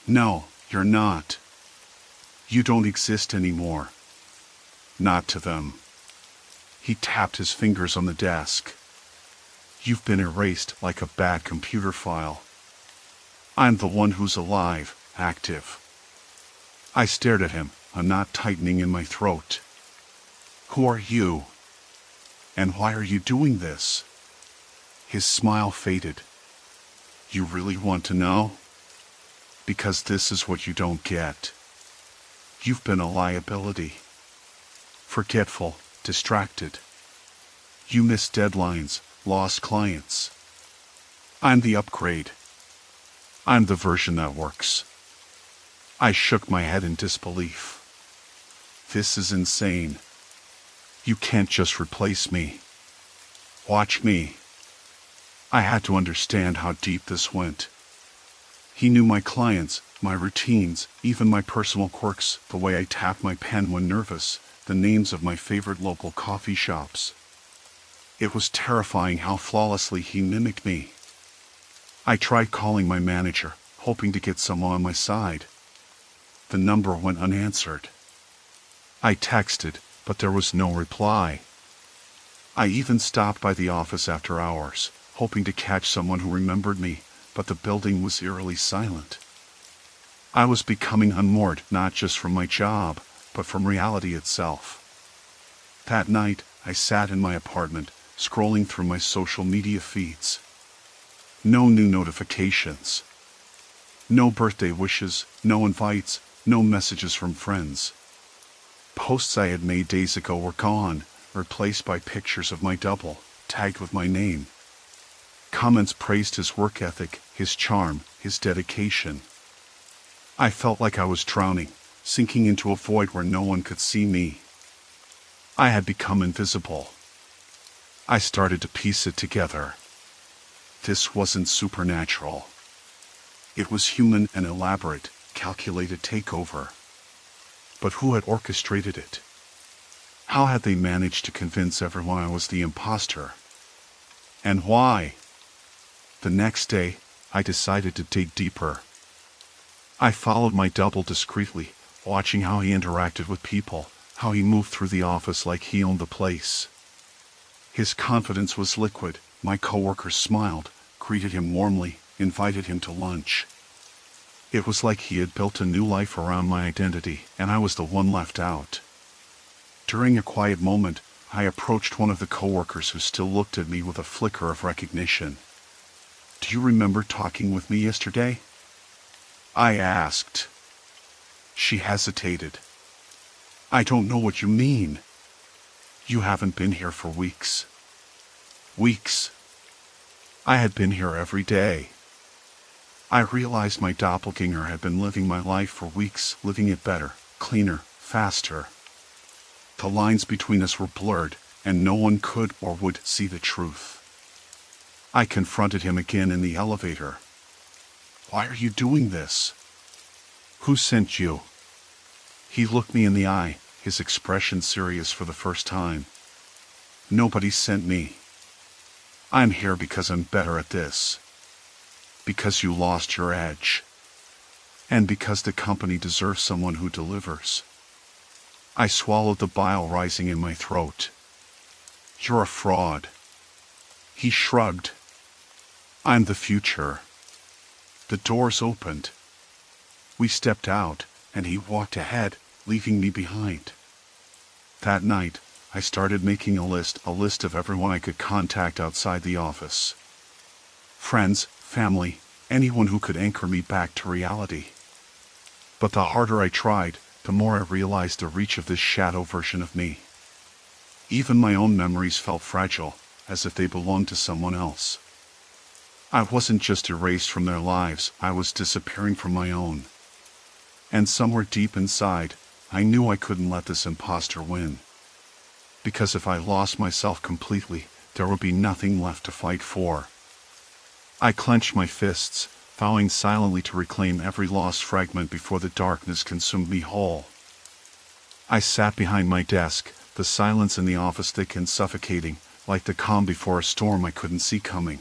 No, you're not. You don't exist anymore. Not to them. He tapped his fingers on the desk. You've been erased like a bad computer file. I'm the one who's alive, active. I stared at him, a knot tightening in my throat. Who are you? And why are you doing this? His smile faded. You really want to know? Because this is what you don't get. You've been a liability. Forgetful, distracted. You missed deadlines, lost clients. I'm the upgrade. I'm the version that works. I shook my head in disbelief. This is insane. You can't just replace me. Watch me. I had to understand how deep this went. He knew my clients, my routines, even my personal quirks, the way I tapped my pen when nervous, the names of my favorite local coffee shops. It was terrifying how flawlessly he mimicked me. I tried calling my manager, hoping to get someone on my side. The number went unanswered. I texted, but there was no reply. I even stopped by the office after hours, hoping to catch someone who remembered me, but the building was eerily silent. I was becoming unmoored, not just from my job, but from reality itself. That night, I sat in my apartment, scrolling through my social media feeds. No new notifications. No birthday wishes, no invites, no messages from friends. Posts I had made days ago were gone, replaced by pictures of my double, tagged with my name. Comments praised his work ethic, his charm, his dedication. I felt like I was drowning, sinking into a void where no one could see me. I had become invisible. I started to piece it together. This wasn't supernatural. It was human and elaborate, calculated takeover. But who had orchestrated it? How had they managed to convince everyone I was the imposter? And why? The next day, I decided to dig deeper. I followed my double discreetly, watching how he interacted with people, how he moved through the office like he owned the place. His confidence was liquid. My coworkers smiled, greeted him warmly, invited him to lunch. It was like he had built a new life around my identity, and I was the one left out. During a quiet moment, I approached one of the coworkers who still looked at me with a flicker of recognition. "Do you remember talking with me yesterday?" I asked. She hesitated. "I don't know what you mean." "You haven't been here for weeks." Weeks. I had been here every day. I realized my doppelganger had been living my life for weeks, living it better, cleaner, faster. The lines between us were blurred, and no one could or would see the truth. I confronted him again in the elevator. "Why are you doing this?" "Who sent you?" He looked me in the eye, his expression serious for the first time. "Nobody sent me. I'm here because I'm better at this. Because you lost your edge. And because the company deserves someone who delivers." I swallowed the bile rising in my throat. "You're a fraud." He shrugged. "I'm the future." The doors opened. We stepped out, and he walked ahead, leaving me behind. That night, I started making a list of everyone I could contact outside the office. Friends, family, anyone who could anchor me back to reality. But the harder I tried, the more I realized the reach of this shadow version of me. Even my own memories felt fragile, as if they belonged to someone else. I wasn't just erased from their lives, I was disappearing from my own. And somewhere deep inside, I knew I couldn't let this imposter win. Because if I lost myself completely, there would be nothing left to fight for. I clenched my fists, vowing silently to reclaim every lost fragment before the darkness consumed me whole. I sat behind my desk, the silence in the office thick and suffocating, like the calm before a storm I couldn't see coming.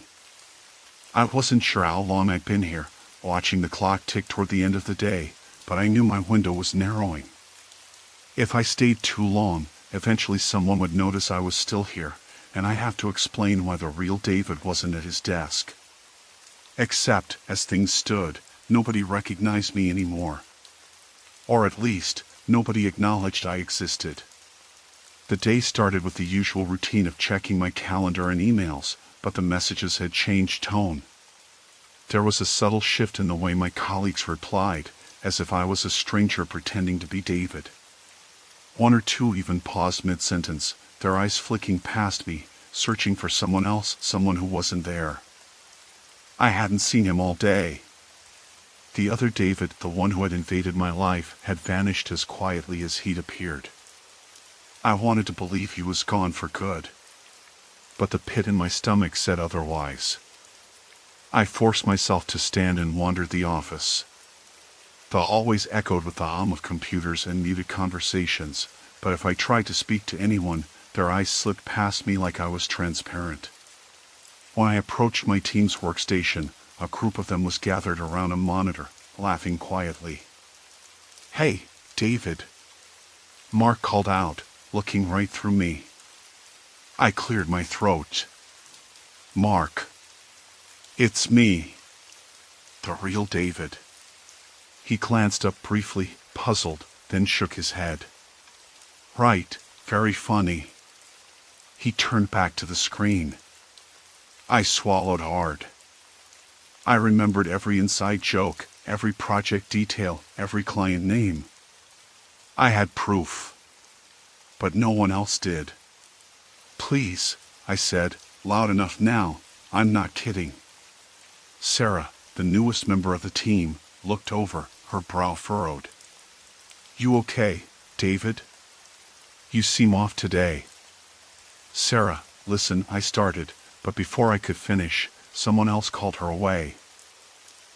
I wasn't sure how long I'd been here, watching the clock tick toward the end of the day, but I knew my window was narrowing. If I stayed too long, eventually someone would notice I was still here, and I'd have to explain why the real David wasn't at his desk. Except, as things stood, nobody recognized me anymore. Or at least, nobody acknowledged I existed. The day started with the usual routine of checking my calendar and emails, but the messages had changed tone. There was a subtle shift in the way my colleagues replied, as if I was a stranger pretending to be David. One or two even paused mid-sentence, their eyes flicking past me, searching for someone else, someone who wasn't there. I hadn't seen him all day. The other David, the one who had invaded my life, had vanished as quietly as he'd appeared. I wanted to believe he was gone for good. But the pit in my stomach said otherwise. I forced myself to stand and wandered the office. The hallways echoed with the hum of computers and muted conversations, but if I tried to speak to anyone, their eyes slipped past me like I was transparent. When I approached my team's workstation, a group of them was gathered around a monitor, laughing quietly. "Hey, David," Mark called out, looking right through me. I cleared my throat. "Mark. It's me. The real David." He glanced up briefly, puzzled, then shook his head. "Right, very funny." He turned back to the screen. I swallowed hard. I remembered every inside joke, every project detail, every client name. I had proof. But no one else did. "Please," I said, loud enough now, I'm not kidding. Sarah, the newest member of the team, looked over, her brow furrowed. You okay, David? You seem off today. Sarah, listen, I started, but before I could finish, someone else called her away.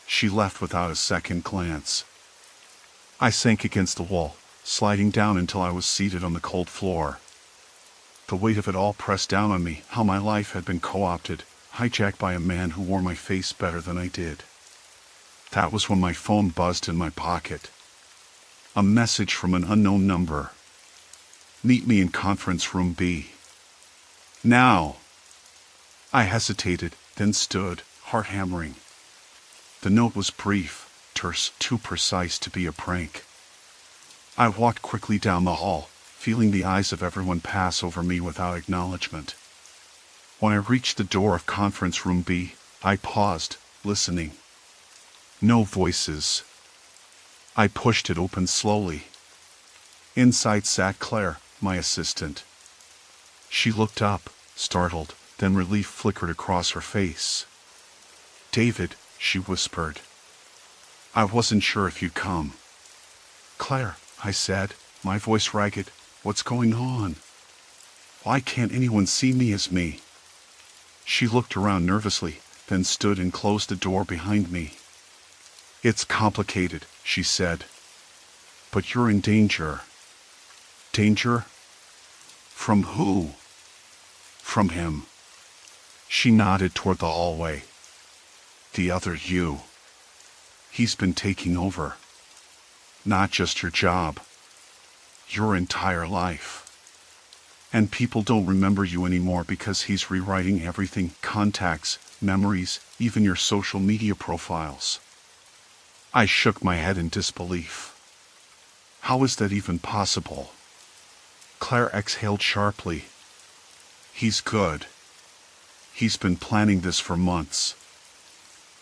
She left without a second glance. I sank against the wall, sliding down until I was seated on the cold floor. The weight of it all pressed down on me, how my life had been co-opted, hijacked by a man who wore my face better than I did. That was when my phone buzzed in my pocket. A message from an unknown number. Meet me in conference room B. Now. I hesitated, then stood, heart hammering. The note was brief, terse, too precise to be a prank. I walked quickly down the hall, feeling the eyes of everyone pass over me without acknowledgement. When I reached the door of conference room B, I paused, listening. No voices. I pushed it open slowly. Inside sat Claire, my assistant. She looked up, startled, then relief flickered across her face. David, she whispered. I wasn't sure if you'd come. Claire, I said, my voice ragged, what's going on? Why can't anyone see me as me? She looked around nervously, then stood and closed the door behind me. It's complicated, she said. But you're in danger. Danger? From who? From him. She nodded toward the hallway. The other you. He's been taking over. Not just your job. Your entire life. And people don't remember you anymore because he's rewriting everything, contacts, memories, even your social media profiles. I shook my head in disbelief. How is that even possible? Claire exhaled sharply. He's good. He's been planning this for months.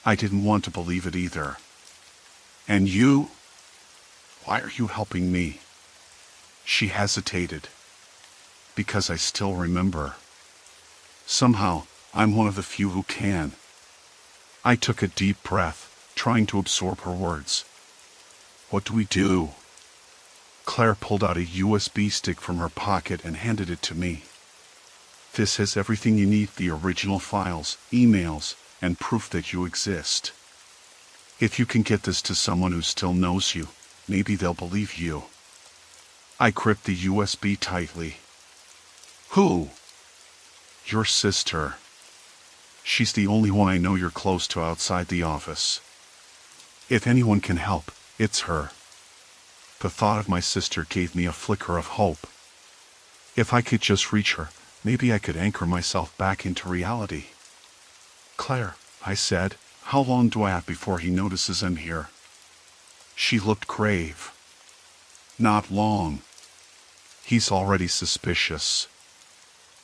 I didn't want to believe it either. And you? Why are you helping me? She hesitated. Because I still remember. Somehow, I'm one of the few who can. I took a deep breath, trying to absorb her words. What do we do? Claire pulled out a USB stick from her pocket and handed it to me. This has everything you need, the original files, emails, and proof that you exist. If you can get this to someone who still knows you, maybe they'll believe you. I gripped the USB tightly. Who? Your sister. She's the only one I know you're close to outside the office. If anyone can help, it's her. The thought of my sister gave me a flicker of hope. If I could just reach her, maybe I could anchor myself back into reality. Claire, I said, how long do I have before he notices I'm here? She looked grave. Not long. He's already suspicious.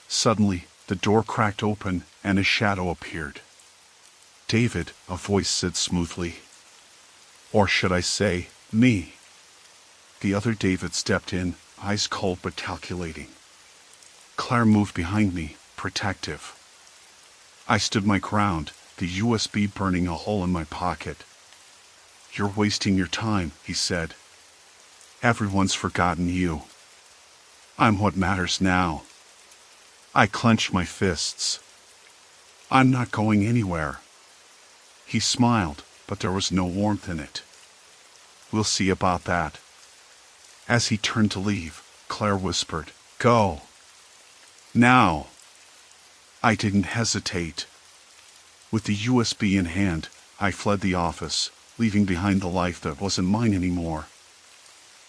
Suddenly, the door cracked open and a shadow appeared. David, a voice said smoothly. Or should I say, me. The other David stepped in, eyes cold but calculating. Claire moved behind me, protective. I stood my ground, the USB burning a hole in my pocket. You're wasting your time, he said. Everyone's forgotten you. I'm what matters now. I clenched my fists. I'm not going anywhere. He smiled, but there was no warmth in it. We'll see about that. As he turned to leave, Claire whispered, Go. Now. I didn't hesitate. With the USB in hand, I fled the office, leaving behind the life that wasn't mine anymore.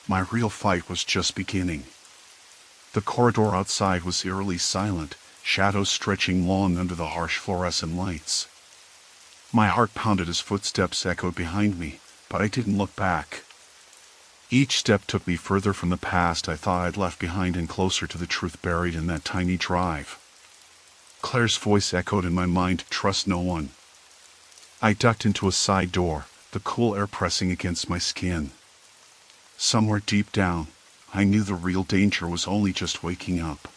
My real fight was just beginning. The corridor outside was eerily silent, shadows stretching long under the harsh fluorescent lights. My heart pounded as footsteps echoed behind me, but I didn't look back. Each step took me further from the past I thought I'd left behind and closer to the truth buried in that tiny drive. Claire's voice echoed in my mind, trust no one. I ducked into a side door, the cool air pressing against my skin. Somewhere deep down, I knew the real danger was only just waking up.